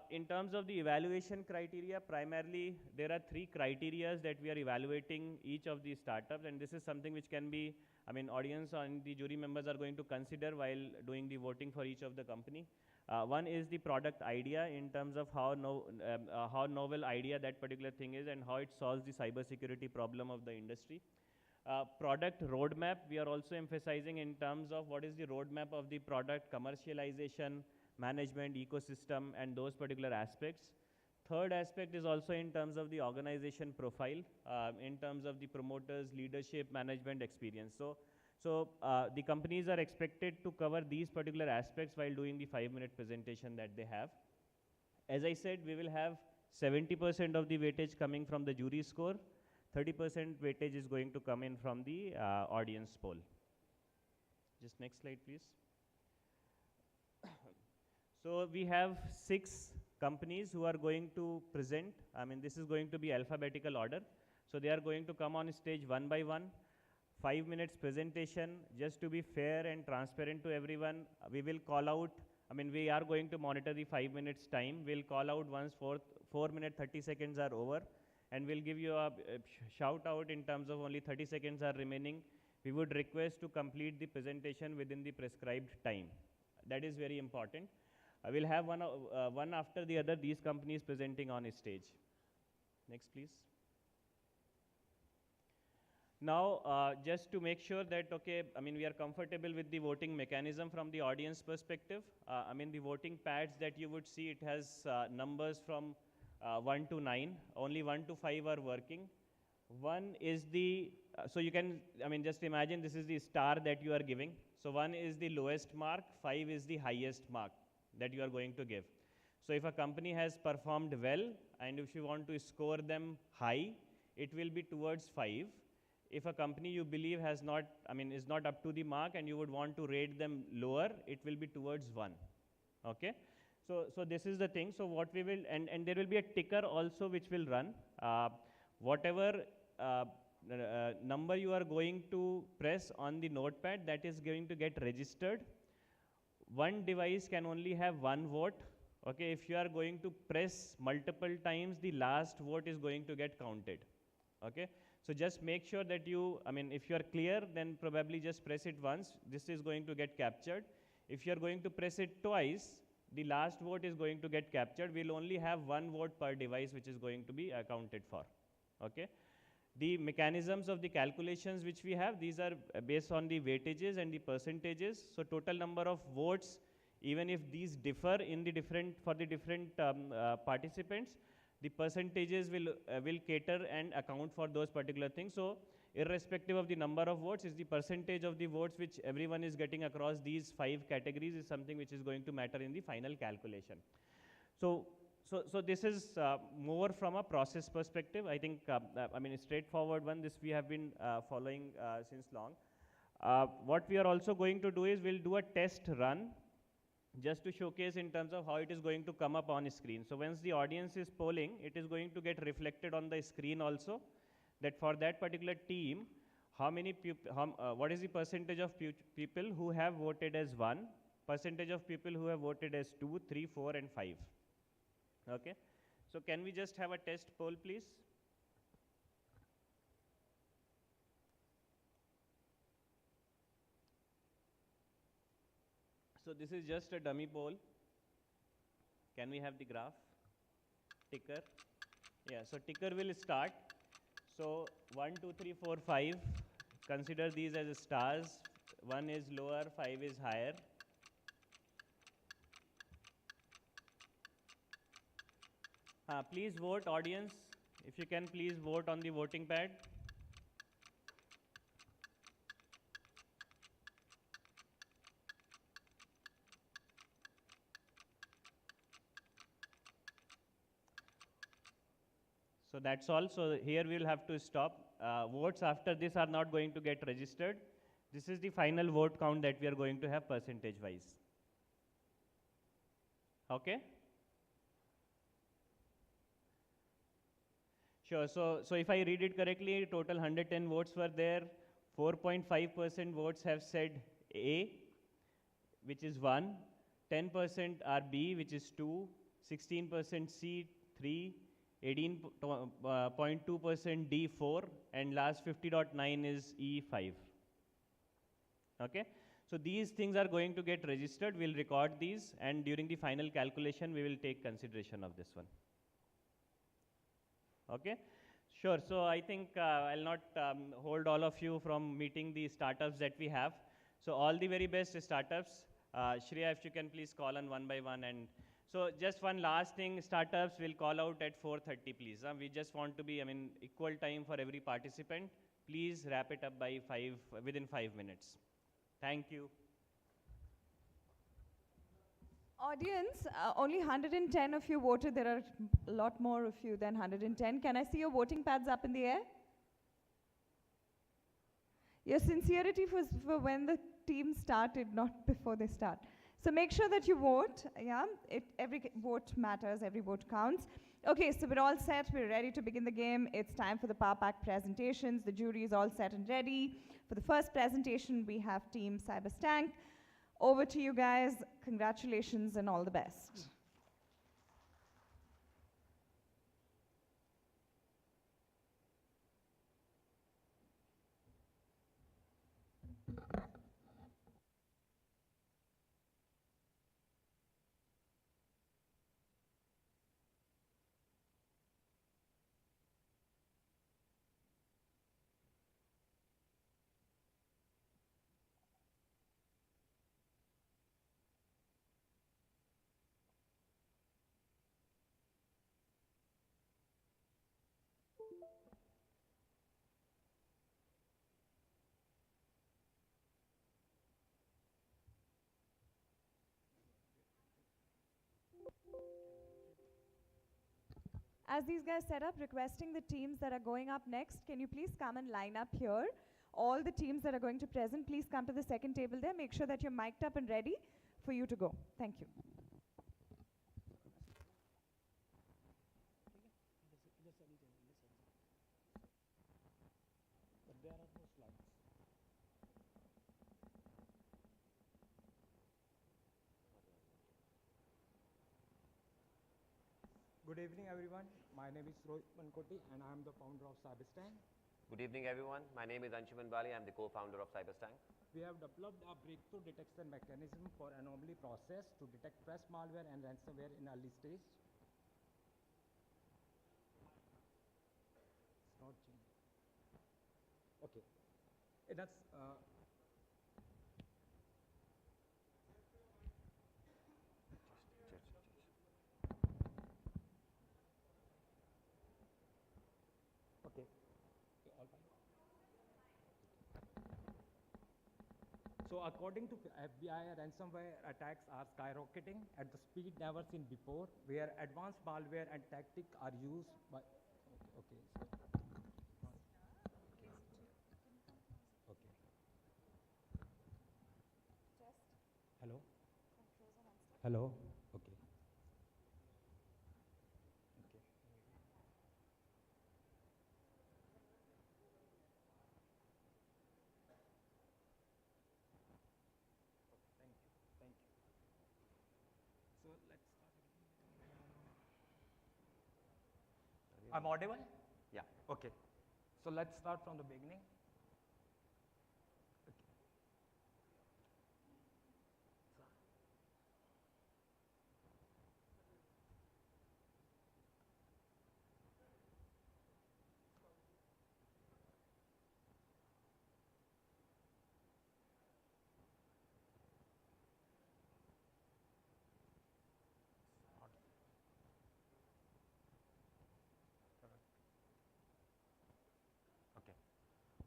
In terms of the evaluation criteria, primarily there are 3 criteria that we are evaluating each of the startups, and this is something which can be, I mean, audience and the jury members are going to consider while doing the voting for each of the company. One is the product idea in terms of how novel idea that particular thing is and how it solves the cybersecurity problem of the industry. Product roadmap, we are also emphasizing in terms of what is the roadmap of the product, commercialization, management, ecosystem, and those particular aspects. Third aspect is also in terms of the organization profile, in terms of the promoters, leadership, management experience. So the companies are expected to cover these particular aspects while doing the 5-minute presentation that they have. As I said, we will have 70% of the weightage coming from the jury score, 30% weightage is going to come in from the audience poll. Just next slide, please. So we have 6 companies who are going to present. I mean, this is going to be alphabetical order. So they are going to come on stage one by one. 5 minutes presentation. Just to be fair and transparent to everyone, we will call out, I mean, we are going to monitor the 5 minutes time. We'll call out once 4 minutes 30 seconds are over, and we'll give you a shout out in terms of only 30 seconds are remaining. We would request to complete the presentation within the prescribed time. That is very important. I will have one after the other, these companies presenting on stage. Next, please. Now, just to make sure that, okay, I mean, we are comfortable with the voting mechanism from the audience perspective. I mean, the voting pads that you would see, it has numbers from 1 to 9. Only 1 to 5 are working. 1 is the, so you can, I mean, just imagine this is the star that you are giving. So 1 is the lowest mark, 5 is the highest mark that you are going to give. So if a company has performed well, and if you want to score them high, it will be towards 5. If a company you believe has not, I mean, is not up to the mark and you would want to rate them lower, it will be towards 1. Okay? So this is the thing. So what we will, and there will be a ticker also which will run. Whatever number you are going to press on the notepad, that is going to get registered. One device can only have 1 vote. Okay, if you are going to press multiple times, the last vote is going to get counted. Okay, so just make sure that you, I mean, if you are clear, then probably just press it once. This is going to get captured. If you are going to press it twice, the last vote is going to get captured. We'll only have 1 vote per device which is going to be accounted for. Okay. The mechanisms of the calculations which we have, these are based on the weightages and the percentages. So total number of votes, even if these differ in the different, for the different participants, the percentages will cater and account for those particular things. So irrespective of the number of votes, is the percentage of the votes which everyone is getting across these 5 categories is something which is going to matter in the final calculation. So So this is more from a process perspective. I think, I mean, a straightforward one. This we have been following since long. What we are also going to do is we'll do a test run just to showcase in terms of how it is going to come up on screen. So once the audience is polling, it is going to get reflected on the screen also, that for that particular team, how many what is the percentage of people who have voted as 1, percentage of people who have voted as 2, 3, 4, and 5. Okay. So can we just have a test poll, please? So this is just a dummy poll. Can we have the graph? Ticker. Yeah, so ticker will start. So 1, 2, 3, 4, 5. Consider these as stars. 1 is lower, 5 is higher. Please vote, audience. If you can, please vote on the voting pad. So that's all. So here we will have to stop. Votes after this are not going to get registered. This is the final vote count that we are going to have percentage wise. Okay? Sure. So if I read it correctly, total 110 votes were there. 4.5% votes have said A, which is 1. 10% are B, which is 2. 16% C, 3. 18.2% D, 4. And last 50.9 is E, 5. Okay? So these things are going to get registered. We'll record these, and during the final calculation, we will take consideration of this one. Okay? Sure. So I think I'll not hold all of you from meeting the startups that we have. So all the very best startups. Shreya, if you can please call on one by one. And so just one last thing, startups will call out at 4:30, please. We just want to be, I mean, equal time for every participant. Please wrap it up by within 5 minutes. Thank you. Audience, only 110 of you voted. There are a lot more of you than 110. Can I see your voting pads up in the air? Your sincerity was for when the team started, not before they start. So make sure that you vote. Yeah, every vote matters, every vote counts. Okay, so we're all set. We're ready to begin the game. It's time for the Power Pack presentations. The jury is all set and ready. For the first presentation, we have Team Cyberstank. Over to you guys. Congratulations and all the best. As these guys set up, requesting the teams that are going up next, can you please come and line up here? All the teams that are going to present, please come to the second table there. Make sure that you're mic'd up and ready for you to go. Thank you. Good evening, everyone. My name is Rohit Mankoti, and I am the founder of Cyberstank. Good evening, everyone. My name is Anshuman Bali. I am the co-founder of Cyberstank. We have developed a breakthrough detection mechanism for anomaly process to detect fresh malware and ransomware in early stage. It's not changing. Okay. That's So according to FBI, ransomware attacks are skyrocketing at the speed never seen before, where advanced malware and tactics are used by. Okay. Okay. Hello. Hello. Okay. Okay. Thank you. Thank you. So let's start again. I'm audible? Yeah. Okay. So let's start from the beginning. Okay.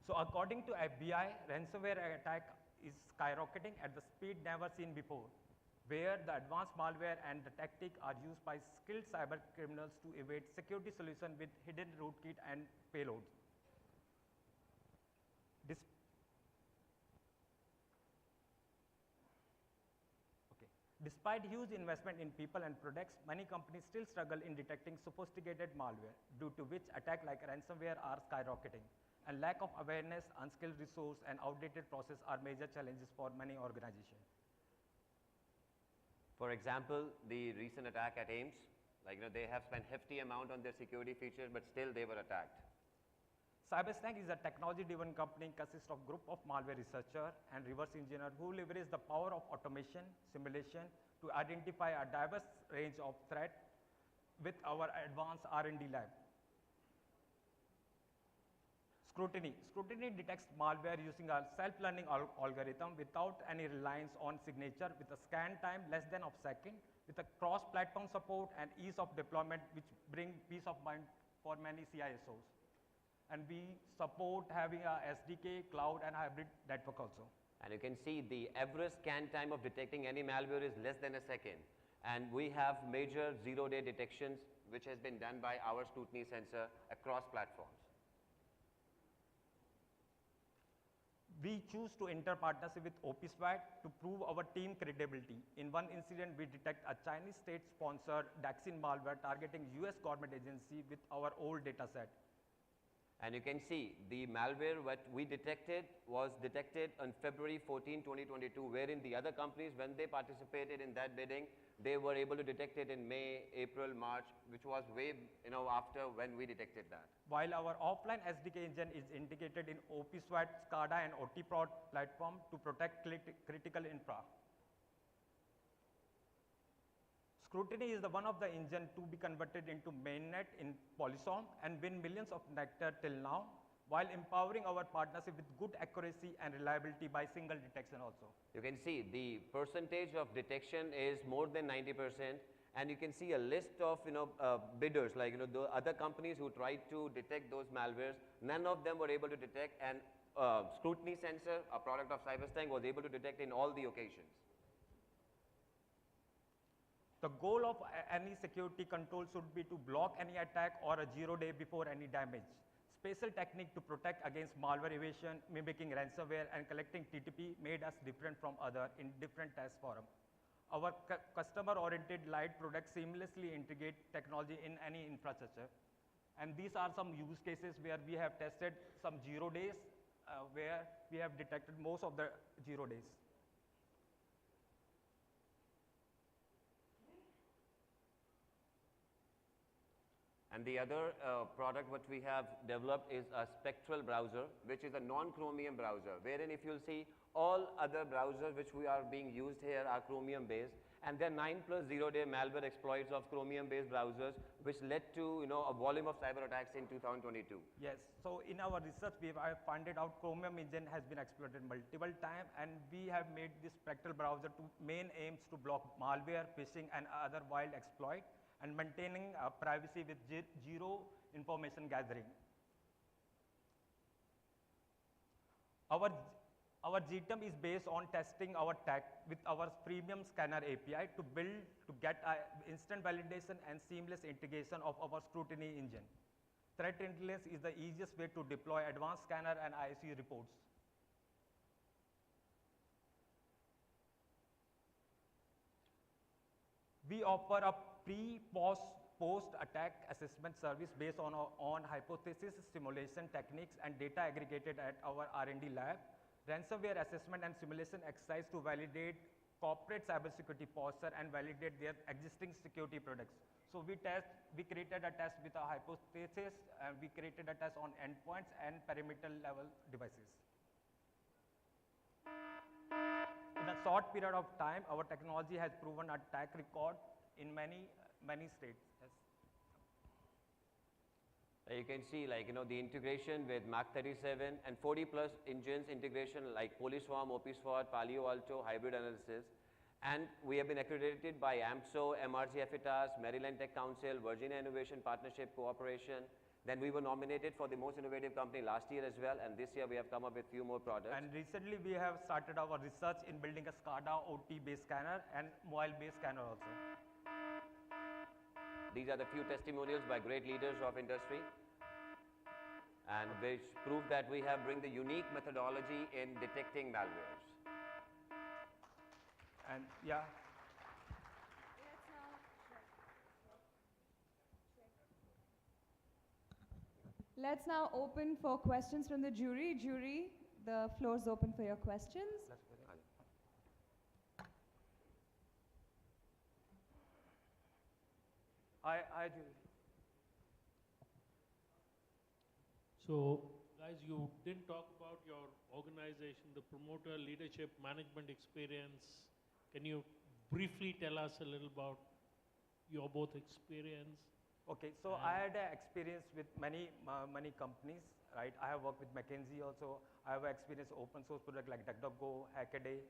So according to FBI, ransomware attack is skyrocketing at the speed never seen before, where the advanced malware and the tactic are used by skilled cyber criminals to evade security solution with hidden rootkit and payloads. Despite huge investment in people and products, many companies still struggle in detecting sophisticated malware, due to which attacks like ransomware are skyrocketing. And lack of awareness, unskilled resource, and outdated process are major challenges for many organizations. For example, the recent attack at AIMS, they have spent hefty amount on their security features, but still they were attacked. Cyberstank is a technology-driven company consists of group of malware researcher and reverse engineer who leverage the power of automation, simulation to identify a diverse range of threats with our advanced R&D lab. Scrutiny. Scrutiny detects malware using a self-learning algorithm without any reliance on signature, with a scan time less than a second, with a cross-platform support and ease of deployment, which bring peace of mind for many CISOs. And we support having a SDK, cloud, and hybrid network also. And you can see the average scan time of detecting any malware is less than a second. And we have major zero-day detections, which has been done by our scrutiny sensor across platforms. We choose to enter partnership with OPSWAT to prove our team credibility. In one incident, we detect a Chinese state-sponsored Daxin malware targeting US government agency with our old data set. And you can see the malware what we detected was detected on February 14, 2022, wherein the other companies, when they participated in that bidding, they were able to detect it in May, April, March, which was way after when we detected that. While our offline SDK engine is integrated in OPSWAT, SCADA, and OTProd platform to protect critical infra. Scrutiny is one of the engine to be converted into mainnet in Polysom and win millions of nectar till now, while empowering our partnership with good accuracy and reliability by single detection also. You can see the percentage of detection is more than 90%, and you can see a list of bidders, like the other companies who tried to detect those malwares. None of them were able to detect, and scrutiny sensor, a product of Cyberstank, was able to detect in all the occasions. The goal of any security control should be to block any attack or a 0 day before any damage. Special technique to protect against malware evasion, mimicking ransomware, and collecting TTP made us different from others in different test forums. Our customer-oriented light products seamlessly integrate technology in any infrastructure. And these are some use cases where we have tested some 0 days, where we have detected most of the 0 days. And the other product what we have developed is a spectral browser, which is a non-Chromium browser, wherein if you'll see all other browsers which we are being used here are Chromium based, and there are 9+ 0-day malware exploits of Chromium based browsers, which led to a volume of cyber attacks in 2022. Yes, so in our research we have found out Chromium engine has been exploited multiple times, and we have made this spectral browser to main aims to block malware, phishing, and other wild exploit, and maintaining privacy with zero information gathering. Our Our GTM is based on testing our tech with our premium scanner API to get instant validation and seamless integration of our scrutiny engine. Threat intelligence is the easiest way to deploy advanced scanner and ISE reports. We offer a post-attack assessment service based on hypothesis simulation techniques and data aggregated at our R&D lab. Ransomware assessment and simulation exercise to validate corporate cybersecurity posture and validate their existing security products. So we created a test with a hypothesis, and we created a test on endpoints and perimeter level devices. In a short period of time, our technology has proven a track record in many states. Yes. You can see, like, the integration with Mach 37 and 40 plus engines integration like Polyswarm, OpSWAT, Palo Alto, hybrid analysis. And we have been accredited by AMSO, MRC FITAS, Maryland Tech Council, Virginia Innovation Partnership Cooperation. Then we were nominated for the most innovative company last year as well, and this year we have come up with few more products. And recently we have started our research in building a SCADA OT-based scanner and mobile-based scanner also. These are the few testimonials by great leaders of industry, and which prove that we have bring the unique methodology in detecting malwares. And yeah. Let's now open for questions from the jury. Jury, the floor is open for your questions. I do. So, guys, you didn't talk about your organization, the promoter, leadership, management experience. Can you briefly tell us a little about your both experience? Okay, so I had experience with many companies, right? I have worked with McKinsey also. I have experience open source product like DuckDuckGo, Hackaday.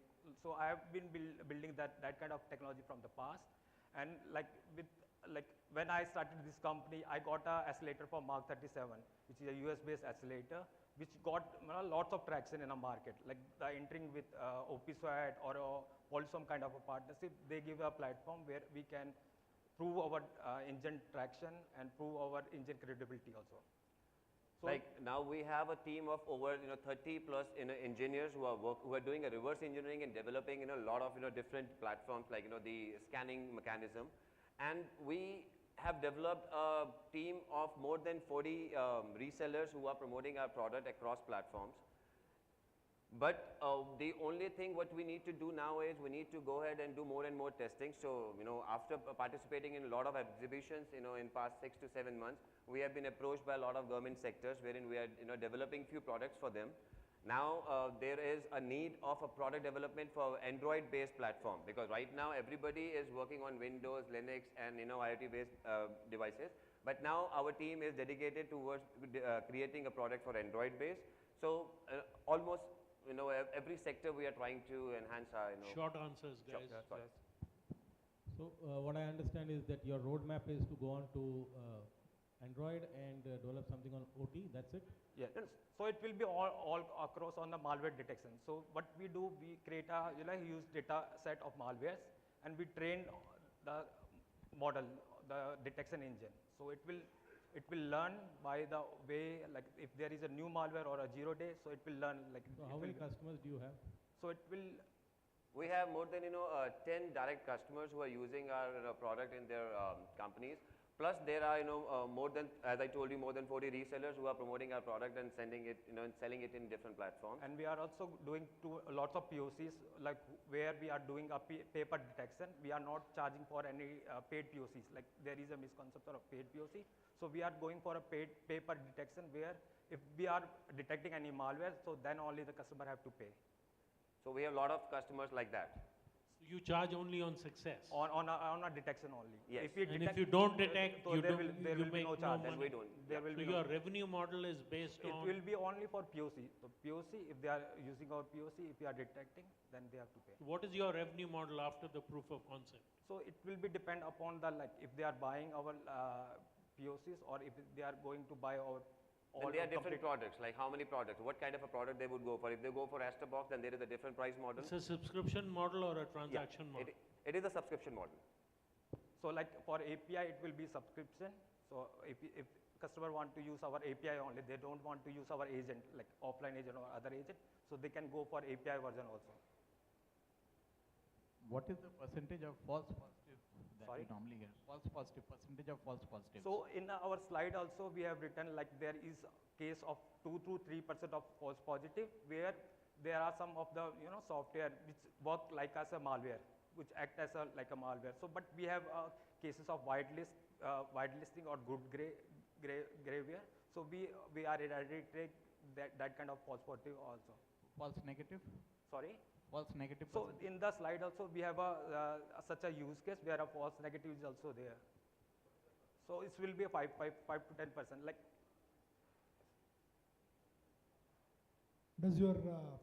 So I have been building that kind of technology from the past. And when I started this company, I got a accelerator for Mark 37, which is a US-based accelerator, which got lots of traction in the market. Like the entering with OpSWAT or some kind of a partnership, they give a platform where we can prove our engine traction and prove our engine credibility also. So like now we have a team of over 30 plus engineers who are doing a reverse engineering and developing a lot of different platforms like the scanning mechanism, and we have developed a team of more than 40 resellers who are promoting our product across platforms. But the only thing what we need to do now is we need to go ahead and do more and more testing. So, after participating in a lot of exhibitions, in past 6 to 7 months, we have been approached by a lot of government sectors wherein we are, developing few products for them. Now, there is a need of a product development for Android-based platform, because right now everybody is working on Windows, Linux, and IoT-based devices. But now our team is dedicated towards creating a product for Android-based. So, almost every sector we are trying to enhance our, Short answers, guys. So, what I understand is that your roadmap is to go on to Android and develop something on OT, that's it? Yeah, so it will be all across on the malware detection. So what we do, we create a huge data set of malwares, and we train the model, the detection engine. So it will learn by the way, like if there is a new malware or a 0 day, so it will learn like. So how many customers do you have? So it will. We have more than 10 direct customers who are using our product in their companies. Plus there are more than, as I told you, more than 40 resellers who are promoting our product and sending it, and selling it in different platforms. And we are also doing lots of POCs, like where we are doing a paper detection. We are not charging for any paid POCs. Like there is a misconception of paid POC. So we are going for a paid paper detection where if we are detecting any malware, so then only the customer have to pay. So we have a lot of customers like that. So you charge only on success? On a detection only. Yes. If you don't detect, so there will be no charge. Then we don't. There will so be your revenue model is based on? It will be only for POC. So POC, if they are using our POC, if we are detecting, then they have to pay. What is your revenue model after the proof of concept? So it will be depend upon the, like if they are buying our POCs or if they are going to buy our Then they are different products, like how many products, what kind of a product they would go for. If they go for Asterbox, then there is a different price model. It's a subscription model or a transaction model? It is a subscription model. So like for API, it will be subscription. So if customer want to use our API only, they don't want to use our agent, like offline agent or other agent, so they can go for API version also. What is the percentage of false positive that Sorry? you normally get? False positive, percentage of false positives. So in our slide also we have written like there is case of 2 to 3% of false positive where there are some of the software which work like as a malware, which act as a like a malware. So but we have cases of whitelisting or good grayware. So we are eradicating that kind of false positive also. False negative? Sorry? False negative. So in the slide also we have such a use case where a false negative is also there. So it will be a 5 to 10%. Like. Does your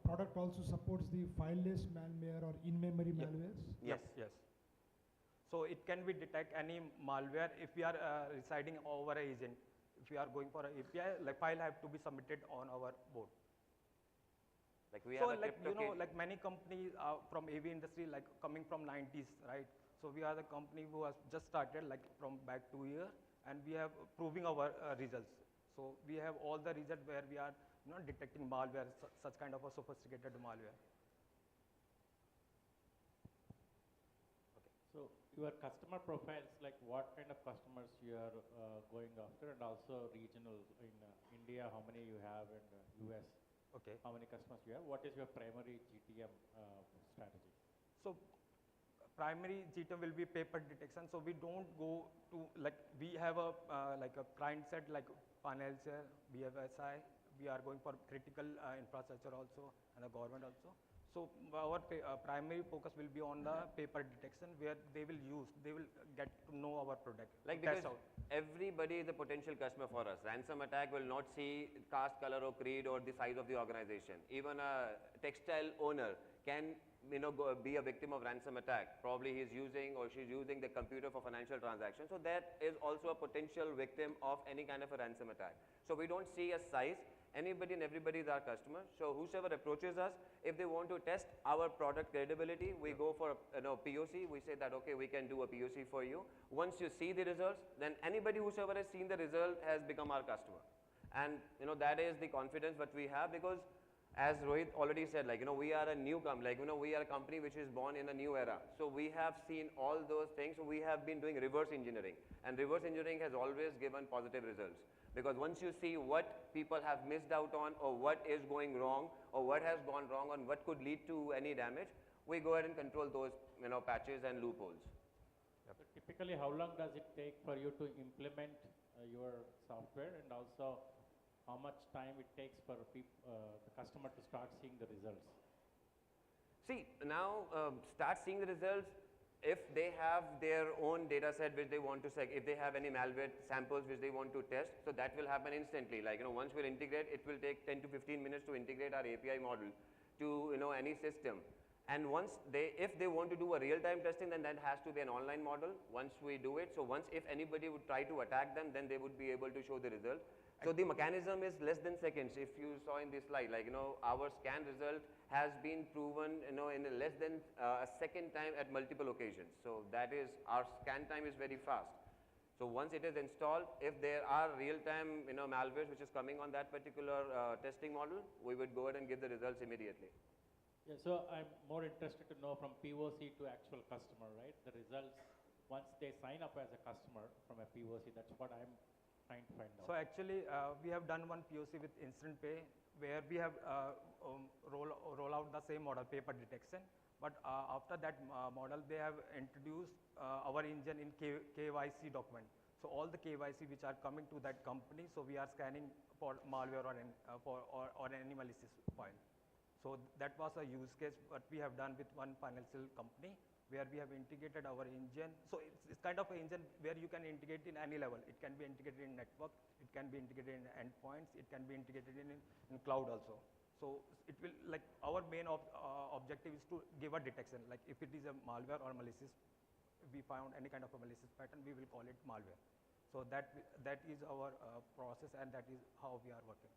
product also supports the fileless malware or in-memory malwares? Yes. So it can be detect any malware if we are residing over an agent. If we are going for an API, like file have to be submitted on our board. Like we have like many companies from AV industry, like coming from 90s, right? So we are the company who has just started, like from back 2 years, and we have proving our results. So we have all the results where we are detecting malware, such kind of a sophisticated malware. Okay. So your customer profiles, like what kind of customers you are going after, and also regional in India, how many you have, in US. Okay. How many customers you have? What is your primary GTM strategy? So primary GTM will be paper detection. So we don't go to like we have a like a client set like financial, BFSI. We are going for critical infrastructure also and the government also. So our primary focus will be on the paper detection where they will get to know our product. Like because everybody is a potential customer for us. Ransom attack will not see caste, color or creed or the size of the organization. Even a textile owner can be a victim of ransom attack. Probably he's using or she's using the computer for financial transactions. So that is also a potential victim of any kind of a ransom attack. So we don't see a size. Anybody and everybody is our customer. So whosoever approaches us, if they want to test our product credibility, we go for POC. We say that, okay, we can do a POC for you. Once you see the results, then anybody whosoever has seen the result has become our customer. And that is the confidence that we have, because as Rohit already said, like, we are a new company, we are a company which is born in a new era. So we have seen all those things. We have been doing reverse engineering, and reverse engineering has always given positive results. Because once you see what people have missed out on, or what is going wrong, or what has gone wrong, and what could lead to any damage, we go ahead and control those patches and loopholes. Yep. So typically, how long does it take for you to implement your software, and also how much time it takes for the customer to start seeing the results? See, now start seeing the results. If they have their own data set which they want to check, if they have any malware samples which they want to test, so that will happen instantly. Like, once we integrate, it will take 10 to 15 minutes to integrate our API model to, any system. And if they want to do a real-time testing, then that has to be an online model once we do it. So if anybody would try to attack them, then they would be able to show the result. So the mechanism is less than seconds. If you saw in this slide, like, our scan result has been proven, in less than a second time at multiple occasions. So that is, our scan time is very fast. So once it is installed, if there are real-time, malwares which is coming on that particular testing model, we would go ahead and give the results immediately. Yeah, so I'm more interested to know from POC to actual customer, right? The results, once they sign up as a customer from a POC, that's what I'm trying to find out. So actually, we have done one POC with Instant Pay, where we have roll out the same model, paper detection. But after that model, they have introduced our engine in KYC document. So all the KYC which are coming to that company, so we are scanning for malware or any malicious file. So that was a use case what we have done with one financial company, where we have integrated our engine. So it's kind of an engine where you can integrate in any level. It can be integrated in network, it can be integrated in endpoints, it can be integrated in cloud also. So it will, like, our main objective is to give a detection. Like, if it is a malware or malicious, if we found any kind of a malicious pattern, we will call it malware. So that is our process, and that is how we are working.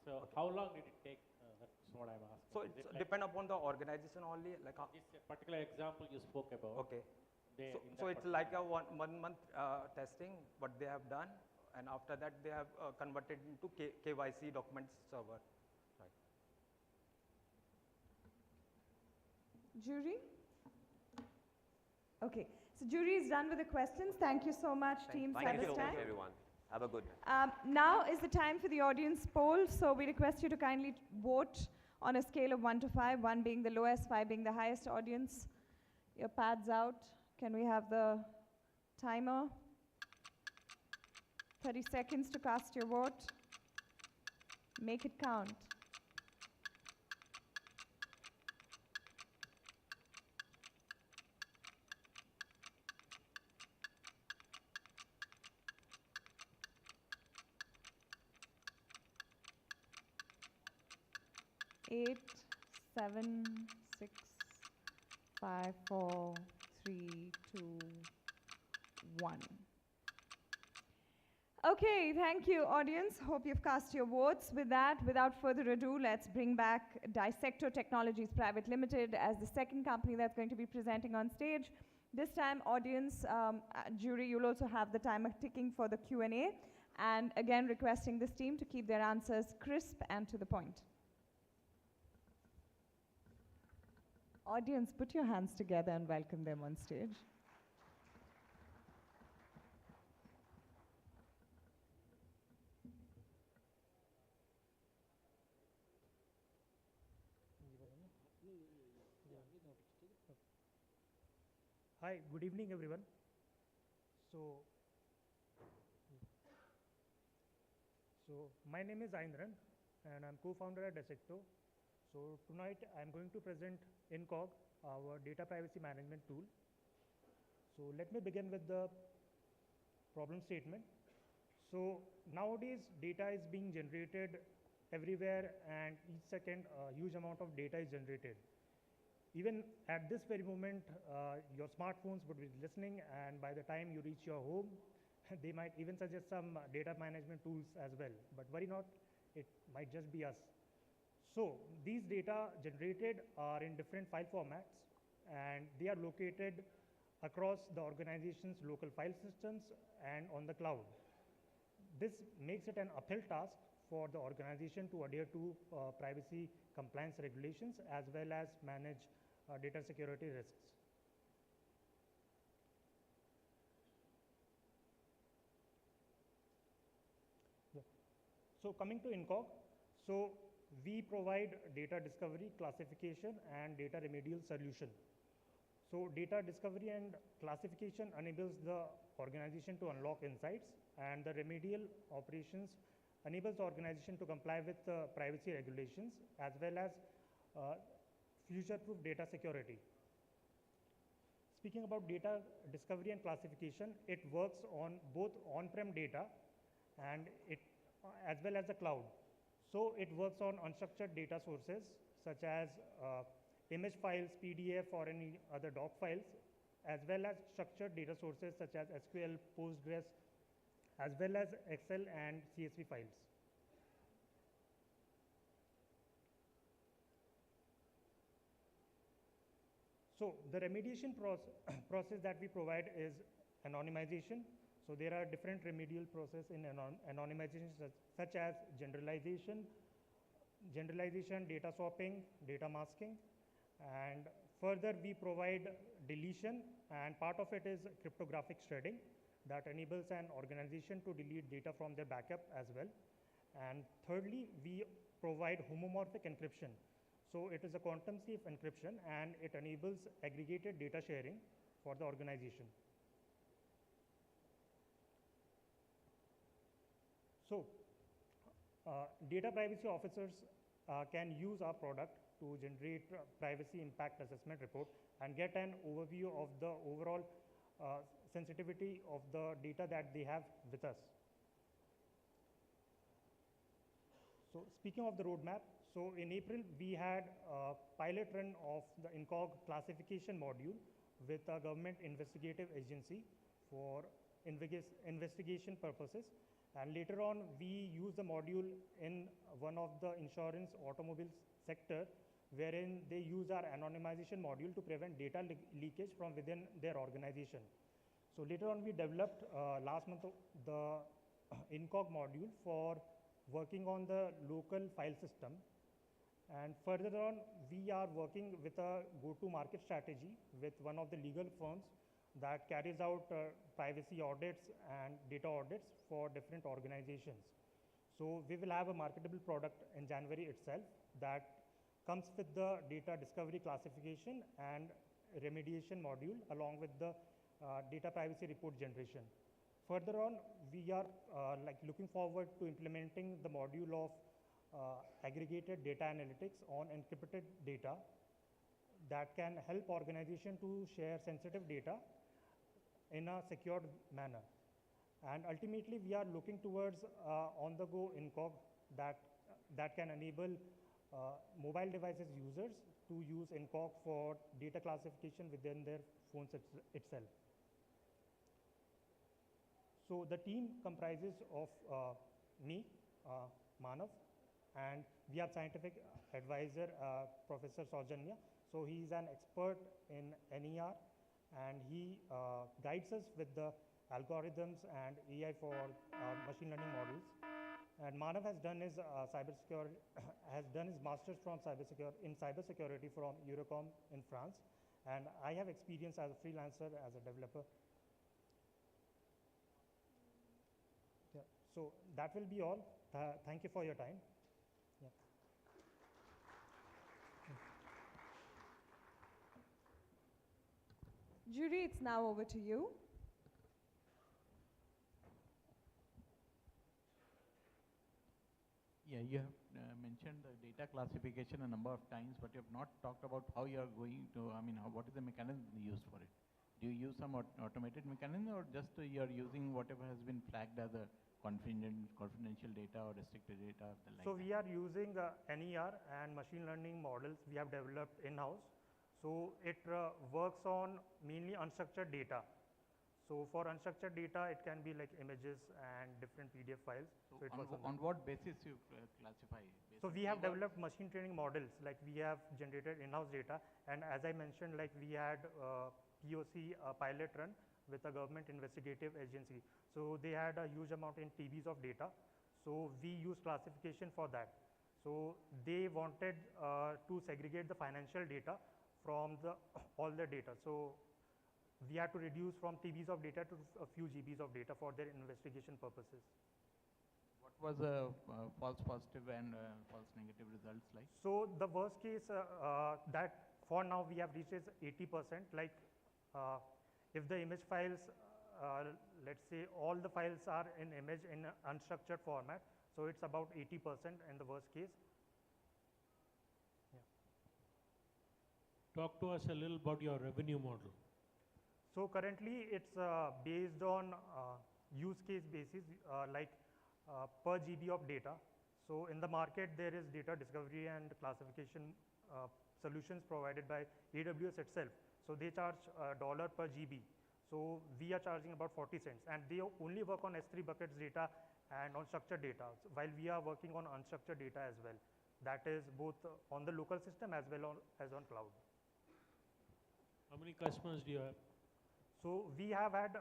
So how long did it take? That's what I'm asking. So Is it like depend upon the organization only. Like this particular example you spoke about. okay. They, So it's like a one month testing what they have done, and after that they have converted into KYC documents server. Right. Jury? Okay, so jury is done with the questions. Thank you so much, team Thank you, Cyberstank. everyone. Have a good night. Now is the time for the audience poll. So we request you to kindly vote on a scale of 1 to 5, 1 being the lowest, 5 being the highest. Audience, your pads out. Can we have the timer? 30 seconds to cast your vote. Make it count. Eight, 7, 6, 5, 4, 3, 2, 1. Okay, thank you, audience. Hope you've cast your votes. With that, without further ado, let's bring back Dissector Technologies Private Limited as the second company that's going to be presenting on stage. This time, audience, jury, you'll also have the timer ticking for the Q&A. And again, requesting this team to keep their answers crisp and to the point. Audience, put your hands together and welcome them on stage. Hi, good evening, everyone. So my name is Aindran, and I'm co-founder at Dissector. So tonight I'm going to present Incog, our data privacy management tool. So let me begin with the problem statement. So nowadays data is being generated everywhere, and each second a huge amount of data is generated. Even at this very moment, your smartphones would be listening, and by the time you reach your home, they might even suggest some data management tools as well. But worry not, it might just be us. So these data generated are in different file formats, and they are located across the organization's local file systems and on the cloud. This makes it an uphill task for the organization to adhere to privacy compliance regulations as well as manage data security risks. Yeah. So coming to Incog, so we provide data discovery, classification, and data remedial solution. So data discovery and classification enables the organization to unlock insights, and the remedial operations enables the organization to comply with privacy regulations as well as future-proof data security. Speaking about data discovery and classification, it works on both on-prem data and as well as the cloud. So it works on unstructured data sources such as image files, PDF, or any other doc files, as well as structured data sources such as SQL, Postgres, as well as Excel and CSV files. So the remediation process that we provide is anonymization. So there are different remedial processes in anonymization such as generalization, data swapping, data masking, and further we provide deletion, and part of it is cryptographic shredding that enables an organization to delete data from their backup as well. And thirdly, we provide homomorphic encryption. So it is a quantum safe encryption, and it enables aggregated data sharing for the organization. So data privacy officers can use our product to generate privacy impact assessment report and get an overview of the overall sensitivity of the data that they have with us. So speaking of the roadmap, so in April we had a pilot run of the Incog classification module with a government investigative agency for investigation purposes. And later on, we use the module in one of the insurance automobile sector, wherein they use our anonymization module to prevent data leakage from within their organization. So later on, we developed last month the Incog module for working on the local file system. And further on, we are working with a go-to-market strategy with one of the legal firms that carries out privacy audits and data audits for different organizations. So we will have a marketable product in January itself that comes with the data discovery classification and remediation module along with the data privacy report generation. Further on, we are looking forward to implementing the module of aggregated data analytics on encrypted data that can help organization to share sensitive data in a secured manner. And ultimately, we are looking towards on-the-go Incog that can enable mobile devices users to use Incog for data classification within their phones itself. So the team comprises of me, Manav, and we have scientific advisor, Professor Saujanya. So he is an expert in NER, and he guides us with the algorithms and AI for machine learning models. And Manav has done his master's from cybersecurity from Eurocom in France, and I have experience as a freelancer as a developer. Yeah. So that will be all. Thank you for your time. Yeah. Jury, it's now over to you. Yeah, you have mentioned the data classification a number of times, but you have not talked about how you are going to, what is the mechanism used for it? Do you use some automated mechanism, or just you are using whatever has been flagged as a confidential data or restricted data? So we are using NER and machine learning models we have developed in-house. So it works on mainly unstructured data. So for unstructured data, it can be like images and different PDF files. So on what basis you classify? So we have developed machine training models, like we have generated in-house data. And as I mentioned, like we had POC pilot run with a government investigative agency. So they had a huge amount in TBs of data. So we use classification for that. So they wanted to segregate the financial data from all the data. So we had to reduce from TBs of data to a few GBs of data for their investigation purposes. What was the false positive and false negative results like? So the worst case that for now we have reached is 80%. Like if the image files, let's say all the files are in image in unstructured format, so it's about 80% in the worst case. Yeah. Talk to us a little about your revenue model. So currently it's based on use case basis, like per GB of data. So in the market there is data discovery and classification solutions provided by AWS itself. So they charge $1 per GB. So we are charging about 40 cents, and they only work on S3 buckets data and on structured data, while we are working on unstructured data as well. That is both on the local system as well as on cloud. How many customers do you have? So we have had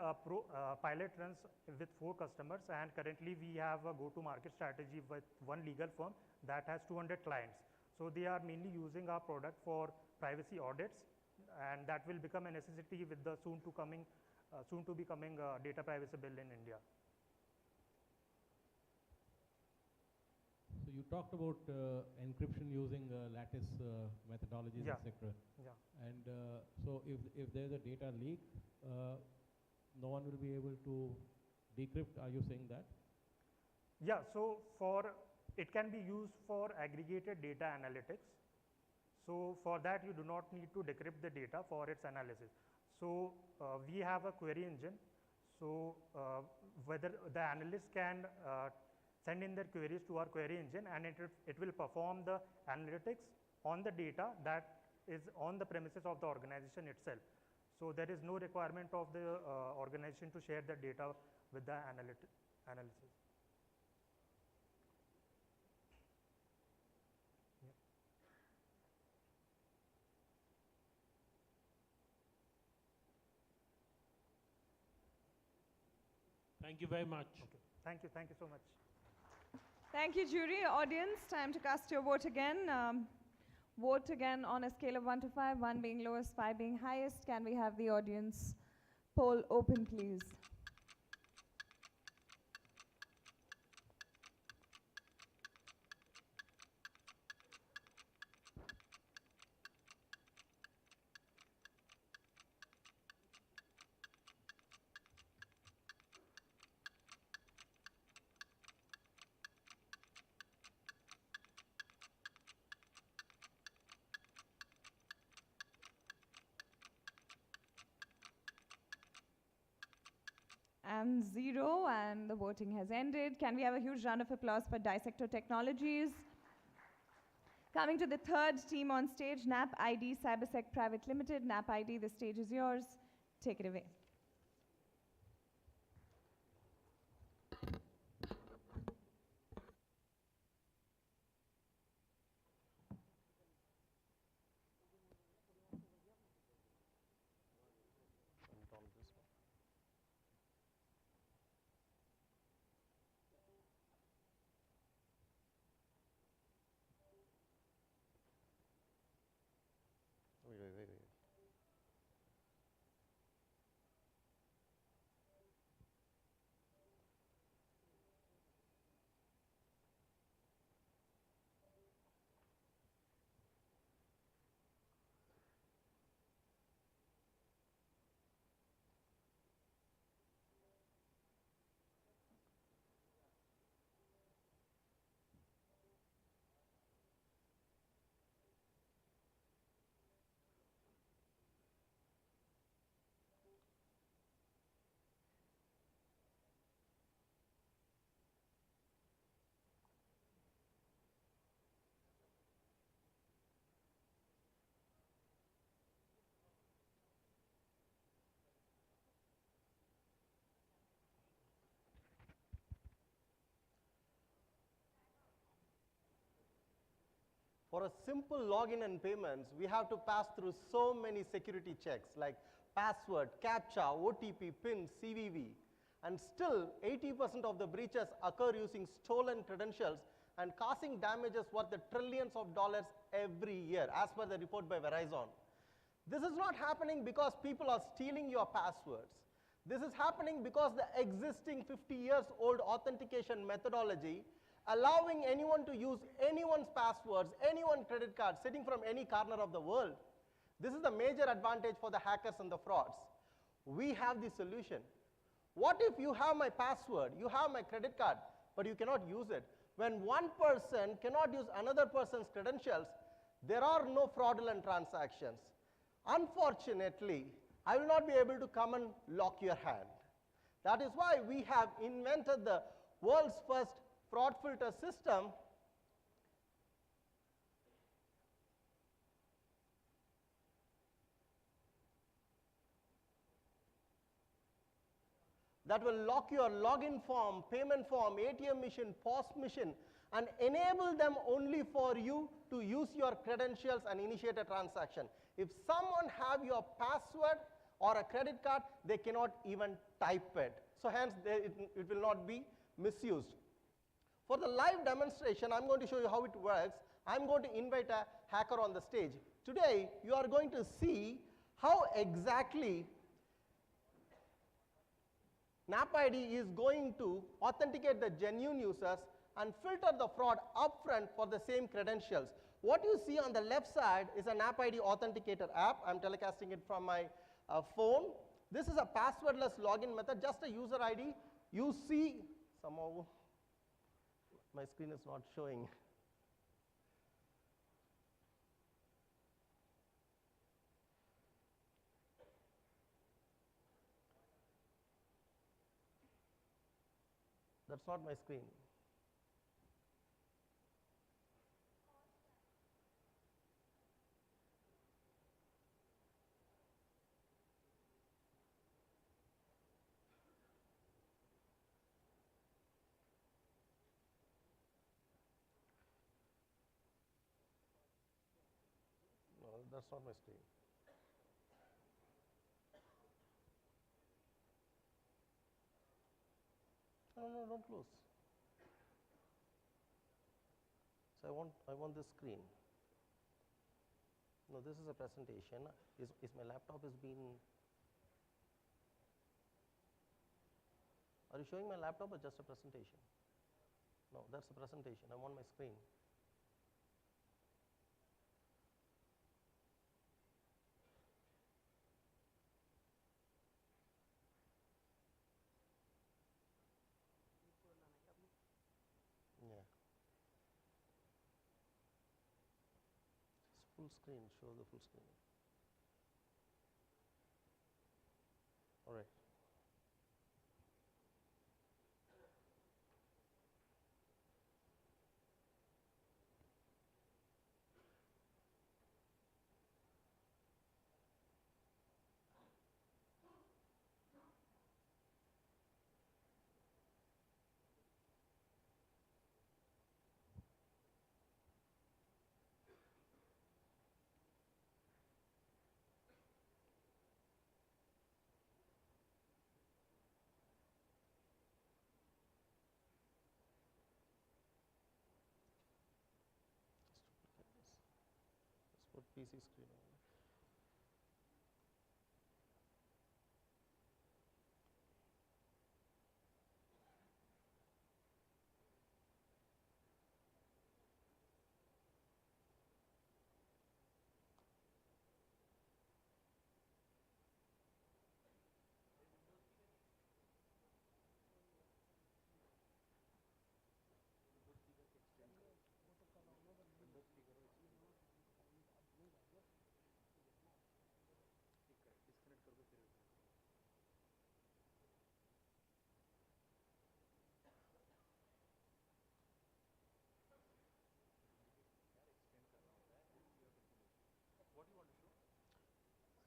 pilot runs with 4 customers, and currently we have a go-to-market strategy with one legal firm that has 200 clients. So they are mainly using our product for privacy audits, and that will become a necessity with the soon to be coming data privacy bill in India. So you talked about encryption using lattice methodologies, Yeah. etc. Yeah. And so if there's a data leak, no one will be able to decrypt. Are you saying that? Yeah. So it can be used for aggregated data analytics. So for that, you do not need to decrypt the data for its analysis. So we have a query engine. So whether the analyst can send in their queries to our query engine, and it will perform the analytics on the data that is on the premises of the organization itself. So there is no requirement of the organization to share the data with the analysis. Thank you very much. Okay. Thank you so much. Thank you, jury. Audience, time to cast your vote again. Vote again on a scale of 1 to 5, 1 being lowest, 5 being highest. Can we have the audience poll open, please? And 0, and the voting has ended. Can we have a huge round of applause for Dissector Technologies? Coming to the third team on stage, NAP ID Cybersec Private Limited. NAP ID, the stage is yours. Take it away. Wait. For a simple login and payments, we have to pass through so many security checks like password, CAPTCHA, OTP, PIN, CVV. And still, 80% of the breaches occur using stolen credentials and causing damages worth the trillions of dollars every year, as per the report by Verizon. This is not happening because people are stealing your passwords. This is happening because the existing 50 years old authentication methodology allowing anyone to use anyone's passwords, anyone's credit card, sitting from any corner of the world. This is the major advantage for the hackers and the frauds. We have the solution. What if you have my password, you have my credit card, but you cannot use it? When one person cannot use another person's credentials, there are no fraudulent transactions. Unfortunately, I will not be able to come and lock your hand. That is why we have invented the world's first fraud filter system that will lock your login form, payment form, ATM machine, POS machine, and enable them only for you to use your credentials and initiate a transaction. If someone have your password or a credit card, they cannot even type it. So hence, it will not be misused. For the live demonstration, I'm going to show you how it works. I'm going to invite a hacker on the stage. Today, you are going to see how exactly NAP ID is going to authenticate the genuine users and filter the fraud upfront for the same credentials. What you see on the left side is a NAP ID authenticator app. I'm telecasting it from my phone. This is a passwordless login method, just a user ID. You see, somehow my screen is not showing. That's not my screen. that's not my screen. No, don't close. So I want this screen. No, this is a presentation. Is my laptop is being? Are you showing my laptop or just a presentation? No, that's a presentation. I want my screen. Yeah. Full screen, show the full screen. All right. Let's put PC screen on.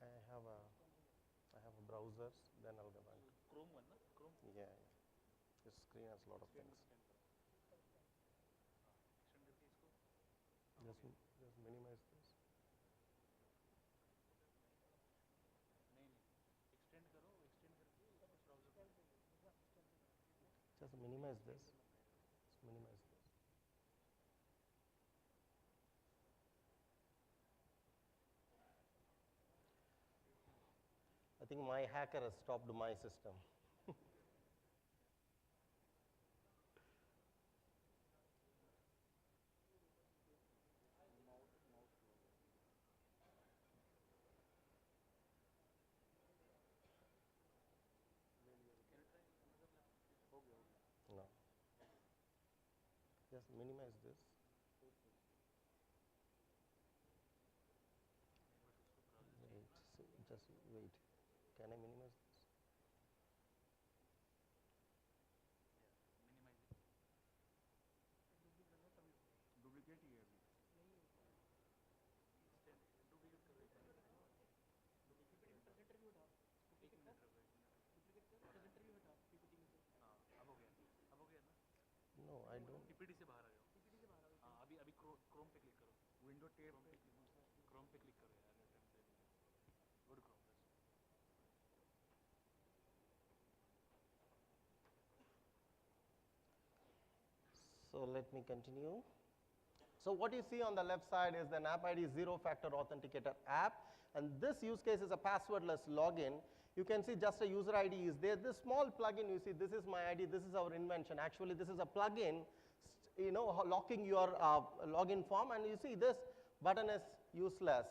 I have a browser, then I'll go back. Chrome one, na? Chrome? Yeah. This screen has a lot of things. Just minimize this. Just minimize this. Just minimize this. I think my hacker has stopped my system. No. Just minimize this. Wait, just wait. Can I minimize this? No, I don't. PPT से बाहर आ जाओ. हाँ, अभी Chrome पे click करो. Window tab पे Chrome पे click करो यार. Go to Chrome. So let me continue. So what you see on the left side is an app ID zero-factor authenticator app, and this use case is a passwordless login. You can see just a user ID is there. This small plugin, you see, this is my ID, this is our invention. Actually, this is a plugin, locking your login form, and you see this button is useless.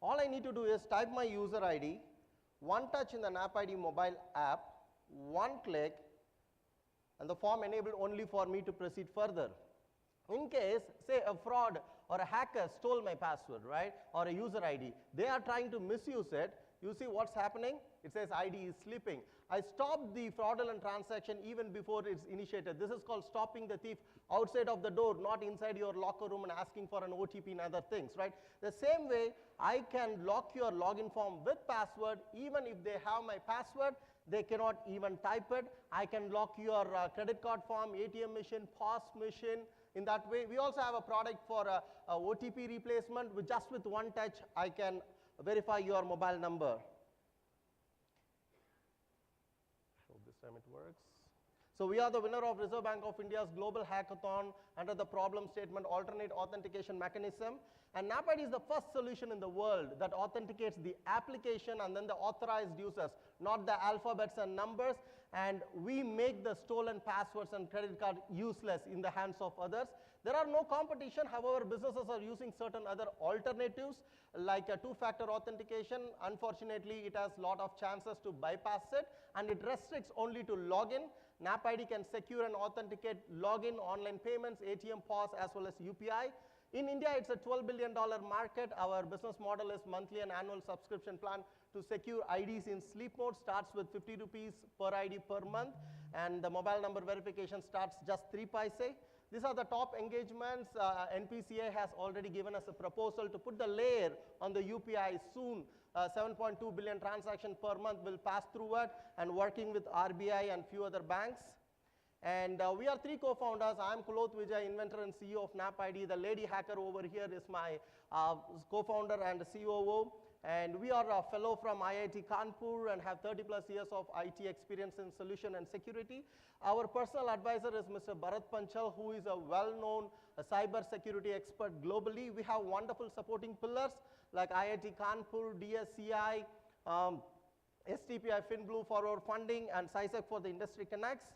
All I need to do is type my user ID, one touch in the app ID mobile app, one click, and the form enabled only for me to proceed further. In case, say, a fraud or a hacker stole my password, right, or a user ID, they are trying to misuse it. You see what's happening? It says ID is sleeping. I stopped the fraudulent transaction even before it's initiated. This is called stopping the thief outside of the door, not inside your locker room and asking for an OTP and other things, right? The same way, I can lock your login form with password. Even if they have my password, they cannot even type it. I can lock your credit card form, ATM machine, POS machine, in that way. We also have a product for a OTP replacement. Just with one touch, I can verify your mobile number. Hope this time it works. So we are the winner of Reserve Bank of India's Global Hackathon under the problem statement alternate authentication mechanism. And NAPID is the first solution in the world that authenticates the application and then the authorized users, not the alphabets and numbers. And we make the stolen passwords and credit card useless in the hands of others. There are no competition. However, businesses are using certain other alternatives like a two-factor authentication. Unfortunately, it has a lot of chances to bypass it, and it restricts only to login. NAPID can secure and authenticate login, online payments, ATM POS, as well as UPI. In India, it's a $12 billion market. Our business model is monthly and annual subscription plan to secure IDs in sleep mode. Starts with 50 rupees per ID per month, and the mobile number verification starts just 3 paise. These are the top engagements. NPCI has already given us a proposal to put the layer on the UPI soon. 7.2 billion transactions per month will pass through it, and working with RBI and few other banks. And we are 3 co-founders. I'm Kuloth Vijay, inventor and CEO of NAPID. The lady hacker over here is my co-founder and COO. And we are a fellow from IIT Kanpur and have 30+ years of IT experience in solution and security. Our personal advisor is Mr. Bharat Panchal, who is a well-known cyber security expert globally. We have wonderful supporting pillars like IIT Kanpur, DSCI, STPI FinBlue for our funding, and CISEC for the industry connects.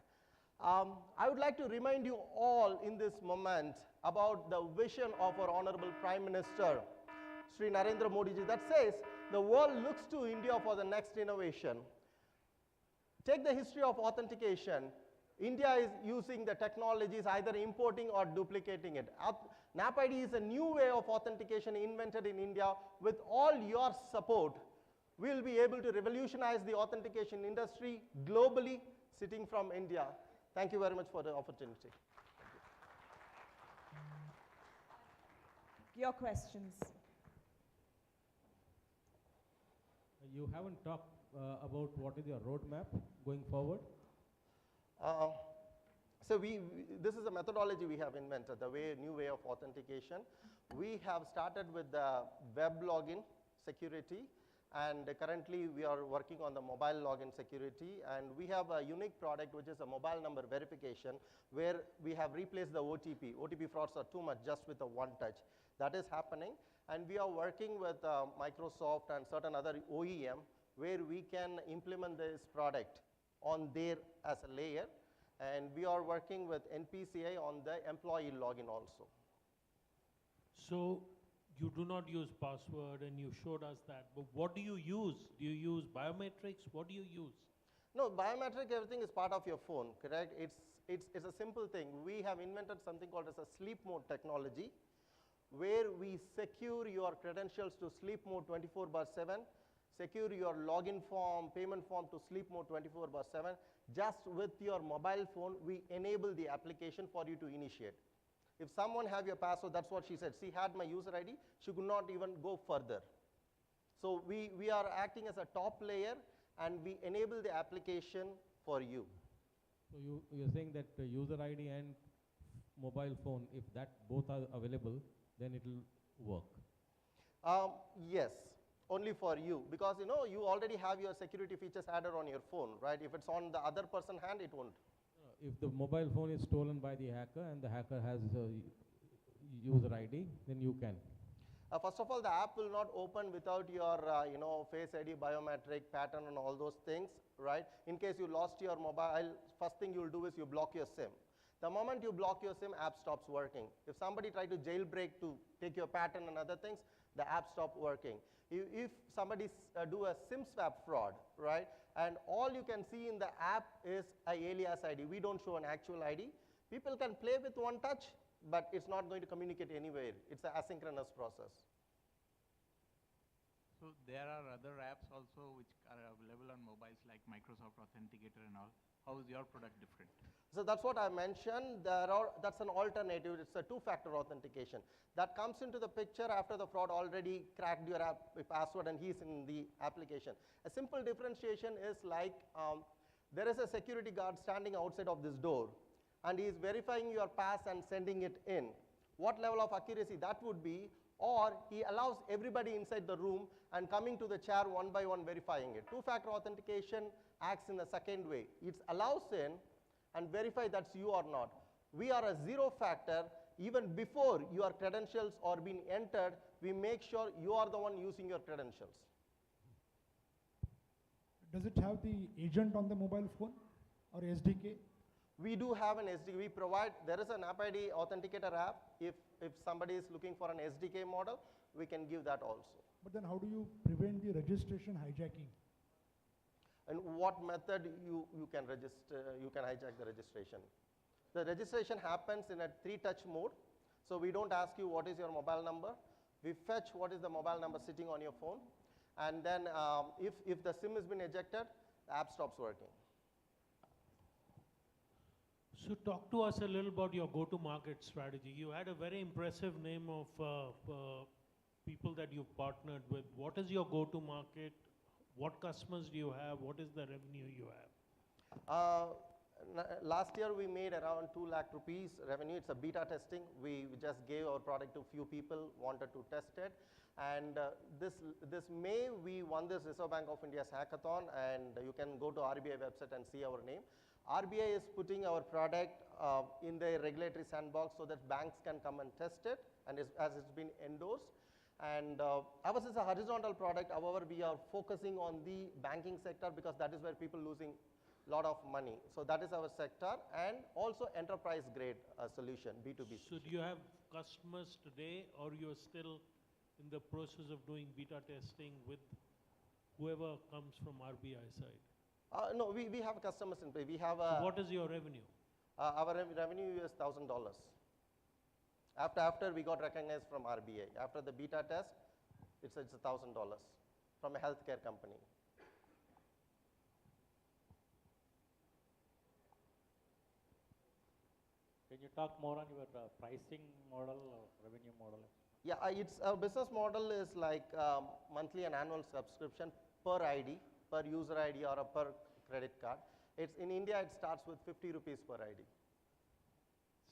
I would like to remind you all in this moment about the vision of our Honorable Prime Minister, Sri Narendra Modi ji, that says the world looks to India for the next innovation. Take the history of authentication. India is using the technologies, either importing or duplicating it. NAPID is a new way of authentication invented in India. With all your support, we will be able to revolutionize the authentication industry globally, sitting from India. Thank you very much for the opportunity. Your questions. You haven't talked about what is your roadmap going forward? So this is a methodology we have invented, the new way of authentication. We have started with the web login security, and currently we are working on the mobile login security, and we have a unique product which is a mobile number verification where we have replaced the OTP. OTP frauds are too much just with a one touch. That is happening, and we are working with Microsoft and certain other OEM where we can implement this product on there as a layer, and we are working with NPCI on the employee login also. So you do not use password, and you showed us that, but what do you use? Do you use biometrics? What do you use? No, biometric, everything is part of your phone, correct? It's a simple thing. We have invented something called as a sleep mode technology, where we secure your credentials to sleep mode 24/7, secure your login form, payment form to sleep mode 24/7. Just with your mobile phone, we enable the application for you to initiate. If someone have your password, that's what she said. She had my user ID. She could not even go further. So we are acting as a top layer, and we enable the application for you. So you're saying that user ID and mobile phone, if that both are available, then it will work? Yes, only for you, because you already have your security features added on your phone, right? If it's on the other person's hand, it won't. If the mobile phone is stolen by the hacker and the hacker has user ID, then you can. First of all, the app will not open without your Face ID, biometric pattern, and all those things, right? In case you lost your mobile, first thing you'll do is you block your SIM. The moment you block your SIM, app stops working. If somebody try to jailbreak to take your pattern and other things, the app stops working. If somebody do a SIM swap fraud, right, and all you can see in the app is a alias ID. We don't show an actual ID. People can play with one touch, but it's not going to communicate anywhere. It's an asynchronous process. So there are other apps also which are available on mobiles like Microsoft Authenticator and all. How is your product different? So that's what I mentioned. That's an alternative. It's a two-factor authentication. That comes into the picture after the fraud already cracked your password and he's in the application. A simple differentiation is like there is a security guard standing outside of this door. and he is verifying your pass and sending it in. What level of accuracy that would be, or he allows everybody inside the room and coming to the chair one by one verifying it. Two-factor authentication acts in a second way. It allows in and verify that's you or not. We are a zero factor. Even before your credentials are being entered, we make sure you are the one using your credentials. Does it have the agent on the mobile phone or SDK? We do have an SDK. We provide, there is an App ID Authenticator app. If somebody is looking for an SDK model, we can give that also. But then how do you prevent the registration hijacking? And what method you can register, you can hijack the registration? The registration happens in a 3-touch mode. So we don't ask you what is your mobile number. We fetch what is the mobile number sitting on your phone. And then if the SIM has been ejected, the app stops working. So talk to us a little about your go-to-market strategy. You had a very impressive name of people that you've partnered with. What is your go-to-market? What customers do you have? What is the revenue you have? Last year we made around 2 lakh rupees revenue. It's a beta testing. We just gave our product to few people, wanted to test it. And this May we won this Reserve Bank of India's hackathon, and you can go to RBI website and see our name. RBI is putting our product in the regulatory sandbox so that banks can come and test it, and as it's been endorsed. And ours is a horizontal product. However, we are focusing on the banking sector because that is where people losing a lot of money. So that is our sector, and also enterprise grade solution, B2B. So do you have customers today, or you're still in the process of doing beta testing with whoever comes from RBI side? No, we have customers in play. We have So what is your revenue? Our revenue is $1,000. After we got recognized from RBI. After the beta test, it's $1,000 from a healthcare company. Can you talk more on your pricing model or revenue model? Yeah, our business model is like monthly and annual subscription per ID, per user ID or per credit card. It's in India, it starts with 50 rupees per ID.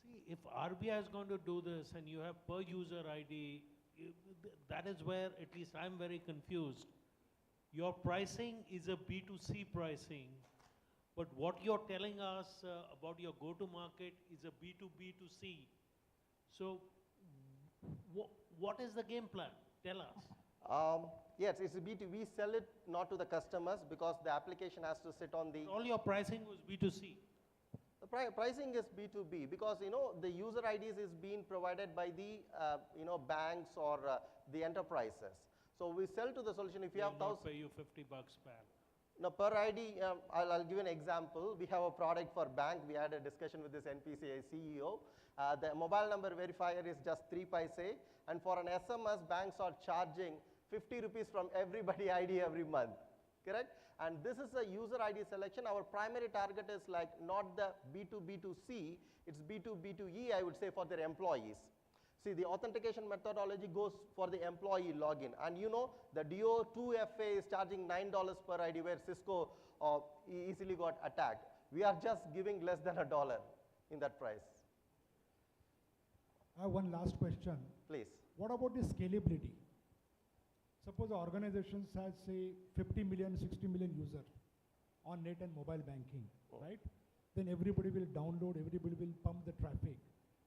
See, if RBI is going to do this and you have per user ID, that is where at least I'm very confused. Your pricing is a B2C pricing, but what you're telling us about your go-to-market is a B2B2C. So what is the game plan? Tell us. Yes, it's a B2B. We sell it not to the customers because the application has to sit on the... All your pricing was B2C. The pricing is B2B because, the user IDs is being provided by the, banks or the enterprises. So we sell to the solution. If you have not pay you $50 per. Now, per ID, I'll give an example. We have a product for bank. We had a discussion with this NPCI CEO. The mobile number verifier is just 3 paise, and for an SMS, banks are charging 50 rupees from everybody ID every month, correct? And this is a user ID selection. Our primary target is like not the B2B2C, it's B2B2E, I would say, for their employees. See, the authentication methodology goes for the employee login. And the DO2FA is charging $9 per ID where Cisco easily got attacked. We are just giving less than $1 in that price. I have one last question. Please. What about the scalability? Suppose the organization has, say, 50 million, 60 million users on net and mobile banking, right? Then everybody will download, everybody will pump the traffic.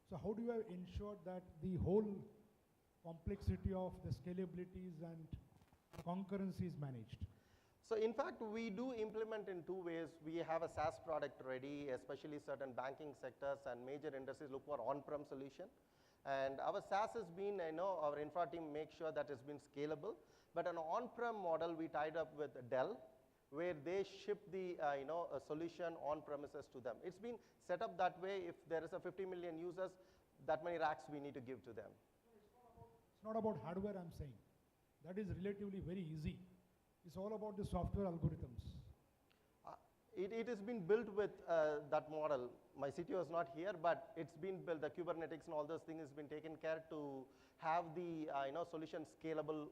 So how do you ensure that the whole complexity of the scalabilities and concurrency is managed? So in fact, we do implement in 2 ways. We have a SaaS product ready, especially certain banking sectors and major industries look for on-prem solution. And our SaaS has been, our infra team makes sure that it's been scalable. But an on-prem model, we tied up with Dell, where they ship the a solution on premises to them. It's been set up that way. If there is a 50 million users, that many racks we need to give to them. It's not about hardware, I'm saying. That is relatively very easy. It's all about the software algorithms. It has been built with that model. My CTO is not here, but it's been built. The Kubernetes and all those things has been taken care to have the solution scalable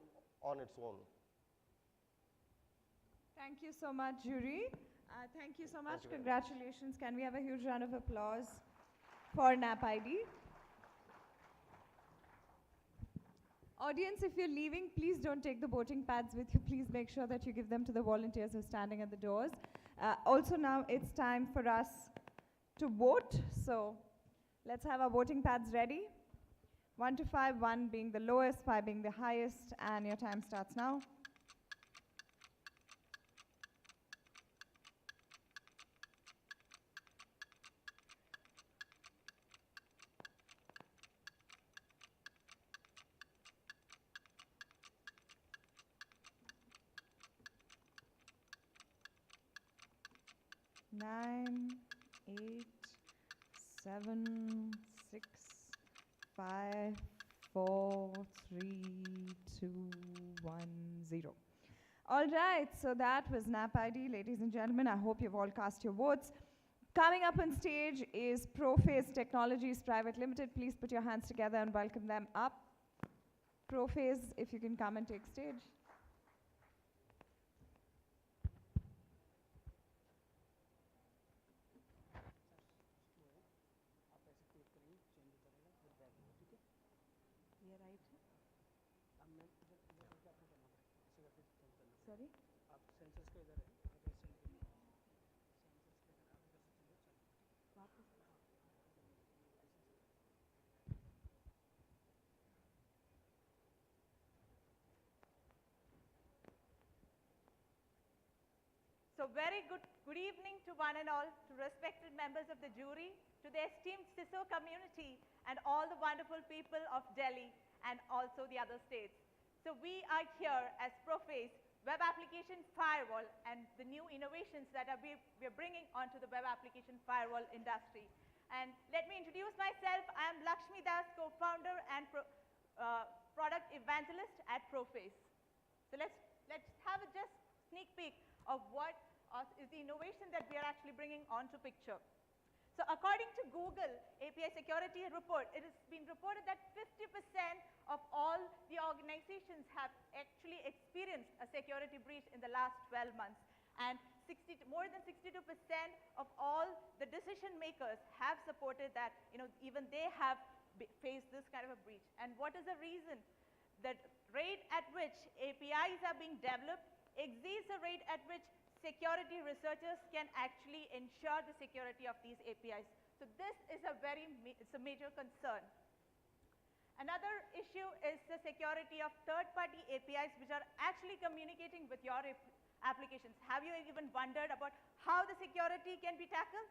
on its own. Thank you so much, jury. Thank you so much. Congratulations. Can we have a huge round of applause for NAP ID. Audience, if you're leaving, please don't take the voting pads with you. Please make sure that you give them to the volunteers who are standing at the doors. Also now it's time for us to vote. So let's have our voting pads ready. 1 to 5, 1 being the lowest, 5 being the highest, and your time starts now. Nine, 8, 7, 6, 5, 4, 3, 2, 1, 0. All right, so that was NAP ID, ladies and gentlemen. I hope you've all cast your votes. Coming up on stage is Prophase Technologies Private Limited. Please put your hands together and welcome them up. Prophase, if you can come and take stage. Sorry? So very good evening to one and all, to respected members of the jury, to the esteemed CISO community, and all the wonderful people of Delhi and also the other states. So we are here as Prophase Web Application Firewall and the new innovations that we're bringing onto the web application firewall industry. And let me introduce myself. I am Lakshmi Das, co-founder and product evangelist at Prophase. So let's have a just sneak peek of what is the innovation that we are actually bringing onto picture. So according to Google API Security Report, it has been reported that 50% of all the organizations have actually experienced a security breach in the last 12 months. And more than 62% of all the decision makers have supported that, even they have faced this kind of a breach. And what is the reason? The rate at which APIs are being developed exceeds the rate at which security researchers can actually ensure the security of these APIs. So this is it's a major concern. Another issue is the security of third-party APIs which are actually communicating with your applications. Have you even wondered about how the security can be tackled?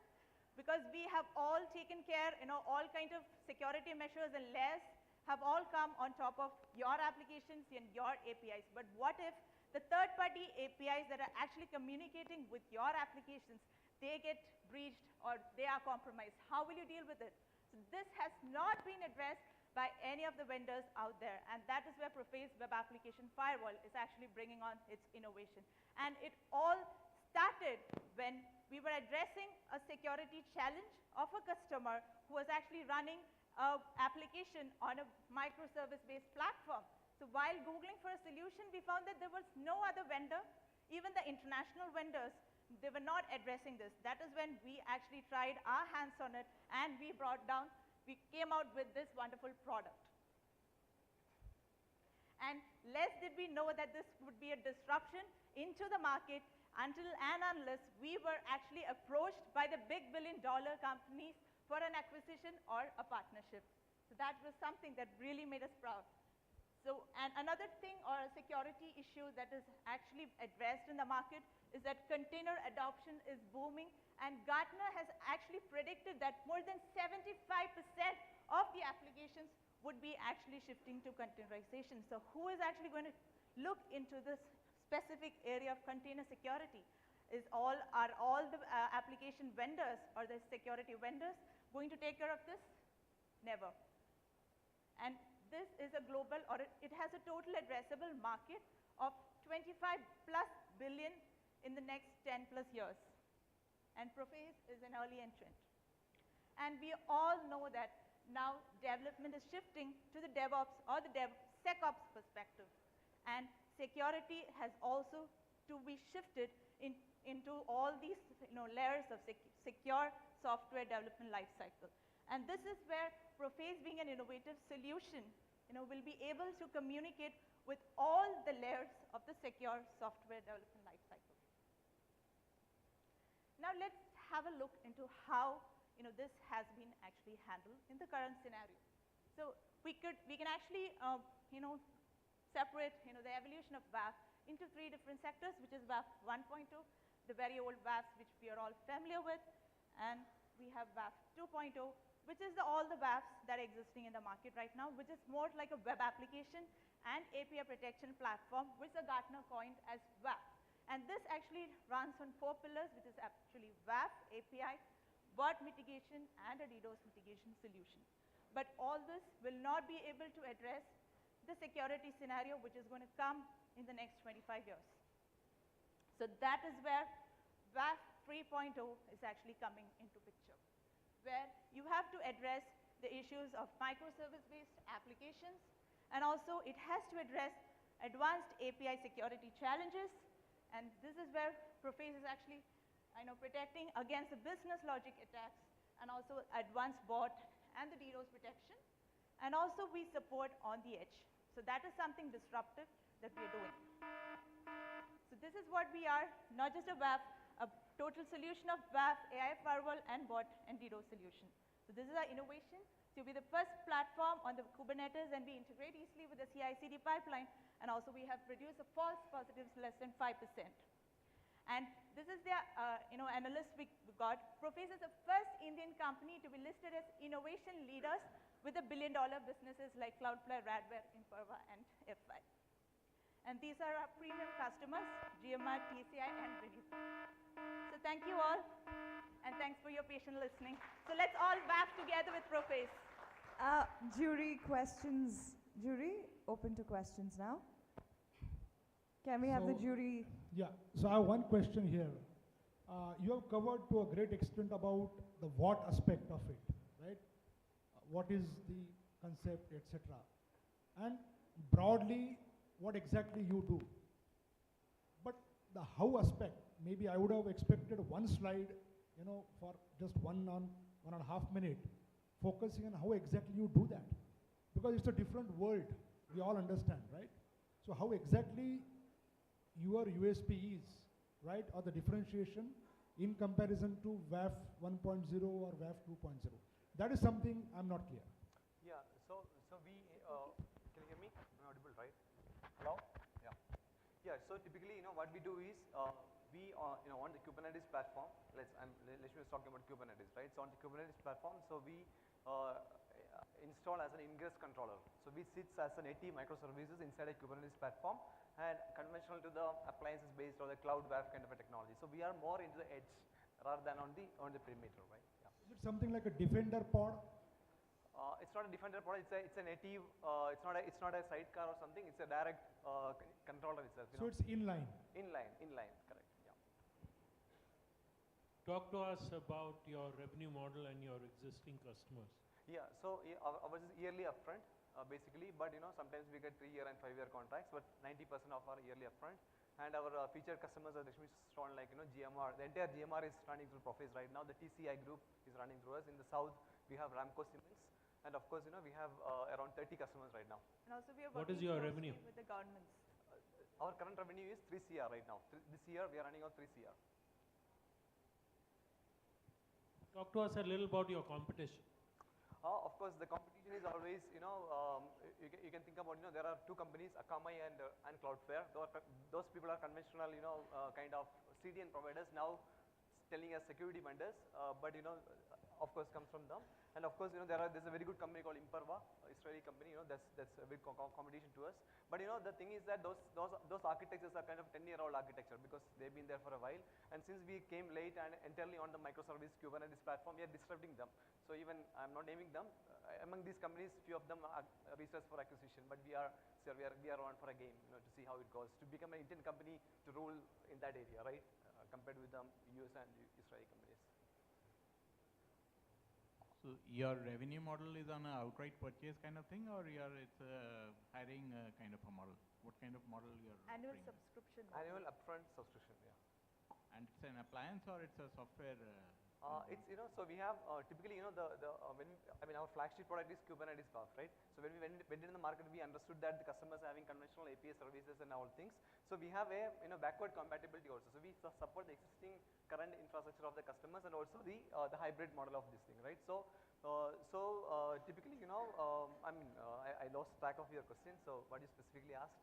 Because we have all taken care, all kinds of security measures and layers have all come on top of your applications and your APIs. But what if the third-party APIs that are actually communicating with your applications, they get breached or they are compromised? How will you deal with it? So this has not been addressed by any of the vendors out there, and that is where Prophase Web Application Firewall is actually bringing on its innovation. And it all started when we were addressing a security challenge of a customer who was actually running an application on a microservice-based platform. So while Googling for a solution, we found that there was no other vendor, even the international vendors, they were not addressing this. That is when we actually tried our hands on it, and we came out with this wonderful product. And less did we know that this would be a disruption into the market until and unless we were actually approached by the big billion-dollar companies for an acquisition or a partnership. So that was something that really made us proud. So, and another thing or a security issue that is actually addressed in the market is that container adoption is booming, and Gartner has actually predicted that more than 75% of the applications would be actually shifting to containerization. So who is actually going to look into this specific area of container security? Are all the application vendors or the security vendors going to take care of this? Never. And this is a global, or it has a total addressable market of 25+ billion in the next 10+ years. And Prophase is an early entrant. And we all know that now development is shifting to the DevOps or the DevSecOps perspective. And security has also to be shifted into all these layers of secure software development lifecycle. And this is where Prophase, being an innovative solution, will be able to communicate with all the layers of the secure software development lifecycle. Now let's have a look into how this has been actually handled in the current scenario. So we can actually separate the evolution of WAF into 3 different sectors, which is WAF 1.2, the very old WAFs which we are all familiar with, and we have WAF 2.0, which is all the WAFs that are existing in the market right now, which is more like a web application and API protection platform, which the Gartner coined as WAF. And this actually runs on 4 pillars, which is actually WAF, API, bot mitigation, and a DDoS mitigation solution. But all this will not be able to address the security scenario which is going to come in the next 25 years. So that is where WAF 3.0 is actually coming into picture, where you have to address the issues of microservice-based applications, and also it has to address advanced API security challenges, and this is where Prophase is actually protecting against the business logic attacks, and also advanced bot and the DDoS protection, and also we support on the edge. So that is something disruptive that we are doing. So this is what we are, not just a WAF, a total solution of WAF, AI firewall, and bot and DDoS solution. So this is our innovation. So we're the first platform on the Kubernetes, and we integrate easily with the CI/CD pipeline, and also we have produced a false positives less than 5%. And this is the analyst we got. Prophase is the first Indian company to be listed as innovation leaders with $1 billion businesses like Cloudflare, Radware, Imperva, and F5. And these are our premium customers, GMR, TCI, and Renew. So thank you all, and thanks for your patient listening. So let's all WAF together with Prophase. Jury questions. Jury, open to questions now. Can we have the jury? Yeah, so I have one question here. You have covered to a great extent about the what aspect of it, right? What is the concept, etc. And broadly, what exactly you do. But the how aspect, maybe I would have expected one slide, for just 1.5 minutes, focusing on how exactly you do that. Because it's a different world, we all understand, right? So how exactly your USP is, right, or the differentiation in comparison to WAF 1.0 or WAF 2.0. That is something I'm not clear. Yeah, so we, can you hear me? I'm audible, right? Hello? Yeah. Yeah, so typically, what we do is, we, on the Kubernetes platform, let's just talk about Kubernetes, right? So on the Kubernetes platform, so we install as an ingress controller. So we sits as an AT microservices inside a Kubernetes platform, and conventional to the appliances based or the cloud WAF kind of a technology. So we are more into the edge rather than on the perimeter, right? Yeah. Is it something like a defender pod? It's not a defender pod. It's a native. It's not a sidecar or something. It's a direct controller itself. So it's inline. Inline. Correct. Yeah. Talk to us about your revenue model and your existing customers. Yeah. So ours is yearly upfront. Basically, but sometimes we get 3-year and 5-year contracts, but 90% of our yearly upfront. And our featured customers are shown like GMR. The entire GMR is running through Prophase right now. The TCI group is running through us. In the south, we have Ramco Siemens, and of course, we have around 30 customers right now. And also, we are what is your revenue with the governments? Our current revenue is 3 CR right now. This year, we are running on 3 CR. Talk to us a little about your competition. Of course, the competition is always, you can think about, there are 2 companies, Akamai and Cloudflare. Those people are conventional, kind of CDN providers now telling us security vendors, but, of course, comes from them. And of course, there's a very good company called Imperva, Israeli company, that's a big competition to us. But the thing is that those architectures are kind of 10-year-old architecture because they've been there for a while. And since we came late and entirely on the microservice Kubernetes platform, we are disrupting them. So even I'm not naming them. Among these companies, few of them are research for acquisition, but we are on for a game, to see how it goes. To become an Indian company to rule in that area, right? Compared with the US and Israeli companies. So your revenue model is on an outright purchase kind of thing, or it's a hiring kind of a model? What kind of model you're Annual offering? subscription. Annual upfront subscription, yeah. And it's an appliance or it's a software It's, so we have typically, our flagship product is Kubernetes Graph, right? So when we went in the market, we understood that the customers are having conventional API services and all things. So we have a, backward compatibility also. So we support the existing current infrastructure of the customers and also the hybrid model of this thing, right? So, typically, I lost track of your question. So what you specifically asked?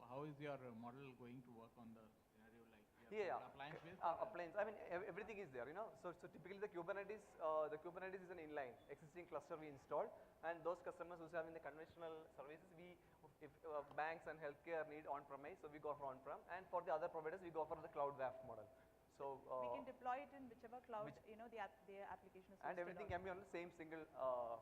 How is your model going to work on the scenario like appliance based? Appliance. I mean, everything is there, So typically the Kubernetes is an inline existing cluster we installed, and those customers who are having the conventional services, if banks and healthcare need on-premise, so we go for on-prem, and for the other providers, we go for the cloud WAF model. So we can deploy it in whichever cloud the application is hosted. And everything can be on the same single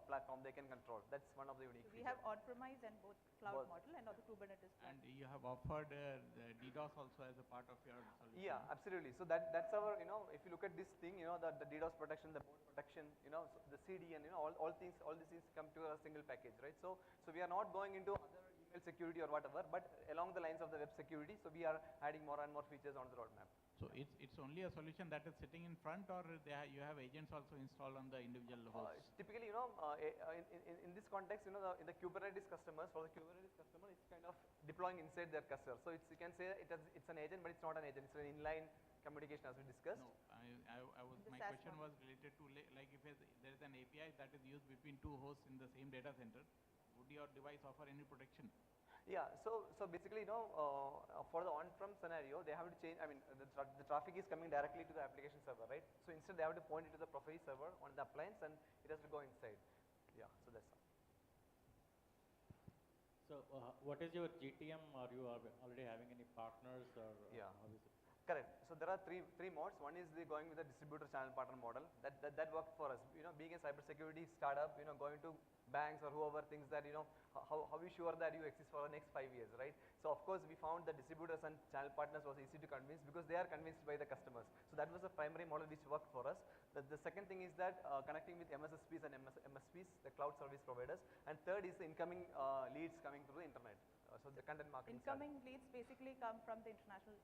platform they can control. That's one of the unique features. We have on-premise and both cloud model and also Kubernetes cloud. And you have offered the DDoS also as a part of your solution. Yeah, absolutely. So that's our, if you look at this thing, the DDoS protection, the port protection, so the CD and all these things come to a single package, right? So we are not going into other email security or whatever, but along the lines of the web security, so we are adding more and more features on the roadmap. So it's only a solution that is sitting in front, or you have agents also installed on the individual hosts? Typically, in this context, in the Kubernetes customers, for the Kubernetes customer, it's kind of deploying inside their cluster. So you can say it's an agent, but it's not an agent. It's an inline communication as we discussed. No, my question was related to like if there is an API that is used between two hosts in the same data center, would your device offer any protection? Yeah, so basically, for the on-prem scenario, they have to change, the traffic is coming directly to the application server, right? So instead, they have to point it to the Prophase server on the appliance, and it has to go inside. Yeah, so that's all. So what is your GTM? Are you already having any partners, or how is it? Correct. So there are three modes. One is going with the distributor channel partner model. That worked for us. Being a cybersecurity startup, going to banks or whoever thinks that, how are we sure that you exist for the next 5 years, right? So of course we found that distributors and channel partners was easy to convince because they are convinced by the customers. So that was the primary model which worked for us. The second thing is that connecting with MSSPs and MSPs, the cloud service providers. And third is the incoming leads coming through the internet. So the content marketing. Incoming leads basically come from the international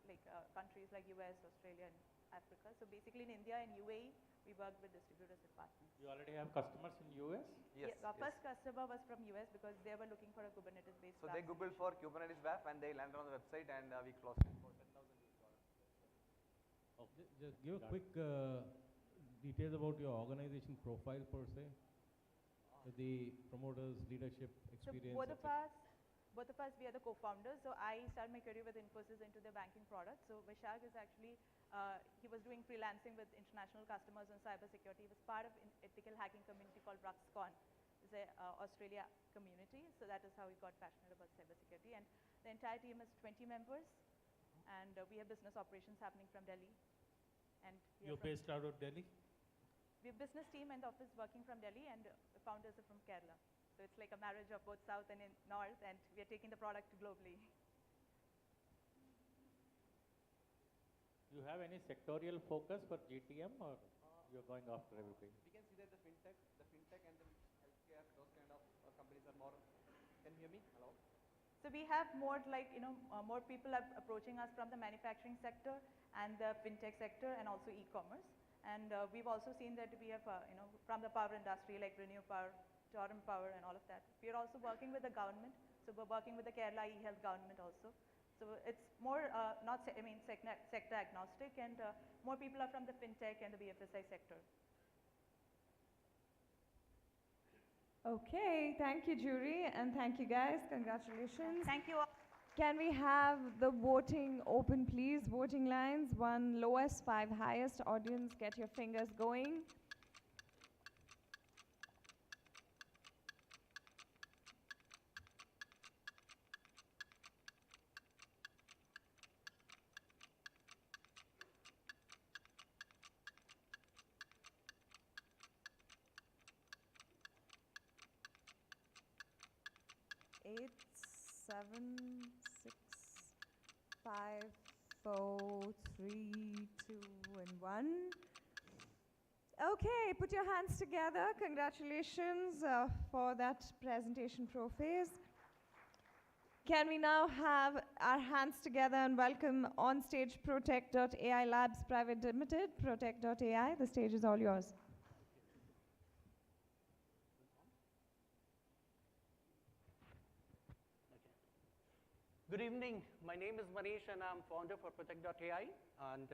countries like US, Australia, and Africa. So basically in India and UAE, we work with distributors and partners. You already have customers in US? Yes. Our first customer was from US because they were looking for a Kubernetes-based. So they Googled for Kubernetes WAF and they landed on the website, and we closed it for $10,000. Okay. Just give a quick details about your organization profile per se, the promoters, leadership, experience. So both of us, we are the co-founders. So I started my career with Infosys into the banking product. So Vishak is actually, he was doing freelancing with international customers on cybersecurity. He was part of an ethical hacking community called RuxCon. It's an Australia community. So that is how he got passionate about cybersecurity. And the entire team is 20 members. And we have business operations happening from Delhi. And you're based out of Delhi? We have business team and office working from Delhi, and the founders are from Kerala. So it's like a marriage of both South and North, and we are taking the product globally. Do you have any sectorial focus for GTM, or you're going after everything? We can see that the fintech and the healthcare, those kind of companies are more. Can you hear me? Hello? So we have more more people are approaching us from the manufacturing sector and the fintech sector and also e-commerce. And we've also seen that we have, from the power industry like Renew Power, Torrent Power, and all of that. We are also working with the government. So we're working with the Kerala e-health government also. So it's more, sector agnostic, and more people are from the fintech and the BFSI sector. Okay, thank you, jury, and thank you, guys. Congratulations. Thank you all. Can we have the voting open, please? Voting lines, 1 lowest, 5 highest. Audience, get your fingers going. Eight, 7, 6, 5, 4, 3, 2, and 1. Okay, put your hands together. Congratulations for that presentation, Prophase. Can we now have our hands together and welcome on stage Protect.ai Labs Private Limited. Protect.ai, the stage is all yours. Good evening. My name is Manish and I'm founder for Protect.ai, and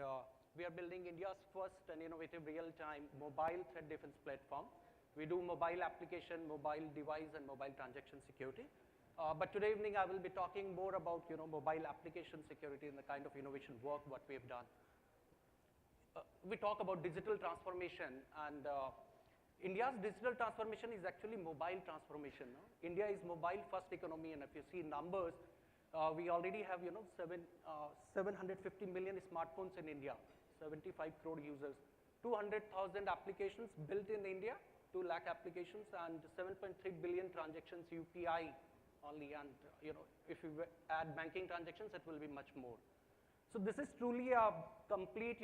we are building India's first and innovative real-time mobile threat defense platform. We do mobile application, mobile device, and mobile transaction security. But today evening I will be talking more about mobile application security and the kind of innovation work what we have done. We talk about digital transformation, and India's digital transformation is actually mobile transformation. No? India is mobile first economy, and if you see numbers, we already have 750 million smartphones in India, 75 crore users, 200,000 applications built in India, 2 lakh applications, and 7.3 billion transactions UPI only, and if you add banking transactions, it will be much more. So this is truly a complete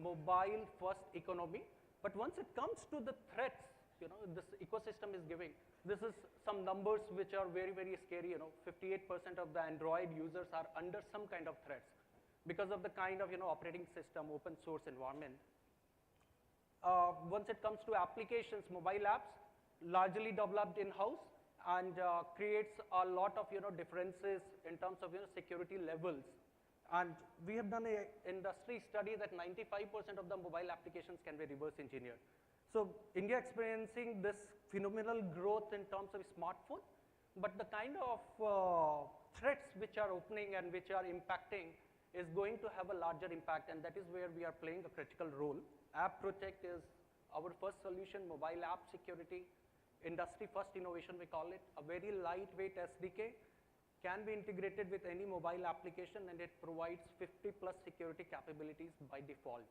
mobile first economy. But once it comes to the threats, this ecosystem is giving. This is some numbers which are very, very scary. 58% of the Android users are under some kind of threats because of the kind of operating system, open source environment. Once it comes to applications, mobile apps, largely developed in-house, and creates a lot of differences in terms of security levels. And we have done an industry study that 95% of the mobile applications can be reverse engineered. So India experiencing this phenomenal growth in terms of smartphone, but the kind of threats which are opening and which are impacting is going to have a larger impact, and that is where we are playing a critical role. App Protect is our first solution, mobile app security, industry first innovation we call it, a very lightweight SDK, can be integrated with any mobile application, and it provides 50+ security capabilities by default.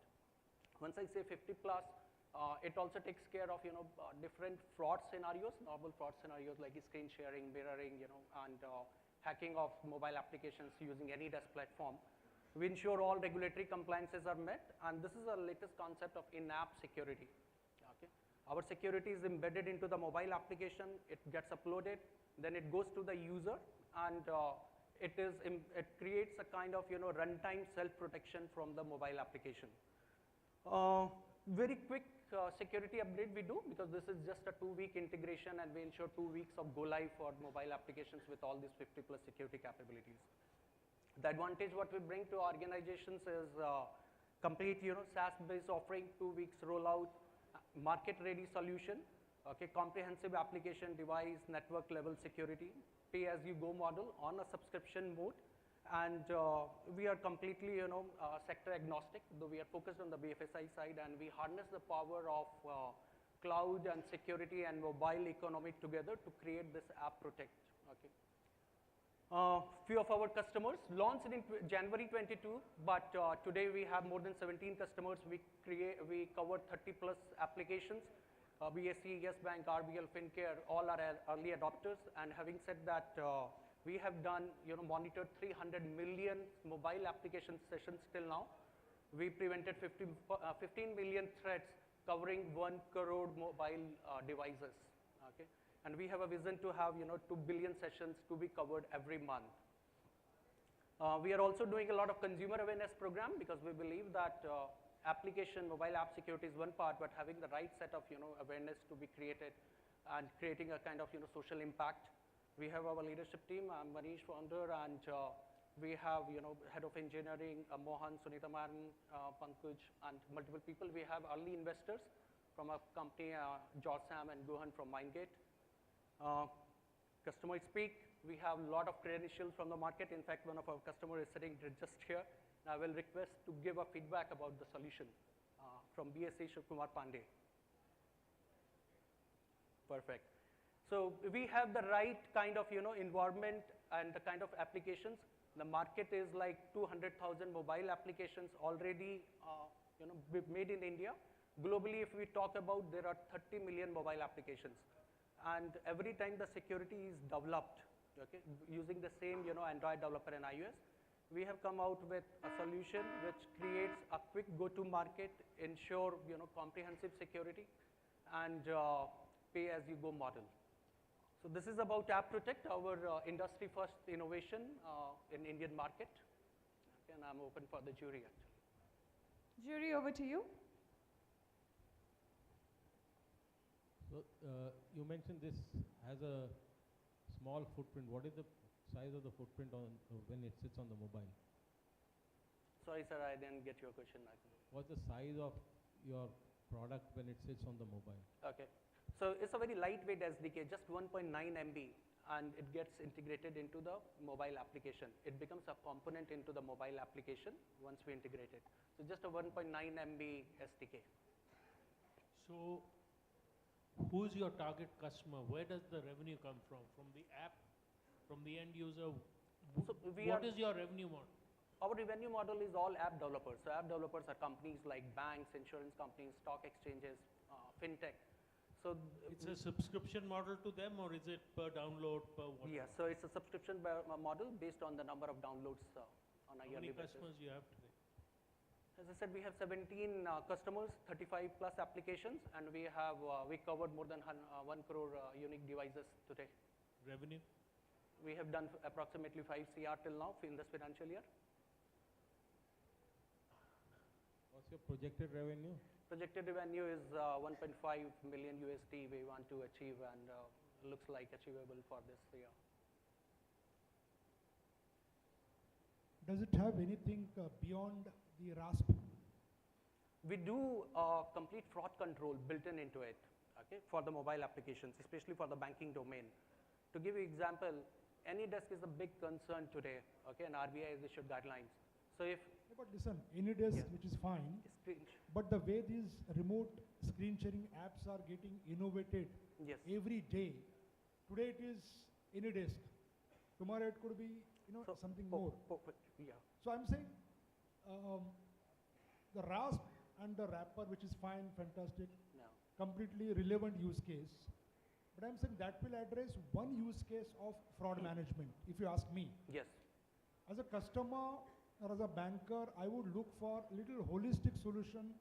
Once I say 50+, it also takes care of different fraud scenarios, normal fraud scenarios like screen sharing, mirroring, and hacking of mobile applications using any DES platform. We ensure all regulatory compliances are met, and this is our latest concept of in-app security. Okay. Our security is embedded into the mobile application, it gets uploaded, then it goes to the user, and it creates a kind of runtime self-protection from the mobile application. Very quick security update we do, because this is just a 2-week integration, and we ensure 2 weeks of go live for mobile applications with all these 50+ security capabilities. The advantage what we bring to organizations is complete SaaS-based offering, 2 weeks rollout, market-ready solution, okay, comprehensive application, device, network level security, pay-as-you-go model on a subscription mode. And we are completely, sector agnostic, though we are focused on the BFSI side, and we harness the power of cloud and security and mobile economy together to create this App Protect. Okay. Few of our customers launched in January 22, but today we have more than 17 customers. We cover 30+ applications. BSE, Yes Bank, RBL, FinCare, all are early adopters. And having said that, we have done, monitored 300 million mobile application sessions till now. We prevented 15 million threats covering 1 crore mobile devices. Okay, and we have a vision to have, 2 billion sessions to be covered every month. We are also doing a lot of consumer awareness program, because we believe that application, mobile app security is one part, but having the right set of, awareness to be created and creating a kind of, social impact. We have our leadership team. I'm Manish, founder, and we have, head of engineering, Mohan, Sunita Maran, Pankaj, and multiple people. We have early investors from our company, George Sam and Gohan from Mindgate. Customer speak. We have a lot of credentials from the market. In fact, one of our customers is sitting just here. And I will request to give a feedback about the solution from BSC Shiv Kumar Pandey. Perfect. So we have the right kind of environment and the kind of applications. The market is like 200,000 mobile applications already made in India. Globally, if we talk about, there are 30 million mobile applications, and every time the security is developed, okay, using the same Android developer and iOS, we have come out with a solution which creates a quick go-to-market, ensure comprehensive security, and pay-as-you-go model. So this is about App Protect, our industry first innovation in Indian market. Okay, and I'm open for the jury actually. Jury, over to you. So you mentioned this has a small footprint. What is the size of the footprint on when it sits on the mobile? Sorry, sir, I didn't get your question. What's the size of your product when it sits on the mobile? Okay. So it's a very lightweight SDK, just 1.9 MB, and it gets integrated into the mobile application. It becomes a component into the mobile application once we integrate it. So just a 1.9 MB SDK. So who's your target customer? Where does the revenue come from? From the app, from the end user? So what is your revenue model? Our revenue model is all app developers. So app developers are companies like banks, insurance companies, stock exchanges, fintech. So it's a subscription model to them, or is it per download, per what? Yeah, so it's a subscription model based on the number of downloads on a yearly basis. How many customers you have today? As I said, we have 17 customers, 35 plus applications, and we have we covered more than 1 crore unique devices today. Revenue? We have done approximately 5 CR till now in this financial year. What's your projected revenue? Projected revenue is 1.5 million USD we want to achieve, and looks like achievable for this year. Does it have anything beyond the RASP? We do complete fraud control built into it, okay, for the mobile applications, especially for the banking domain. To give you example, AnyDesk is a big concern today, okay, and RBI has issued guidelines. So if But listen, AnyDesk, which is fine, but the way these remote screen sharing apps are getting innovated every day. Today it is AnyDesk. Tomorrow it could be, something more. Yeah. So I'm saying the RASP and the wrapper, which is fine, fantastic, completely relevant use case. But I'm saying that will address one use case of fraud management, if you ask me. Yes. As a customer or as a banker, I would look for a little holistic solution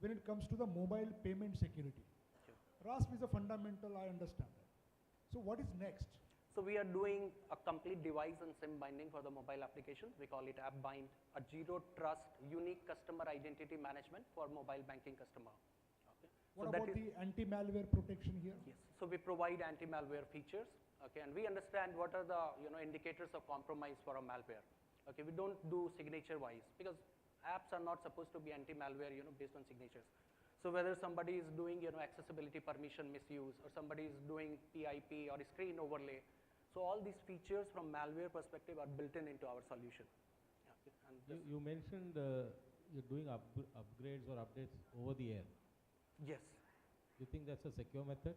when it comes to the mobile payment security. RASP is a fundamental, I understand that. So what is next? So we are doing a complete device and SIM binding for the mobile applications. We call it App Bind, a zero trust, unique customer identity management for mobile banking customer. Okay. What about the anti-malware protection here? Yes. So we provide anti-malware features, okay, and we understand what are the indicators of compromise for a malware. Okay, we don't do signature-wise because apps are not supposed to be anti-malware, based on signatures. So whether somebody is doing, accessibility permission misuse, or somebody is doing PIP or screen overlay, so all these features from malware perspective are built into our solution. Okay. And you mentioned you're doing upgrades or updates over the air. Yes. Do you think that's a secure method?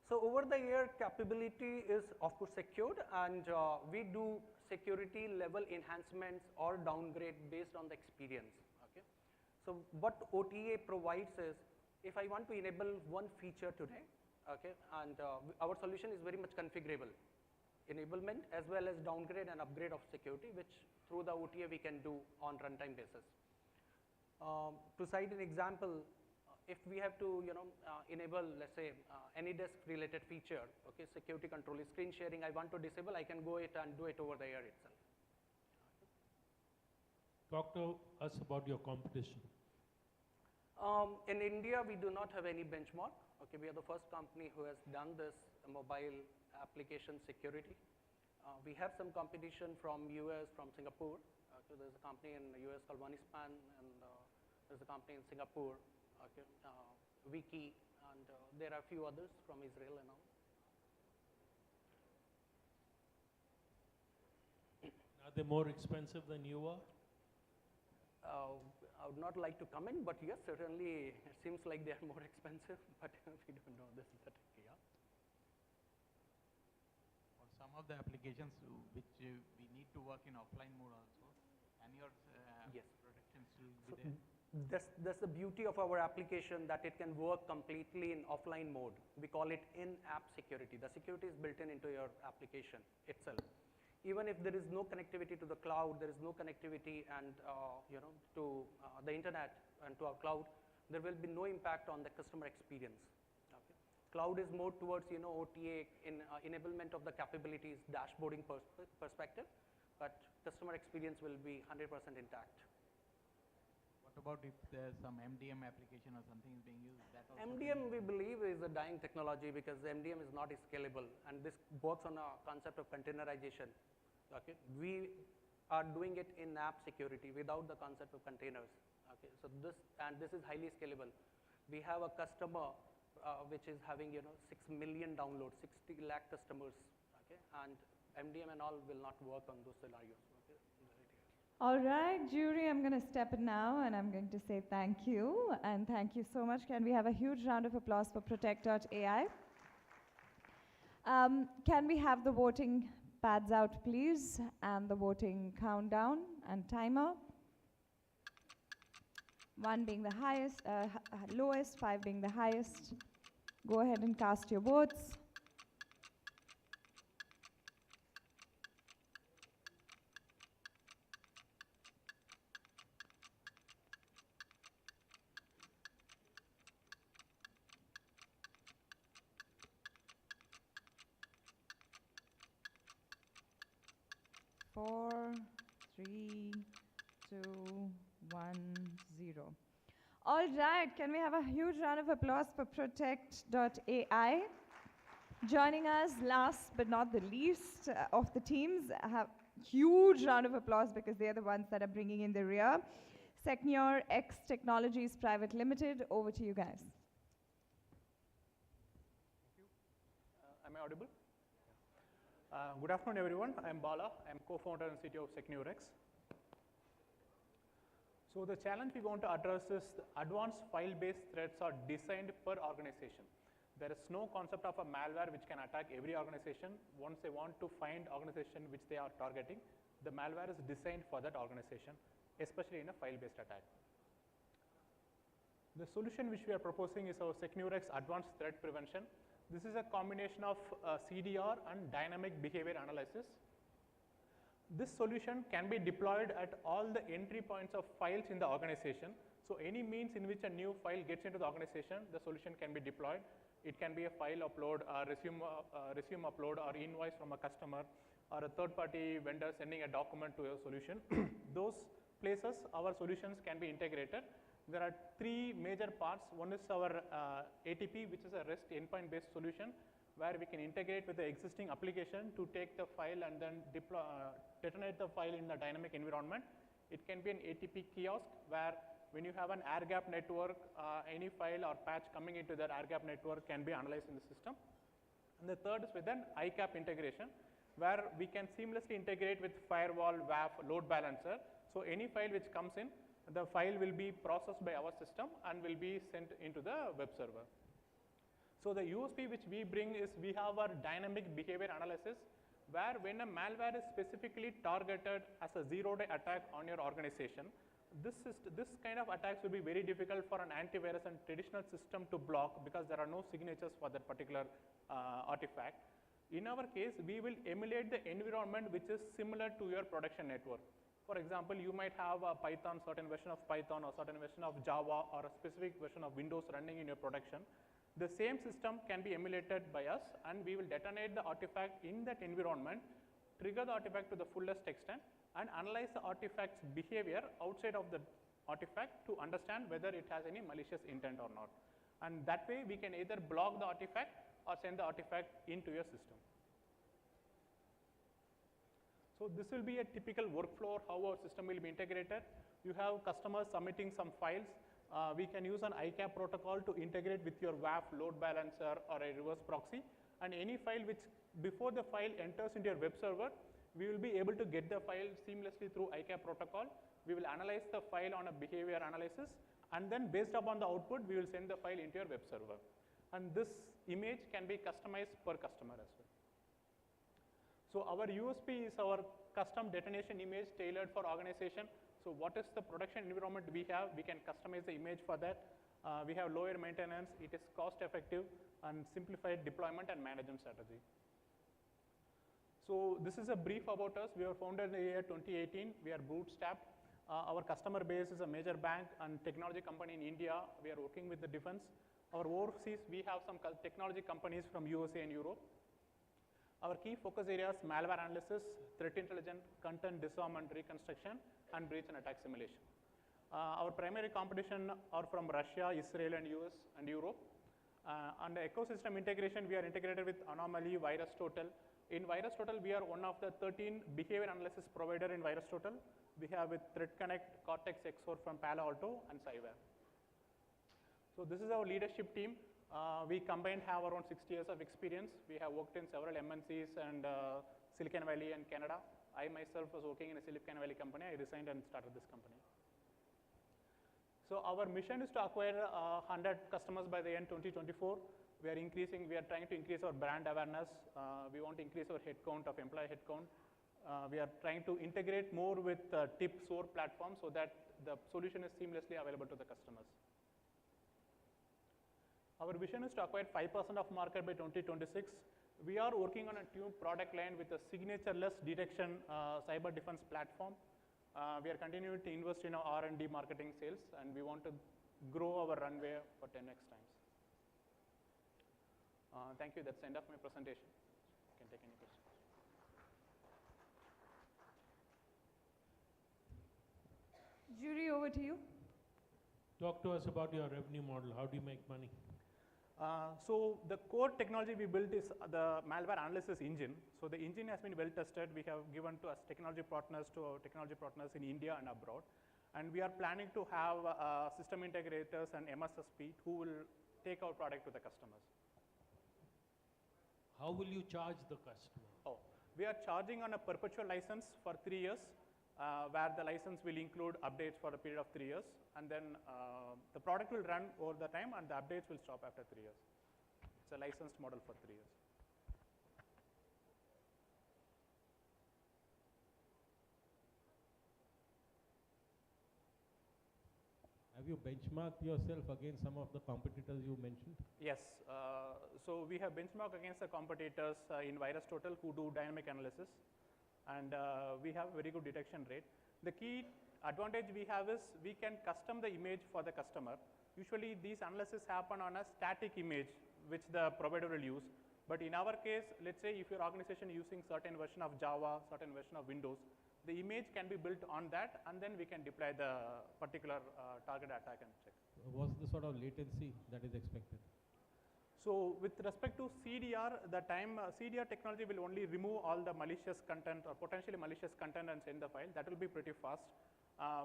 So over the air capability is of course secured, and we do security level enhancements or downgrade based on the experience. Okay. So what OTA provides is, if I want to enable one feature today, okay, and our solution is very much configurable, enablement as well as downgrade and upgrade of security, which through the OTA we can do on runtime basis. To cite an example, if we have to enable, let's say, AnyDesk related feature, okay, security control, screen sharing, I want to disable, I can go it and do it over the air itself. Talk to us about your competition. In India, we do not have any benchmark. Okay, we are the first company who has done this mobile application security. We have some competition from US, from Singapore. Okay, there's a company in the US called OneSpan, and there's a company in Singapore, okay, Wiki, and there are a few others from Israel and all. Are they more expensive than you are? I would not like to comment, but yes, certainly it seems like they are more expensive, but we don't know this is the trick, yeah. For some of the applications which we need to work in offline mode also, and your protection still be there? That's the beauty of our application, that it can work completely in offline mode. We call it in-app security. The security is built into your application itself. Even if there is no connectivity to the cloud, there is no connectivity and to the internet and to our cloud, there will be no impact on the customer experience. Okay. Cloud is more towards, OTA in enablement of the capabilities, dashboarding perspective, but customer experience will be 100% intact. What about if there's some MDM application or something is being used? That also MDM, we believe, is a dying technology because MDM is not scalable, and this works on a concept of containerization. Okay, we are doing it in app security without the concept of containers. Okay, so this is highly scalable. We have a customer which is having 6 million downloads, 60 lakh customers. Okay, and MDM and all will not work on those scenarios. Okay. All right, jury, I'm going to step in now and I'm going to say thank you. And thank you so much. Can we have a huge round of applause for Protect.ai? Can we have the voting pads out, please? And the voting countdown and timer. 1 being the highest, lowest, 5 being the highest. Go ahead and cast your votes. Four, 3, 2, 1, 0. All right, can we have a huge round of applause for Protect.ai? Joining us last but not the least of the teams, have huge round of applause because they're the ones that are bringing in the rear. Securex Technologies Private Limited, over to you guys. Am I audible? Good afternoon, everyone. I'm Bala. I'm co-founder and CTO of Securex. So the challenge we want to address is advanced file-based threats are designed per organization. There is no concept of a malware which can attack every organization. Once they want to find organization which they are targeting, the malware is designed for that organization, especially in a file-based attack. The solution which we are proposing is our Securex Advanced Threat Prevention. This is a combination of CDR and dynamic behavior analysis. This solution can be deployed at all the entry points of files in the organization. So any means in which a new file gets into the organization, the solution can be deployed. It can be a file upload, a resume upload, or invoice from a customer, or a third-party vendor sending a document to your solution. Those places, our solutions can be integrated. There are 3 major parts. One is our ATP, which is a REST endpoint-based solution, where we can integrate with the existing application to take the file and then detonate the file in the dynamic environment. It can be an ATP kiosk, where when you have an air-gap network, any file or patch coming into that air-gap network can be analyzed in the system. And the third is with an ICAP integration, where we can seamlessly integrate with firewall, WAF, load balancer. So any file which comes in, the file will be processed by our system and will be sent into the web server. So the USP which we bring is we have our dynamic behavior analysis, where when a malware is specifically targeted as a zero-day attack on your organization, this kind of attacks will be very difficult for an antivirus and traditional system to block because there are no signatures for that particular artifact. In our case, we will emulate the environment which is similar to your production network. For example, you might have a Python, certain version of Python or certain version of Java or a specific version of Windows running in your production. The same system can be emulated by us, and we will detonate the artifact in that environment, trigger the artifact to the fullest extent, and analyze the artifact's behavior outside of the artifact to understand whether it has any malicious intent or not. And that way, we can either block the artifact or send the artifact into your system. So this will be a typical workflow how our system will be integrated. You have customers submitting some files. We can use an ICAP protocol to integrate with your WAF, load balancer, or a reverse proxy. And any file which, before the file enters into your web server, we will be able to get the file seamlessly through ICAP protocol. We will analyze the file on a behavior analysis, and then based upon the output, we will send the file into your web server. And this image can be customized per customer as well. So our USP is our custom detonation image tailored for organization. So what is the production environment we have? We can customize the image for that. We have lower maintenance. It is cost effective and simplified deployment and management strategy. So this is a brief about us. We were founded in the year 2018. We are bootstrapped. Our customer base is a major bank and technology company in India. We are working with the defense. Our overseas, we have some technology companies from USA and Europe. Our key focus areas, malware analysis, threat intelligence, content disarmament reconstruction, and breach and attack simulation. Our primary competition are from Russia, Israel, and US and Europe. Under ecosystem integration, we are integrated with Anomaly, VirusTotal. In VirusTotal, we are one of the 13 behavior analysis provider in VirusTotal. We have with ThreatConnect, Cortex XOR from Palo Alto, and Cyber. So this is our leadership team. We combined have around 60 years of experience. We have worked in several MNCs and Silicon Valley and Canada. I myself was working in a Silicon Valley company. I resigned and started this company. So our mission is to acquire 100 customers by the end 2024. We are trying to increase our brand awareness. We want to increase our headcount of employee headcount. We are trying to integrate more with TIP SOAR platform so that the solution is seamlessly available to the customers. Our vision is to acquire 5% of market by 2026. We are working on a new product line with a signature-less detection cyber defense platform. We are continuing to invest in our R&D, marketing, sales, and we want to grow our runway for 10x times. Thank you. That's the end of my presentation. You can take any questions. Jury, over to you. Talk to us about your revenue model. How do you make money? So the core technology we built is the malware analysis engine. So the engine has been well tested. We have given to us technology partners in India and abroad. And we are planning to have system integrators and MSSP who will take our product to the customers. How will you charge the customer? We are charging on a perpetual license for 3 years, where the license will include updates for a period of 3 years. And then the product will run over the time and the updates will stop after 3 years. It's a licensed model for 3 years. Have you benchmarked yourself against some of the competitors you mentioned? Yes. So we have benchmarked against the competitors in VirusTotal who do dynamic analysis. And we have very good detection rate. The key advantage we have is we can custom the image for the customer. Usually these analysis happen on a static image which the provider will use. But in our case, let's say if your organization is using certain version of Java, certain version of Windows, the image can be built on that and then we can deploy the particular target attack and check. What's the sort of latency that is expected? So with respect to CDR, the time CDR technology will only remove all the malicious content or potentially malicious content and send the file. That will be pretty fast.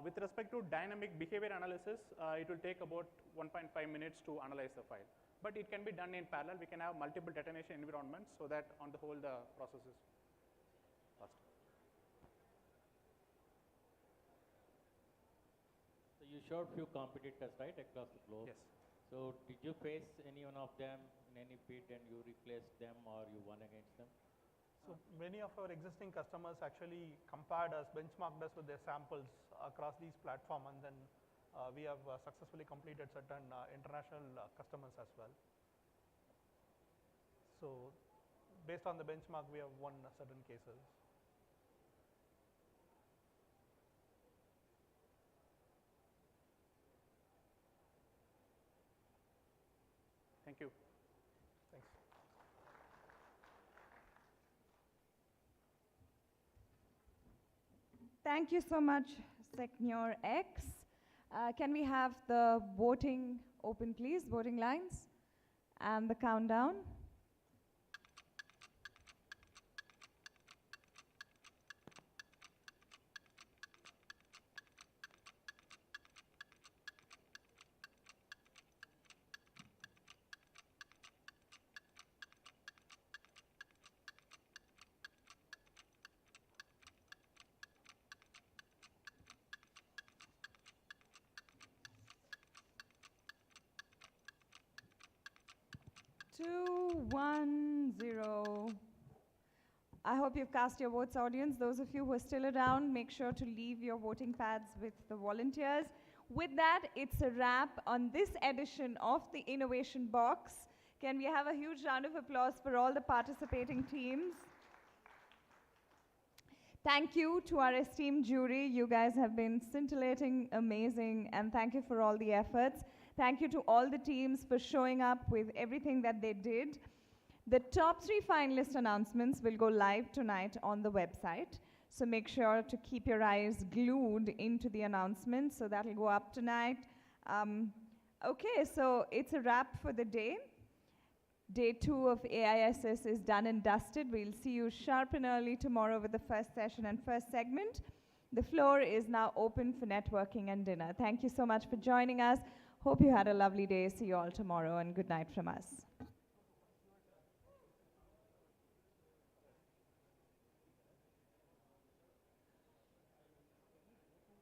With respect to dynamic behavior analysis, it will take about 1.5 minutes to analyze the file. But it can be done in parallel. We can have multiple detonation environments so that on the whole the process is fast. So you showed few competitors, right, across the globe? Yes. So did you face any one of them in any bid and you replaced them or you won against them? So many of our existing customers actually compared us, benchmarked us with their samples across these platforms, and then we have successfully completed certain international customers as well. So based on the benchmark, we have won certain cases. Thank you. Thanks. Thank you so much, Securex. Can we have the voting open, please? Voting lines and the countdown. Two, 1, 0. I hope you've cast your votes, audience. Those of you who are still around, make sure to leave your voting pads with the volunteers. With that, it's a wrap on this edition of the Innovation Box. Can we have a huge round of applause for all the participating teams? Thank you to our esteemed jury. You guys have been scintillating, amazing, and thank you for all the efforts. Thank you to all the teams for showing up with everything that they did. The top 3 finalist announcements will go live tonight on the website. So make sure to keep your eyes glued into the announcements. So that'll go up tonight. Okay, so it's a wrap for the day. Day 2 of AISS is done and dusted. We'll see you sharp and early tomorrow with the first session and first segment. The floor is now open for networking and dinner. Thank you so much for joining us. Hope you had a lovely day. See you all tomorrow, and good night from us.